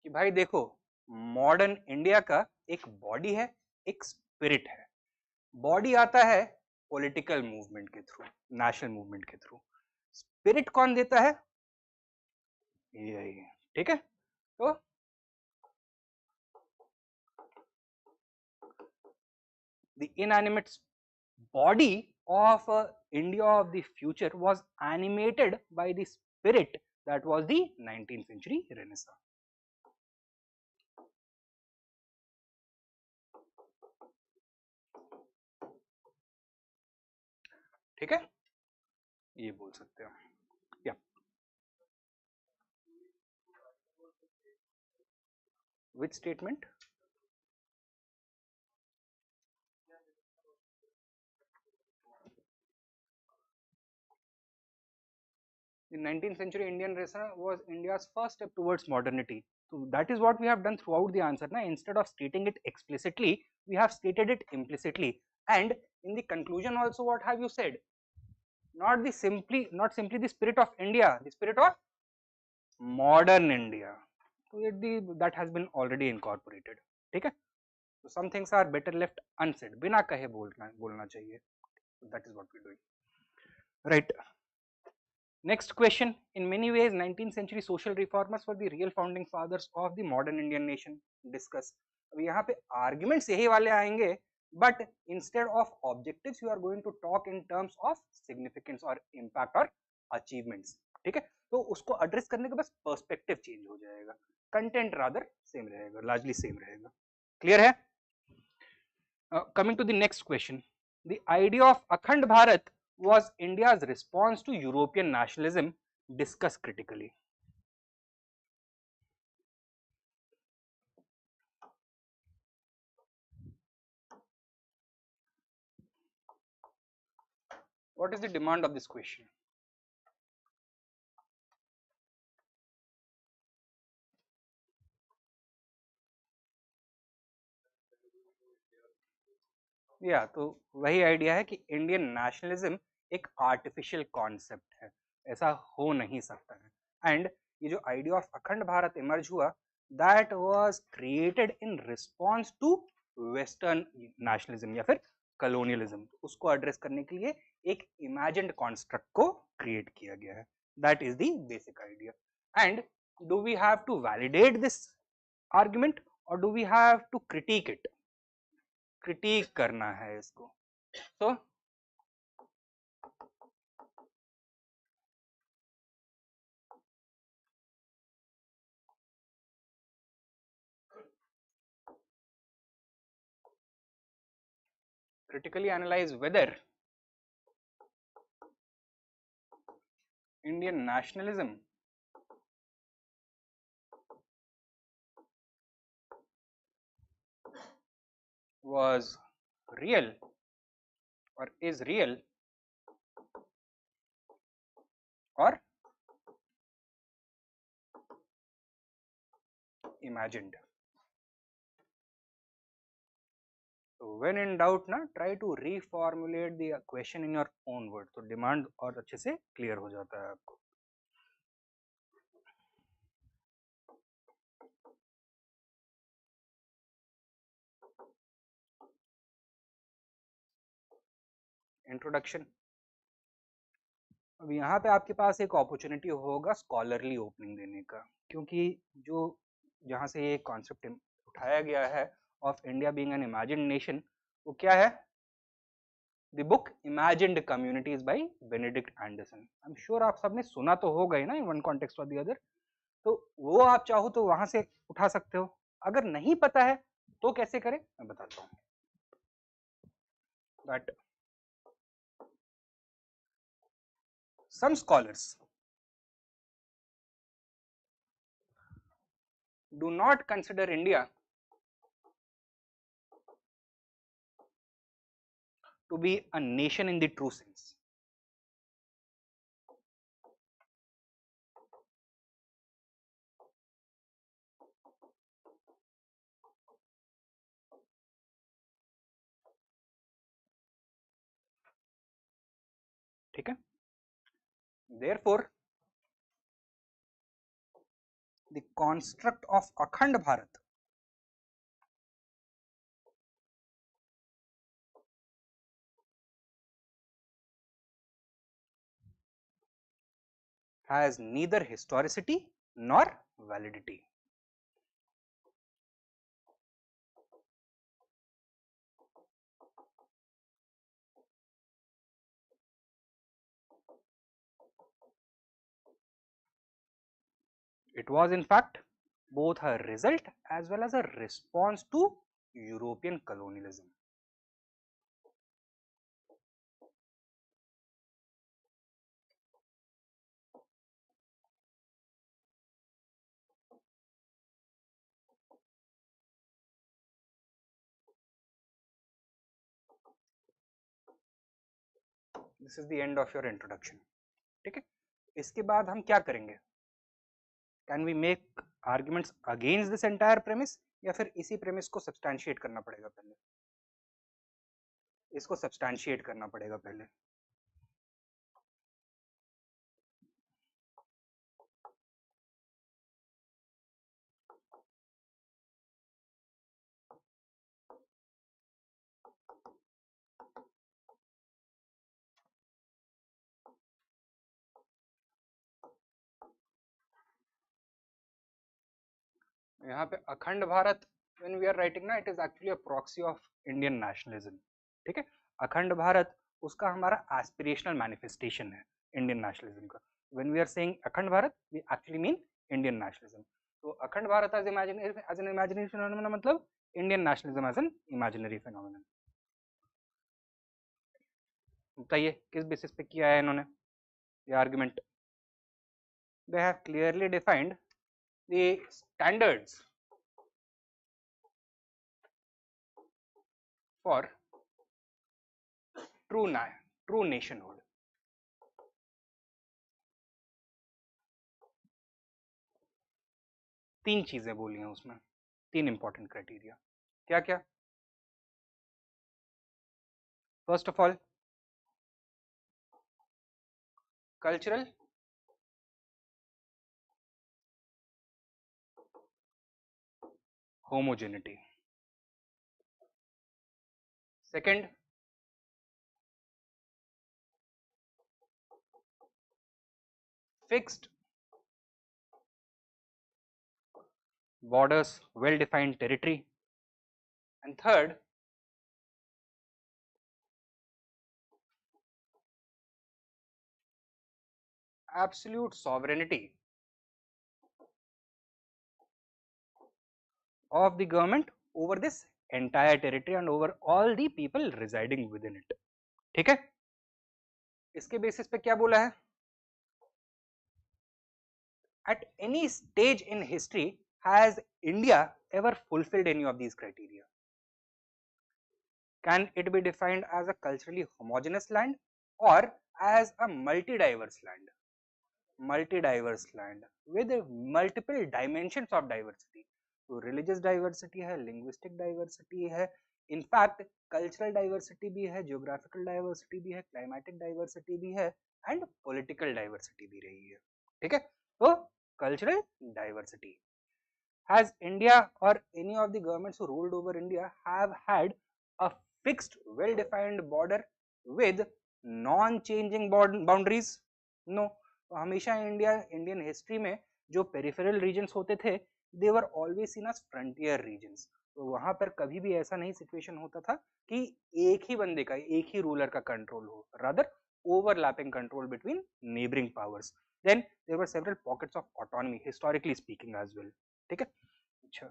कि भाई देखो, modern India का एक body है, एक spirit है. Body आता है पॉलिटिकल मूवमेंट के थ्रू, नेशनल मूवमेंट के थ्रू। स्पिरिट कौन देता है? यही, ठीक है। तो the inanimate body of India of the future was animated by the spirit that was the 19th century Renaissance. ठीक है, ये बोल सकते हो। या which statement? The 19th century Indian Renaissance was India's first step towards modernity. So that is what we have done throughout the answer. Now, instead of stating it explicitly, we have stated it implicitly. And in the conclusion also, what have you said? Not simply the spirit of India, the spirit of modern India. So that has been already incorporated. ठीक है? So some things are better left unsaid. बिना कहे बोलना चाहिए. So that is what we're doing. Right. Next question. In many ways, 19th century social reformers were the real founding fathers of the modern Indian nation. Discuss. अब यहाँ पे arguments यही वाले आएंगे, but instead of objectives, you are going to talk in terms of significance or impact or achievements. ठीक है, तो उसको address करने के बस perspective change हो जाएगा, content rather same रहेगा, largely same रहेगा. Clear है? Coming to the next question. The idea of Akhand Bharat was India's response to European nationalism. Discuss critically. What is the demand of this question? या तो वही idea है कि Indian nationalism एक artificial concept है, ऐसा हो नहीं सकता है. एंड ये जो idea of Akhand Bharat emerge हुआ, that was created in response to western nationalism या फिर कलोनियलिज्म. उसको एड्रेस करने के लिए एक इमेजिन्ड कॉन्स्ट्रक्ट को क्रिएट किया गया है. That is the basic idea. And do we have to validate this argument और do we have to critique it? Critique करना है इसको. तो critically analyze whether Indian nationalism was real or is real or imagined. So when in doubt ना, try to reformulate the question in your own words. तो demand और अच्छे से clear हो जाता है आपको. इंट्रोडक्शन. अब यहाँ पे आपके पास एक अपॉर्चुनिटी होगा स्कॉलरली ओपनिंग देने का, क्योंकि जो जहाँ से ये कॉन्सेप्ट उठाया गया है of India being an imagined nation, वो क्या है? The book Imagined Communities by Benedict Anderson. I am sure आप सबने सुना तो होगा ही ना, इन वन कॉन्टेक्स्ट और द अदर. तो वो आप चाहो तो वहां से उठा सकते हो. अगर नहीं पता है तो कैसे करें मैं बताता हूँ. That some scholars do not consider India to be a nation in the true sense. ठीक है. Therefore, the construct of Akhand Bharat has neither historicity nor validity. It was in fact both a result as well as a response to European colonialism. This is the end of your introduction. ठीक है, इसके बाद हम क्या करेंगे? Can we make arguments against this entire premise या फिर इसी premise को substantiate करना पड़ेगा पहले? इसको substantiate करना पड़ेगा पहले. यहाँ पे अखंड Bharat when we are writing ना, it is actually a proxy of Indian nationalism. ठीक है, अखंड भारत उसका हमारा aspirational manifestation है Indian nationalism का. When we are saying अखंड Bharat, we actually mean Indian nationalism. तो अखंड Bharat as an imaginary phenomenon मतलब Indian nationalism as an imaginary phenomenon. बताइए किस बेसिस पे किया है इन्होंने ये argument? They have clearly defined the standards for true nationhood. तीन चीजें बोली हैं उसमें, तीन इंपॉर्टेंट क्राइटेरिया. क्या क्या? First of all cultural homogeneity. Second, fixed borders, well-defined territory. And third, absolute sovereignty of the government over this entire territory and over all the people residing within it. ठीक है, इसके basis पे क्या बोला है? At any stage in history has India ever fulfilled any of these criteria? Can it be defined as a culturally homogeneous land or as a multi-diverse land? Multi-diverse land with multiple dimensions of diversity. तो religious diversity है, linguistic diversity है, in fact cultural diversity भी है, geographical diversity भी है, climatic diversity भी है and political diversity भी रही है. ठीक है, तो cultural diversity. Has India or any of the governments who ruled over India have had a fixed well-defined border with non-changing boundaries? No. तो हमेशा इंडियन हिस्ट्री में जो पेरिफेरल रीजन्स होते थे they were always seen as frontier regions. तो वहां पर कभी भी ऐसा नहीं सिचुएशन होता था कि एक ही बंदे का, एक ही रूलर का कंट्रोल हो, rather overlapping control between neighbouring powers. Then there were several pockets of autonomy historically speaking as well. ठीक है, अच्छा.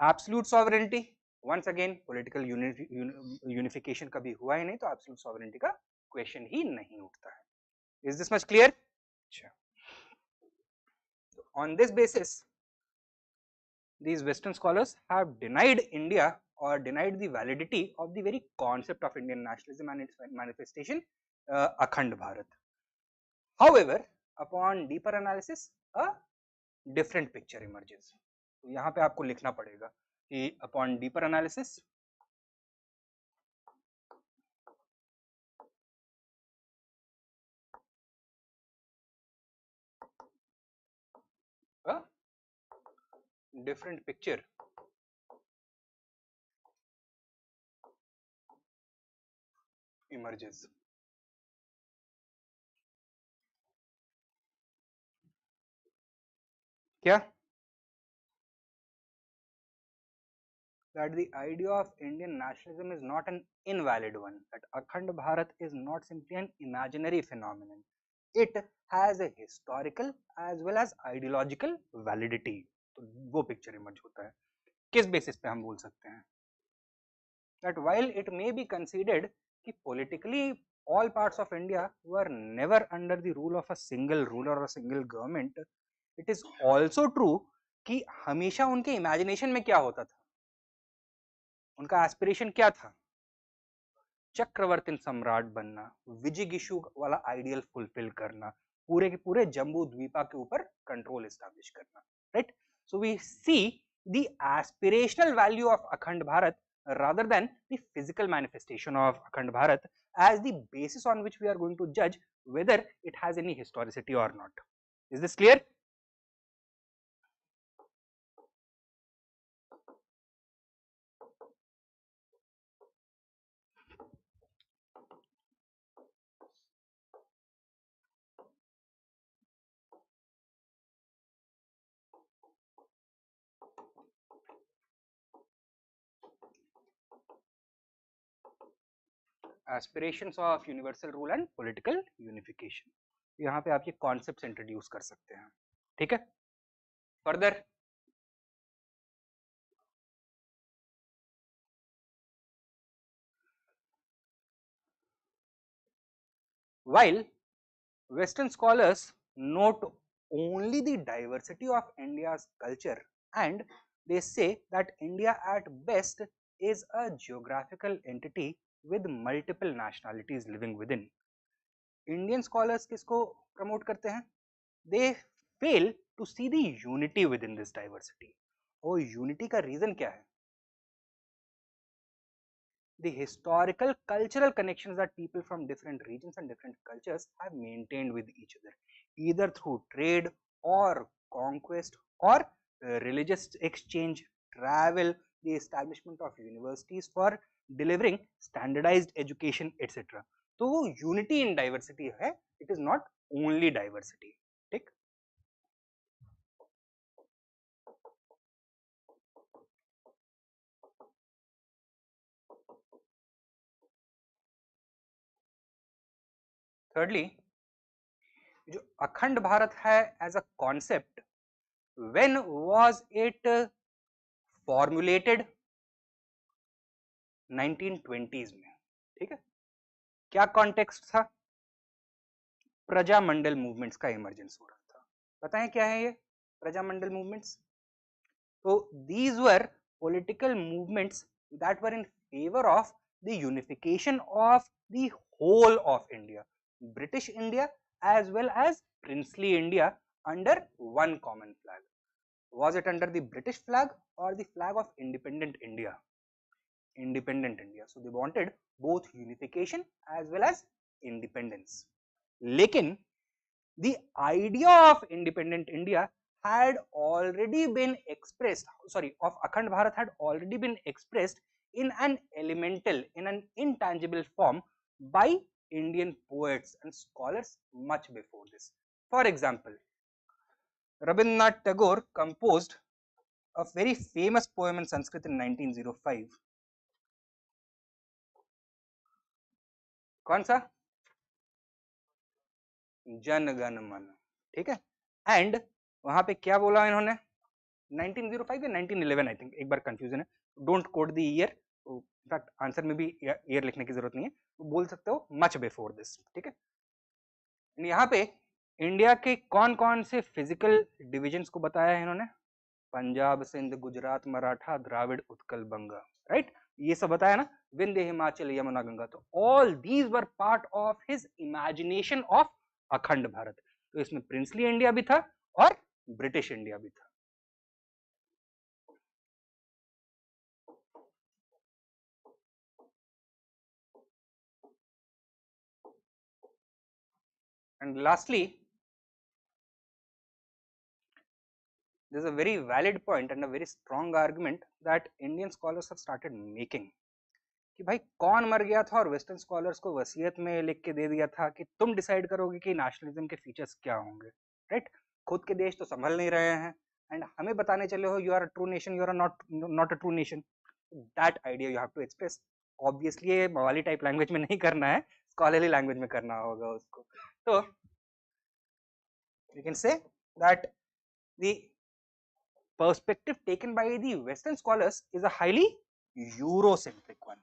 Absolute sovereignty, once again political unification कभी हुआ ही नहीं, तो एब्सोल्यूट सॉवरेनिटी का क्वेश्चन ही नहीं उठता है. Is this much clear? On this basis, these Western scholars have denied India or denied the validity of the very concept of Indian nationalism and its manifestation, Akhand Bharat. However, upon deeper analysis, a different picture emerges. तो यहाँ पे आपको लिखना पड़ेगा कि upon deeper analysis, a different picture emerges. क्या? That the idea of Indian nationalism is not an invalid one, that Akhand Bharat is not simply an imaginary phenomenon. It has a historical as well as ideological validity. तो वो picture emerge होता है. किस basis पे हम बोल सकते हैं? That while it may be considered कि politically all parts of India were never under the rule of a single ruler or a single government, it is also true कि हमेशा उनके imagination में क्या होता था, उनका एस्पिरेशन क्या था? चक्रवर्ती सम्राट बनना, विजिगिशु वाला आइडियल फुलफिल करना, पूरे के पूरे जम्बू द्वीपा के ऊपर कंट्रोल एस्टैब्लिश करना, right? So we see the aspirational value of Akhand Bharat rather than the physical manifestation of Akhand Bharat as the basis on which we are going to judge whether it has any historicity or not. Is this clear? Aspirations of universal rule and political unification. यहाँ पे आप ये concepts introduce कर सकते हैं, ठीक है? Further while Western scholars note only the diversity of India's culture and they say that India at best is a geographical entity with multiple nationalities living within. Indian scholars किसको promote करते हैं? They fail to see the unity within this diversity. और unity का reason क्या है? The historical cultural connections that people from different regions and different cultures have maintained with each other, either through trade or conquest or religious exchange, travel, the establishment of universities for delivering standardized education, etc. तो unity in diversity है, it is not only diversity. ठीक? Thirdly, जो अखंड भारत है as a concept, when was it formulated? 1920s में, ठीक है? क्या context था? प्रजामंडल मूवमेंट्स का इमर्जेंस हो रहा था. बताएं क्या है ये प्रजामंडल मूवमेंट्स? तो these were political movements that were in favor of the unification of the whole of India, British India as well as princely India under one common flag. Was it under the British flag or the flag of independent India? Independent India. So they wanted both unification as well as independence. लेकिन the idea of independent India had already been expressed, sorry, of Akhand Bharat had already been expressed in an elemental, in an intangible form by Indian poets and scholars much before this. For example, Rabindranath Tagore composed a very famous poem in Sanskrit in 1905. कौन सा? जन गण मन, ठीक है? And वहां पे क्या बोला इन्होंने? 1905 या 1911 आई थिंक, एक बार कंफ्यूजन है, don't quote the year, in fact answer में भी ईयर लिखने की जरूरत नहीं है, तो बोल सकते हो मच बिफोर दिस, ठीक है? यहाँ पे इंडिया के कौन कौन से फिजिकल डिविजन्स को बताया है इन्होंने? पंजाब, सिंध, गुजरात, मराठा, द्राविड़, उत्कल, बंगा, राइट? ये सब बताया ना, विंध्य, हिमाचल, यमुना, गंगा. तो all these were part of his imagination of Akhand Bharat. तो इसमें प्रिंसली इंडिया भी था और ब्रिटिश इंडिया भी था. And lastly, there is a very valid point and a very strong argument that Indian scholars have started making कि भाई कौन मर गया था और वेस्टर्न स्कॉलर्स को वसीयत में लिख के दे दिया था कि तुम डिसाइड करोगे कि नेशनलिज्म के फीचर्स क्या होंगे, राइट? खुद के देश तो संभल नहीं रहे हैं, एंड हमें बताने चले हो you are a true nation, you are not a true nation, that idea you have to express. Obviously ये मवाली टाइप लैंग्वेज में नहीं करना है, स्कॉलरली लैंग्वेज में करना होगा उसको। तो you can say that the perspective taken by the Western scholars is a highly Eurocentric one.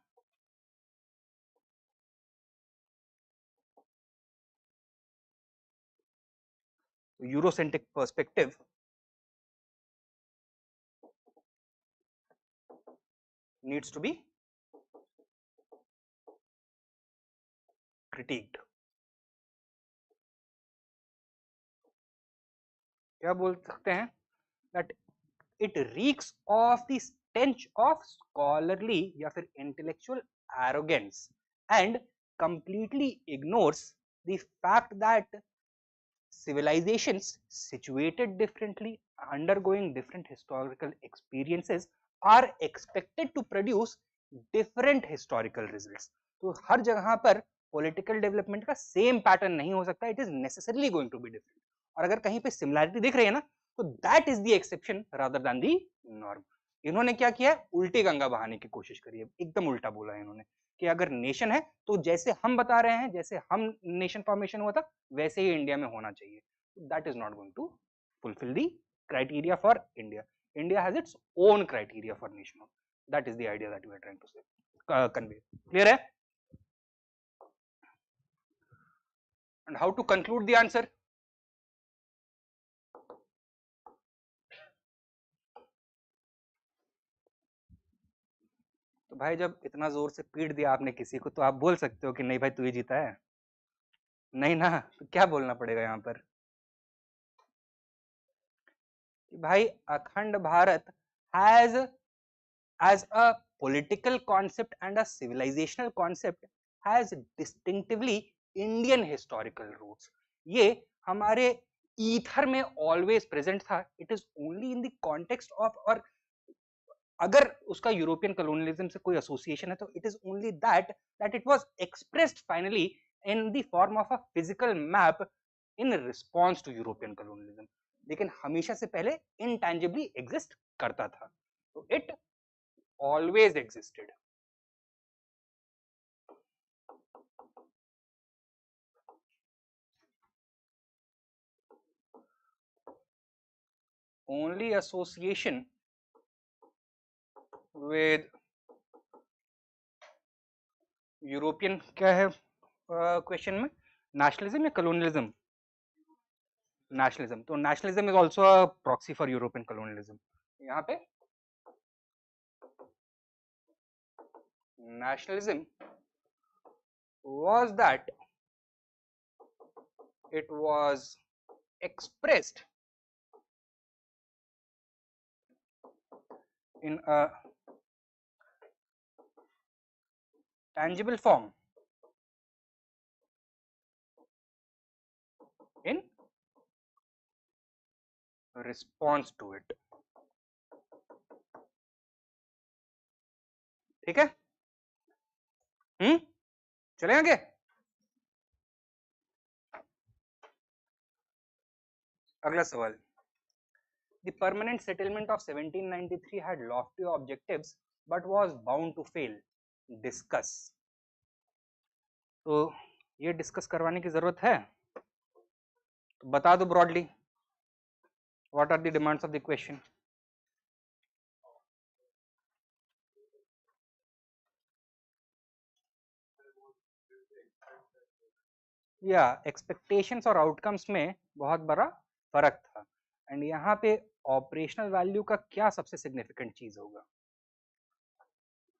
Eurocentric perspective needs to be critiqued. क्या बोल सकते हैं that it reeks of the stench of scholarly या फिर intellectual arrogance and completely ignores the fact that civilizations situated differently, undergoing different historical experiences, are expected to produce different historical results. तो हर जगह पर political development का same pattern नहीं हो सकता, it is necessarily going to be different. और अगर कहीं पे similarity दिख रही है ना, तो that is the exception rather than the norm. इन्होंने क्या किया है, उल्टी गंगा बहाने की कोशिश करी है, एकदम उल्टा बोला है इन्होंने कि अगर नेशन है तो जैसे हम बता रहे हैं, जैसे हम नेशन फॉर्मेशन हुआ था वैसे ही इंडिया में होना चाहिए। That is not going to fulfil the criteria for India. India has its own criteria for nation. That is the idea that we are trying to say convey. Clear है? And how to conclude the answer? तो भाई जब इतना जोर से पीट दिया आपने किसी को, तो आप बोल सकते हो कि नहीं भाई तू ही जीता है? नहीं ना, तो क्या बोलना पड़ेगा यहाँ पर कि भाई अखंड Bharat has as a political concept and a civilizational concept has distinctively Indian historical roots. ये हमारे ईथर में always present था. It is only in the context of, और अगर उसका यूरोपियन colonialism से कोई association है तो it is only that it was expressed finally in the form of a physical map in response to European colonialism. लेकिन हमेशा से पहले intangibly exist करता था. तो it always existed. Only association with European क्या है क्वेश्चन में, नेशनलिज्म या कलोनियलिज्म? नेशनलिज्म. तो nationalism is also a proxy for European colonialism. यहाँ पे nationalism was that it was expressed in a tangible form in response to it. ठीक है? चले आगे. अगला सवाल. The permanent settlement of 1793 had lofty objectives but was bound to fail. Discuss. तो ये डिस्कस करवाने की जरूरत है? तो बता दो broadly. What are the demands of the question? या एक्सपेक्टेशंस और आउटकम्स में बहुत बड़ा फर्क था. एंड यहाँ पे ऑपरेशनल वैल्यू का क्या सबसे सिग्निफिकेंट चीज होगा?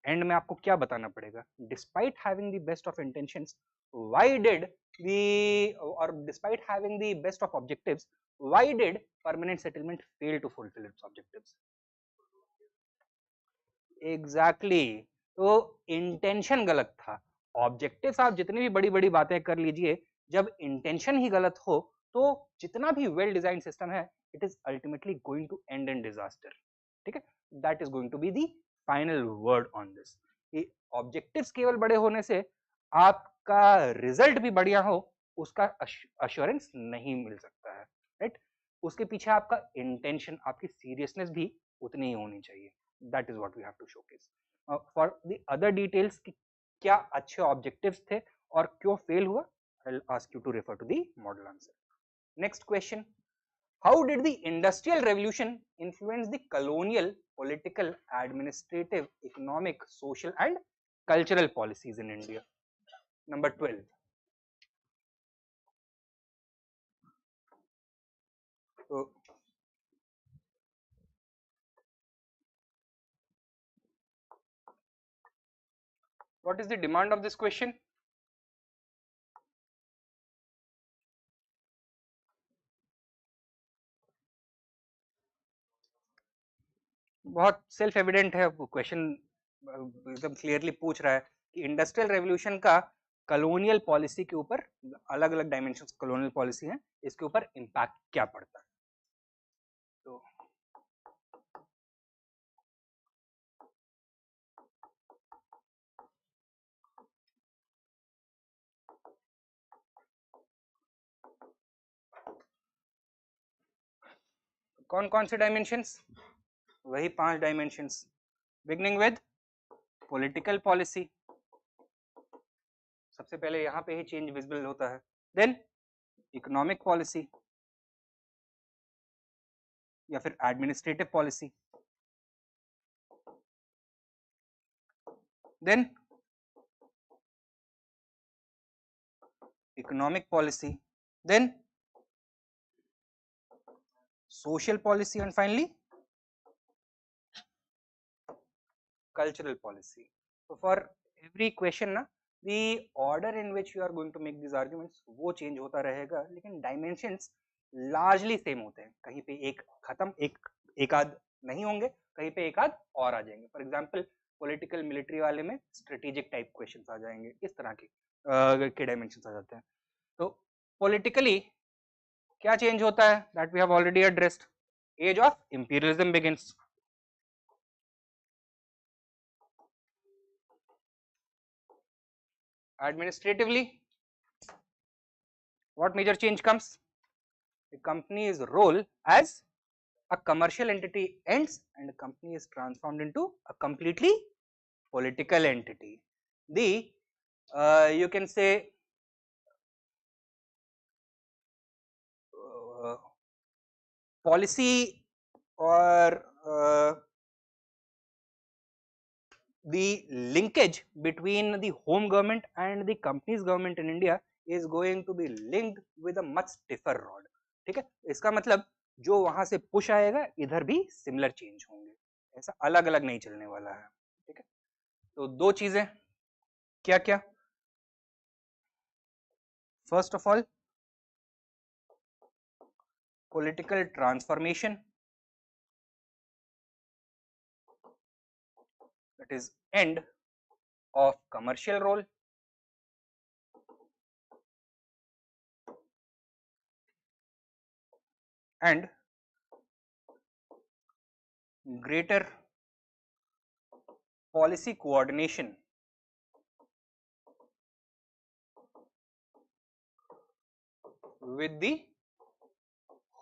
एंड में आपको क्या बताना पड़ेगा? Despite having the best of intentions, why did the, और despite having the best of objectives, why did permanent settlement fail to fulfil its objectives? Exactly. तो इंटेंशन गलत था. ऑब्जेक्टिव्स आप जितनी भी बड़ी बड़ी बातें कर लीजिए, जब इंटेंशन ही गलत हो तो जितना भी वेल डिजाइन सिस्टम है it is ultimately going to end in disaster. ठीक है? That is going to be the final word on this. Objectives केवल बड़े होने से आपका रिजल्ट भी बढ़िया हो उसका अश्योरेंस नहीं मिल सकता है. राइट? उसके पीछे आपका इंटेंशन, आपकी सीरियसनेस भी उतनी ही होनी चाहिए. That is what we have to showcase. For the other details कि क्या अच्छे ऑब्जेक्टिव्स थे और क्यों फेल हुआ, I will ask you to refer to the model answer. Next question, how did the industrial revolution influence the colonial political, administrative, economic, social and cultural policies in India? Number 12. So, what is the demand of this question? बहुत self evident है question, एकदम clearly पूछ रहा है कि industrial revolution का colonial policy के ऊपर, अलग अलग डायमेंशंस कॉलोनियल पॉलिसी हैं, इसके ऊपर इम्पैक्ट क्या पड़ता है. तो कौन कौन से डायमेंशंस? वही 5 dimensions, beginning with political policy. सबसे पहले यहाँ पे ही चेंज विजिबल होता है. देन इकोनॉमिक पॉलिसी या फिर administrative policy, then economic policy, then social policy, and finally cultural policy. So for every question ना, the order in which you are going to make these arguments वो change होता रहेगा, लेकिन dimensions largely same होते हैं. कहीं पे एक खत्म, एक आध नहीं होंगे, कहीं पे एक आध और आ जाएंगे. फॉर एग्जाम्पल पॉलिटिकल मिलिट्री वाले में स्ट्रेटेजिक टाइप क्वेश्चंस आ जाएंगे, इस तरह के डायमेंशंस आ जाते हैं. तो पॉलिटिकली क्या चेंज होता है? That we have already addressed. Age of imperialism begins. Administratively, what major change comes? The company's role as a commercial entity ends and the company is transformed into a completely political entity. The you can say policy or the linkage between the home government and the company's government in India is going to be linked with a much stiffer rod. ठीक है, इसका मतलब जो वहां से push आएगा इधर भी सिमिलर चेंज होंगे, ऐसा अलग अलग नहीं चलने वाला है. ठीक है, तो दो चीजें क्या क्या? First of all political transformation, that is end of commercial role, and greater policy coordination with the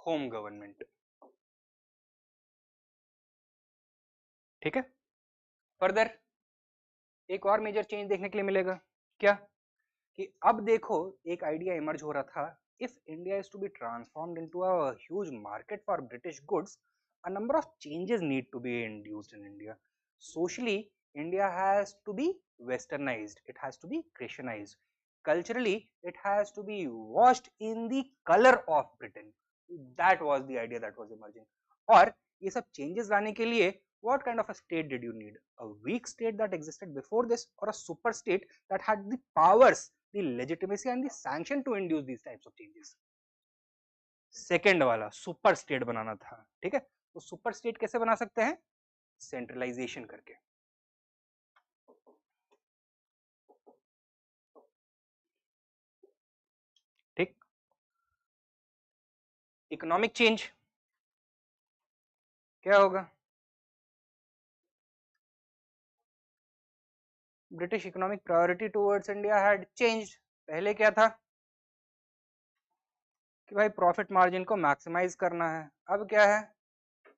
home government. ठीक है, फर्दर एक और मेजर चेंज देखने के लिए मिलेगा. क्या कि अब देखो एक आइडिया इमर्ज हो रहा था, if India is to be transformed into a huge market for British goods, a number of changes need to be induced in India. Socially, India has to be westernized, it has to be Christianized. Culturally, it has to be washed in the color of Britain. That was the idea that was emerging. और ये सब changes लाने के लिए what kind of a state did you need? A weak state that existed before this, or a super state that had the powers, the legitimacy and the sanction to induce these types of changes? Second वाला super state बनाना था. ठीक है, तो super state कैसे बना सकते हैं? Centralisation करके. ठीक, इकोनॉमिक चेंज क्या होगा? British economic priority towards India had changed. पहले क्या था कि भाई प्रॉफिट मार्जिन को मैक्सिमाइज करना है। अब क्या है,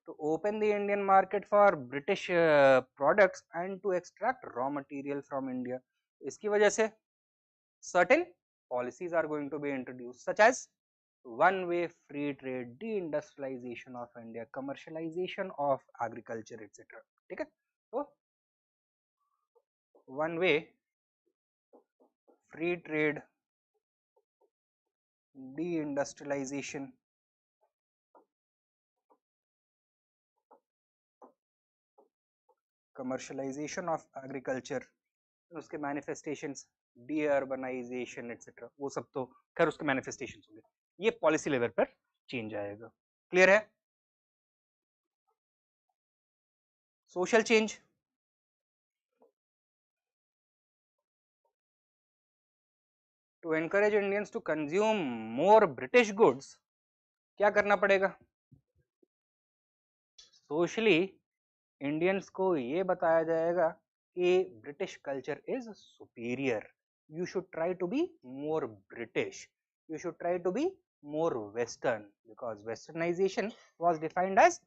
to open the Indian market for British products and to extract raw material from India. इसकी वजह से certain policies are going to be introduced such as one way free trade, deindustrialization of India, commercialization of agriculture etc. ठीक है, तो one way free trade, deindustrialization, commercialization of agriculture, उसके manifestations, deurbanisation etcetera, वो सब तो खैर उसके manifestations होंगे, ये पॉलिसी लेवल पर चेंज आएगा। क्लियर है? Social change, to encourage Indians to consume more British goods, क्या करना पड़ेगा? सोशली इंडियंस को ये बताया जाएगा कि British culture is superior, you should try to be more British, you should try to be more Western, because Westernization was defined as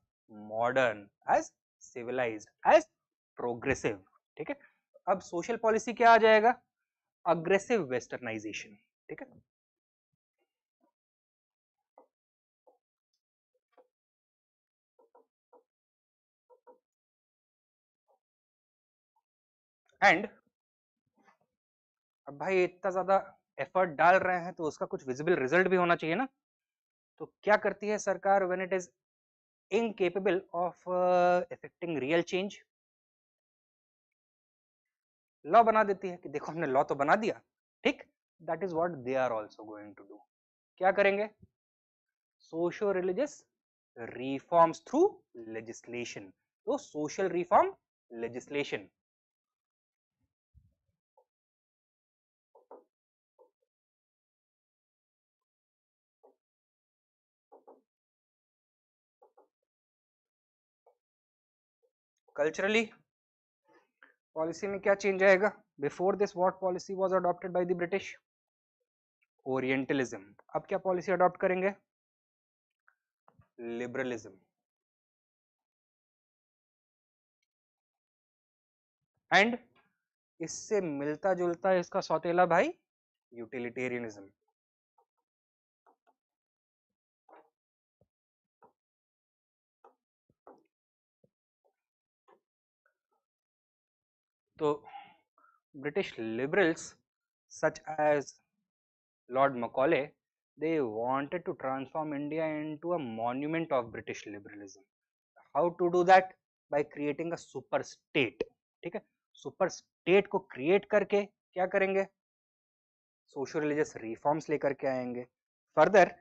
modern, as civilized, as progressive। ठीक है, अब सोशल पॉलिसी क्या आ जाएगा? Aggressive westernisation. ठीक है, and अब भाई इतना ज्यादा एफर्ट डाल रहे हैं तो उसका कुछ विजिबल रिजल्ट भी होना चाहिए ना, तो क्या करती है सरकार when it is incapable of effecting real change? Law बना देती है कि देखो हमने लॉ तो बना दिया, ठीक, that is what they are also going to do. क्या करेंगे? Socio religious reforms through legislation, तो social reform legislation. Culturally policy में क्या चेंज आएगा? Before this what policy was adopted by the British? Orientalism. अब क्या पॉलिसी अडॉप्ट करेंगे? Liberalism. And इससे मिलता जुलता है इसका सौतेला भाई यूटिलिटेरियनिज्म। तो British liberals such as Lord Macaulay, they wanted to transform India into a monument of British liberalism. How to do that? By creating a super state। ठीक है, सुपर स्टेट को क्रिएट करके क्या करेंगे? सोशल रिलीजियस रिफॉर्म्स लेकर के आएंगे। Further,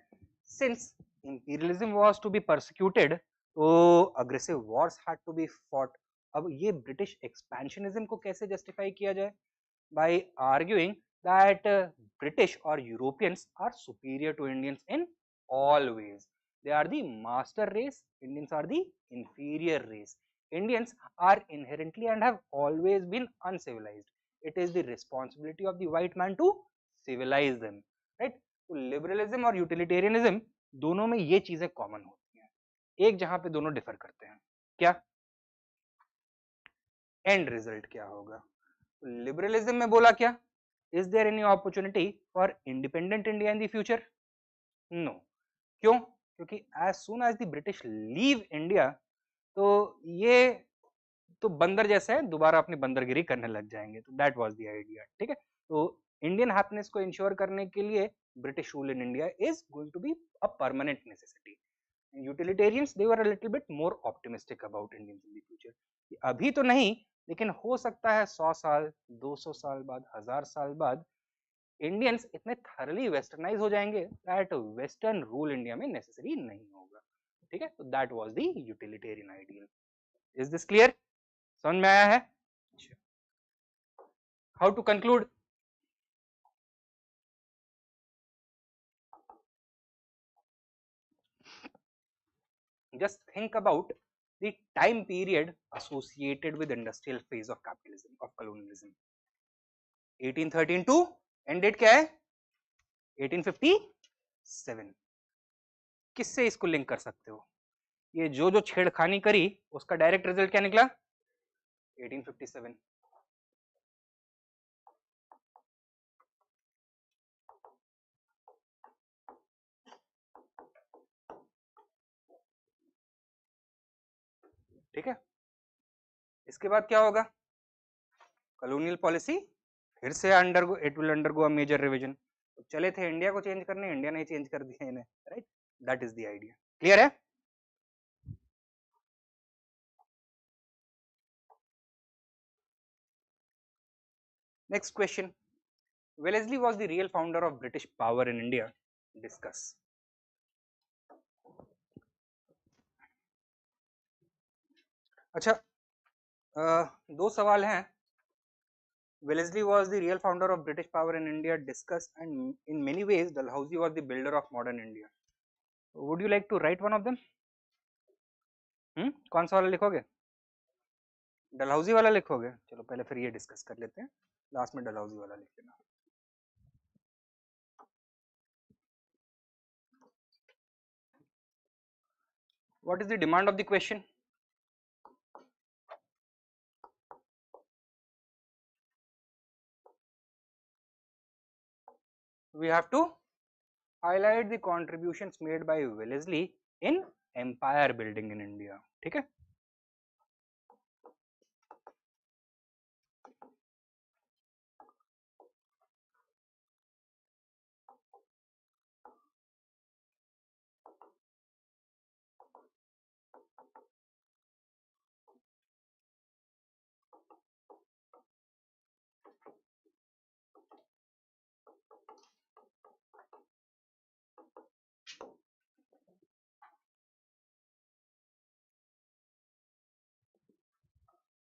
since imperialism was to be persecuted, तो aggressive wars had to be fought. अब ये ब्रिटिश एक्सपेंशनिज्म को कैसे जस्टिफाई किया जाए? बाय आर्ग्यूइंग दैट ब्रिटिश और Europeans are superior to Indians in all ways. They are the master race, Indians are the inferior race. Indians are inherently and have always been uncivilized. It is the responsibility of the white man to civilize them, right? तो liberalism और utilitarianism दोनों में ये चीजें common होती हैं, एक जहां पे दोनों डिफर करते हैं, क्या? एंड रिजल्ट क्या होगा? लिबरलिज्म में बोला क्या? Is there any opportunity for independent India in the future? No. क्यों? क्योंकि as soon as the British leave India, तो ये तो बंदर जैसे हैं, दोबारा अपनी बंदरगिरी करने लग जाएंगे। तो दैट वाज द आइडिया। ठीक है, तो इंडियन हैप्पीनेस को इंश्योर करने के लिए British rule in India is going to be a permanent necessity. Utilitarians they were a little bit more optimistic about Indians in the future. अभी तो नहीं, लेकिन हो सकता है 100 साल, 200 साल बाद, 1000 साल बाद इंडियंस इतने थरली वेस्टर्नाइज हो जाएंगे दैट वेस्टर्न रूल इंडिया में नेसेसरी नहीं होगा। ठीक है, तो that was the utilitarian ideal. Is this clear? समझ में आया है? How to conclude? Just think about the time period associated with industrial phase of capitalism, of colonialism। 1813 to end date क्या है? 1857। किससे इसको लिंक कर सकते हो? ये जो छेड़खानी करी उसका डायरेक्ट रिजल्ट क्या निकला? 1857। ठीक है, इसके बाद क्या होगा? कॉलोनियल पॉलिसी फिर से it will undergo a major revision. तो चले थे इंडिया को चेंज करने, इंडिया ने चेंज कर दिया इन्हें, right? That is the idea. Clear है? Next question, Wellesley was the real founder of British power in India. Discuss. अच्छा, दो सवाल हैं। Wellesley was the real founder of British power in India. Discuss. And in many ways, Dalhousie was the builder of modern India. Would you like to write one of them? कौन सा वाला लिखोगे? डलहौजी वाला लिखोगे? चलो पहले फिर ये डिस्कस कर लेते हैं, लास्ट में डलहौजी वाला लिख लेना। What is the demand of the question? We have to highlight the contributions made by Wellesley in empire building in India. ठीक है?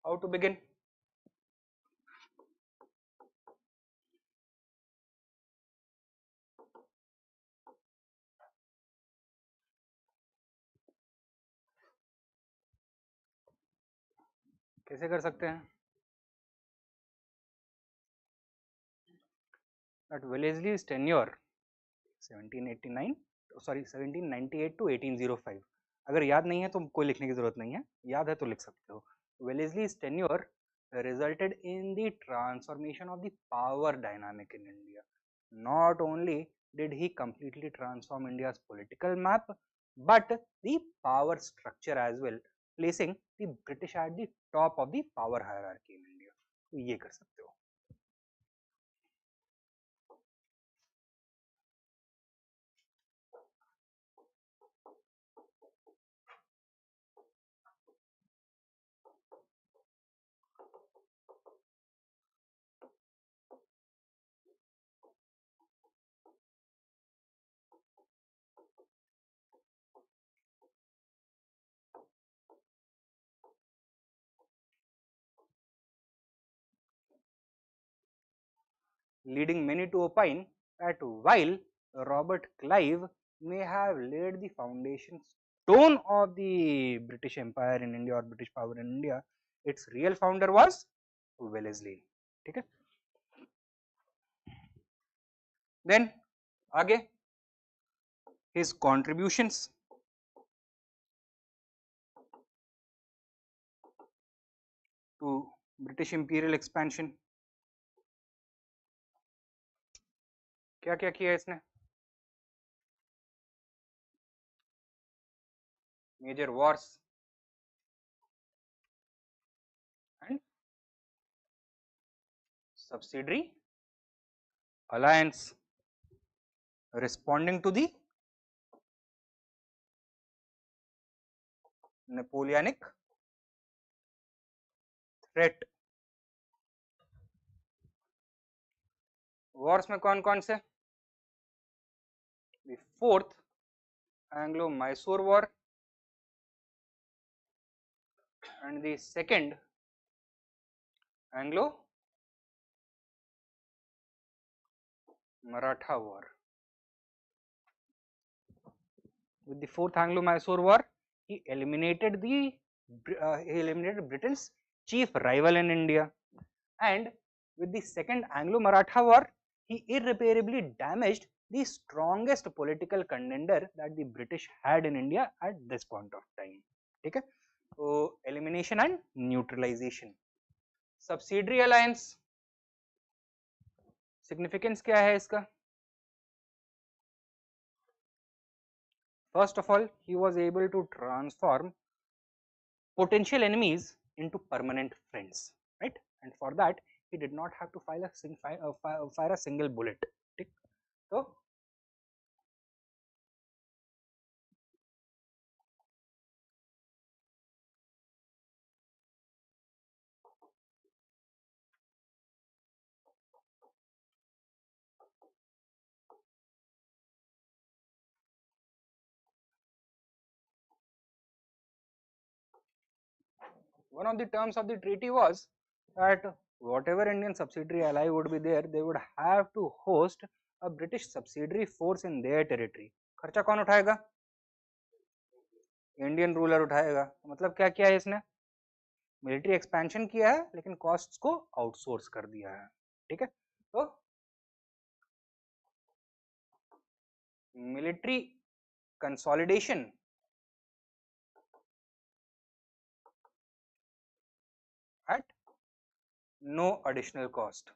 How to begin? कैसे कर सकते हैं? At Wellesley's tenure 1789 sorry 1798 to 1805, अगर याद नहीं है तो कोई लिखने की जरूरत नहीं है, याद है तो लिख सकते हो। Wellesley's tenure resulted in the transformation of the power dynamic in India. Not only did he completely transform India's political map, but the power structure as well, placing the British at the top of the power hierarchy in India. तो ये कर सकते हो। Leading many to opine that while Robert Clive may have laid the foundation stone of the British Empire in India or British power in India, its real founder was Wellesley. ठीक है? Then आगे his contributions to British imperial expansion. क्या क्या किया इसने? Major wars and subsidiary alliance, responding to the Napoleonic threat. wars में कौन कौन से? The fourth Anglo-Mysore war and the second Anglo-Maratha war. With the fourth Anglo-Mysore war, he eliminated Britain's chief rival in India, and with the second Anglo-Maratha war, he irreparably damaged the strongest political contender that the British had in India at this point of time. ठीक है, तो elimination and neutralization. Subsidiary alliance, significance क्या है इसका? First of all, he was able to transform potential enemies into permanent friends, right? And for that, he did not have to fire a single bullet. ठीक? So one of the terms of the treaty was that whatever Indian subsidiary ally would be there, they would have to host a British subsidiary force in their territory. खर्चा कौन उठाएगा? Indian ruler उठाएगा. मतलब क्या किया है इसने? Military expansion किया है लेकिन कॉस्ट्स को आउटसोर्स कर दिया है. ठीक है, तो military consolidation at no additional cost.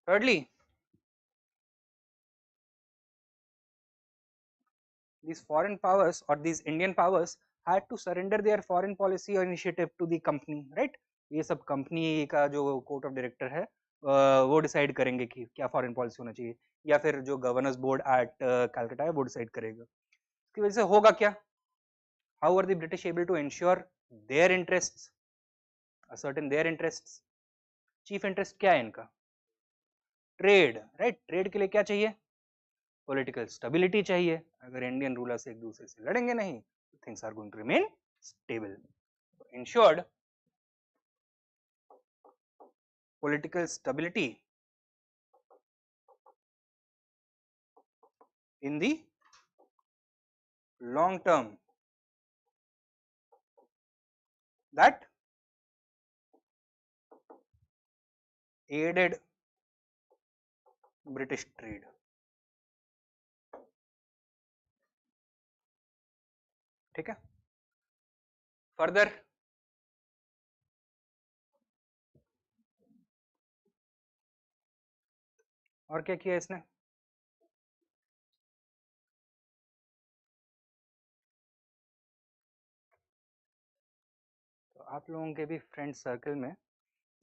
Thirdly, these foreign powers or these Indian powers had to surrender their foreign policy initiative to the company, right? ये सब कंपनी का जो कोर्ट ऑफ डायरेक्टर है वो डिसाइड करेंगे कि क्या फॉरेन पॉलिसी होना चाहिए, या फिर जो गवर्नर्स बोर्ड एट कैलकाटा है वो डिसाइड करेगा. इसकी वजह से होगा क्या? How are the British able to ensure their interests, ascertain their interests? Chief interest क्या है इनका? Trade, right? ट्रेड के लिए क्या चाहिए? पॉलिटिकल स्टेबिलिटी चाहिए. अगर इंडियन रूलर्स एक दूसरे से लड़ेंगे नहीं, things are going to remain stable. Ensured political stability in the long term, that aided British trade. ठीक है, फर्दर और क्या किया इसने? तो आप लोगों के भी फ्रेंड सर्कल में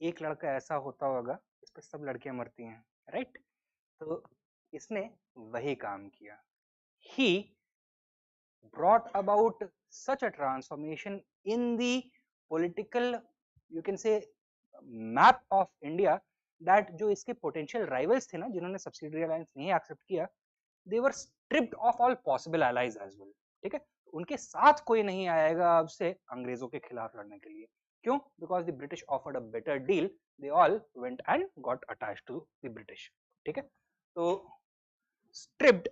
एक लड़का ऐसा होता होगा इस पर सब लड़कियां मरती हैं, राइट? तो इसने वही काम किया. He brought about such a transformation in the political, you can say, map of India, that जो इसके potential rivals थे ना, जिन्होंने subsidiary alliance नहीं accept किया, they were stripped of all possible allies as well. ठीक है, उनके साथ कोई नहीं आएगा अब से अंग्रेजों के खिलाफ लड़ने के लिए. क्यों? Because the British offered a better deal. They all went and got attached to the British. ठीक है, तो stripped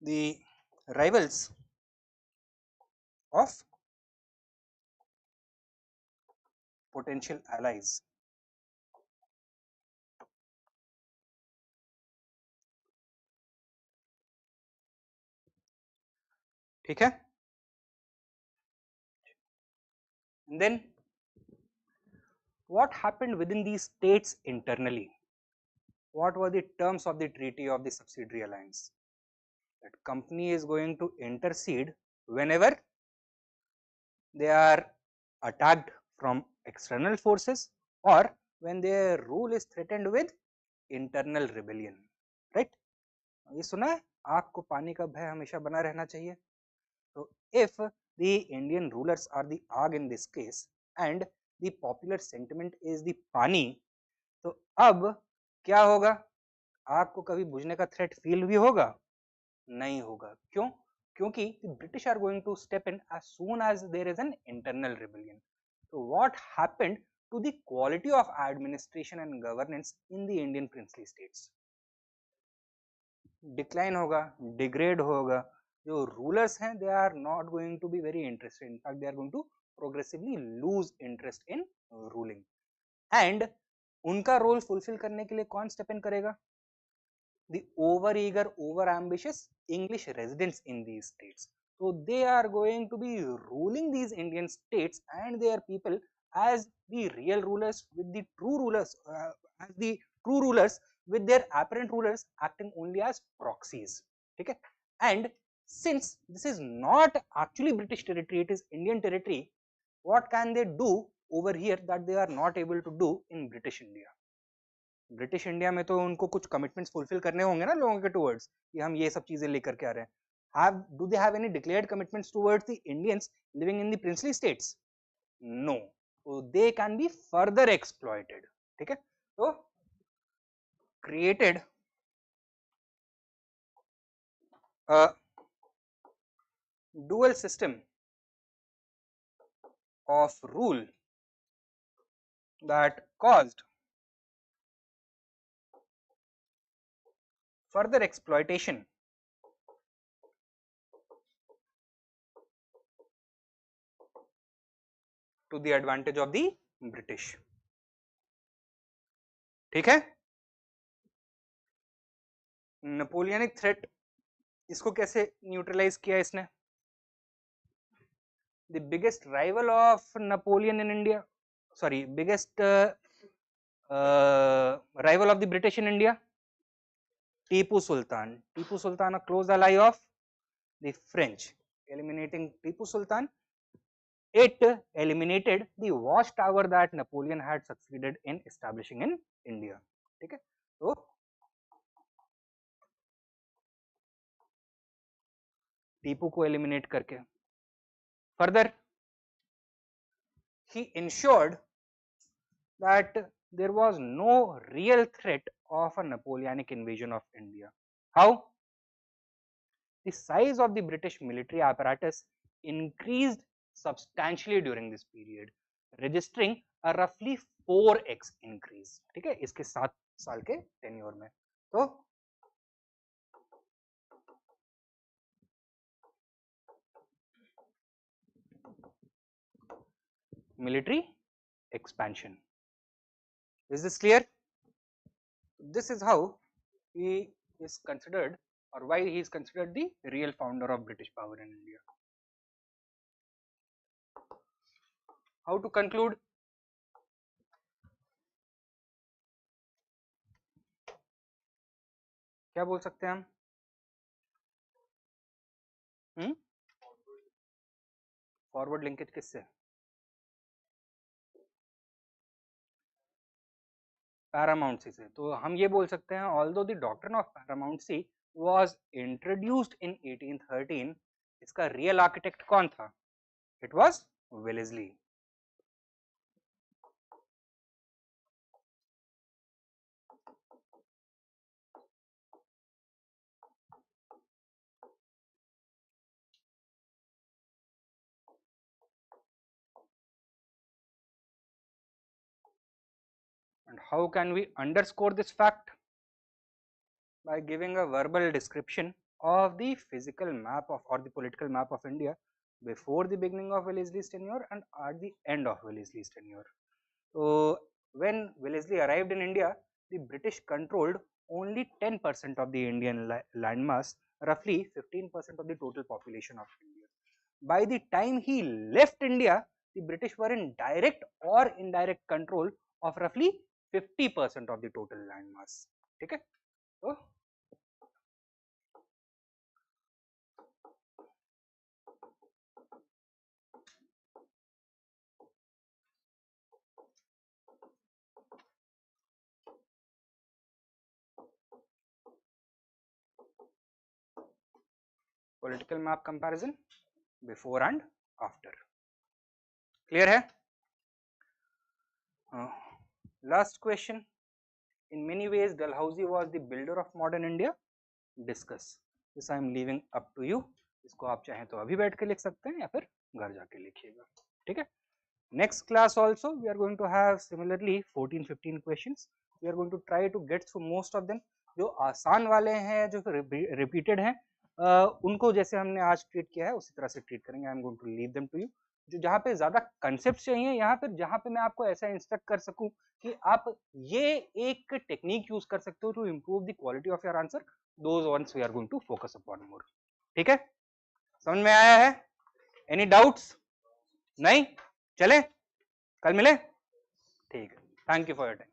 the rivals of potential allies. ठीक है, and then what happened within these states internally? What were the terms of the treaty of the subsidiary alliance? That company is going to intercede whenever they are attacked from external forces or when their rule is threatened with internal rebellion, right? ये सुना है, आग को पानी का भय हमेशा बना रहना चाहिए. So if the Indian rulers are the आग in this case and the popular sentiment is the पानी, तो अब क्या होगा? आग को कभी बुझने का थ्रेट फील भी होगा? नहीं होगा. क्यों? क्योंकि the British are going to step in as soon as there is an internal rebellion. So what happened to the quality of administration and governance in the Indian princely states? Decline होगा, degrade होगा. जो rulers हैं they are not going to be very interested. In fact, they are going to progressively lose interest in ruling. And उनका role fulfil करने के लिए कौन step in करेगा? The over eager, over ambitious English residents in these states. So they are going to be ruling these Indian states and their people as the real rulers with the true rulers, as the true rulers with their apparent rulers acting only as proxies. Okay? And since this is not actually British territory, it is Indian territory, what can they do over here that they are not able to do in British India? British India में तो उनको कुछ commitments fulfil करने होंगे ना लोगों के towards कि हम ये सब चीजें लेकर के आ रहे हैं. Do they have any declared commitments towards the Indians living in the princely states? No. so they can be further exploited. ठीक है, तो created a dual system of rule that caused further exploitation to the advantage of the British. ठीक है, Napoleonic threat इसको कैसे neutralise किया इसने? The biggest rival of Napoleon in India, sorry, biggest rival of the British in India, Tipu Sultan. Tipu Sultan, a close ally of the French. Eliminating Tipu Sultan, it eliminated the watchtower that Napoleon had succeeded in establishing in India. ठीक है, तो टीपू को eliminate करके further he ensured that there was no real threat of a Napoleonic invasion of India. How? The size of the British military apparatus increased substantially during this period, registering a roughly 4x increase. ठीक है, इसके 7 साल के tenure में. तो military expansion. Is this clear? This is how he is considered, or why he is considered the real founder of British power in India. How to conclude? क्या बोल सकते हैं हम? फॉरवर्ड लिंकेज किससे? पैरामाउंटसी से. तो हम ये बोल सकते हैं, although the doctrine of paramountcy was introduced in 1813, इसका रियल आर्किटेक्ट कौन था? It was Wellesley. And how can we underscore this fact? By giving a verbal description of the physical map of, or the political map of India before the beginning of Wellesley's tenure and at the end of Wellesley's tenure. So when Wellesley arrived in India, the British controlled only 10% of the Indian landmass, roughly 15% of the total population of India. By the time he left India, the British were in direct or indirect control of roughly 50% of the total landmass. ठीक है, तो political map comparison before and after. Clear है? Last question. In many ways, Dalhousie was the builder of modern India. Discuss. This I am leaving up to you. इसको आप चाहें तो अभी बैठ के लिख सकते हैं या फिर घर जाके लिखिएगा. ठीक है. Next class also we are going to have similarly 14-15 questions. We are going to try to get through most of them. जो आसान वाले हैं, जो repeated हैं, उनको जैसे हमने आज ट्रीट किया है उसी तरह से ट्रीट करेंगे। I am going to leave them to you. जो जहाँ पे ज्यादा कंसेप्ट चाहिए, यहाँ पे जहाँ पे मैं आपको ऐसा इंस्ट्रक्ट कर सकूं कि आप ये एक टेक्निक यूज कर सकते हो to improve the quality of your answer, those ones we are going to focus upon more. ठीक है, समझ में आया है? Any doubts? नहीं? चले, कल मिले। ठीक है, thank you for your time.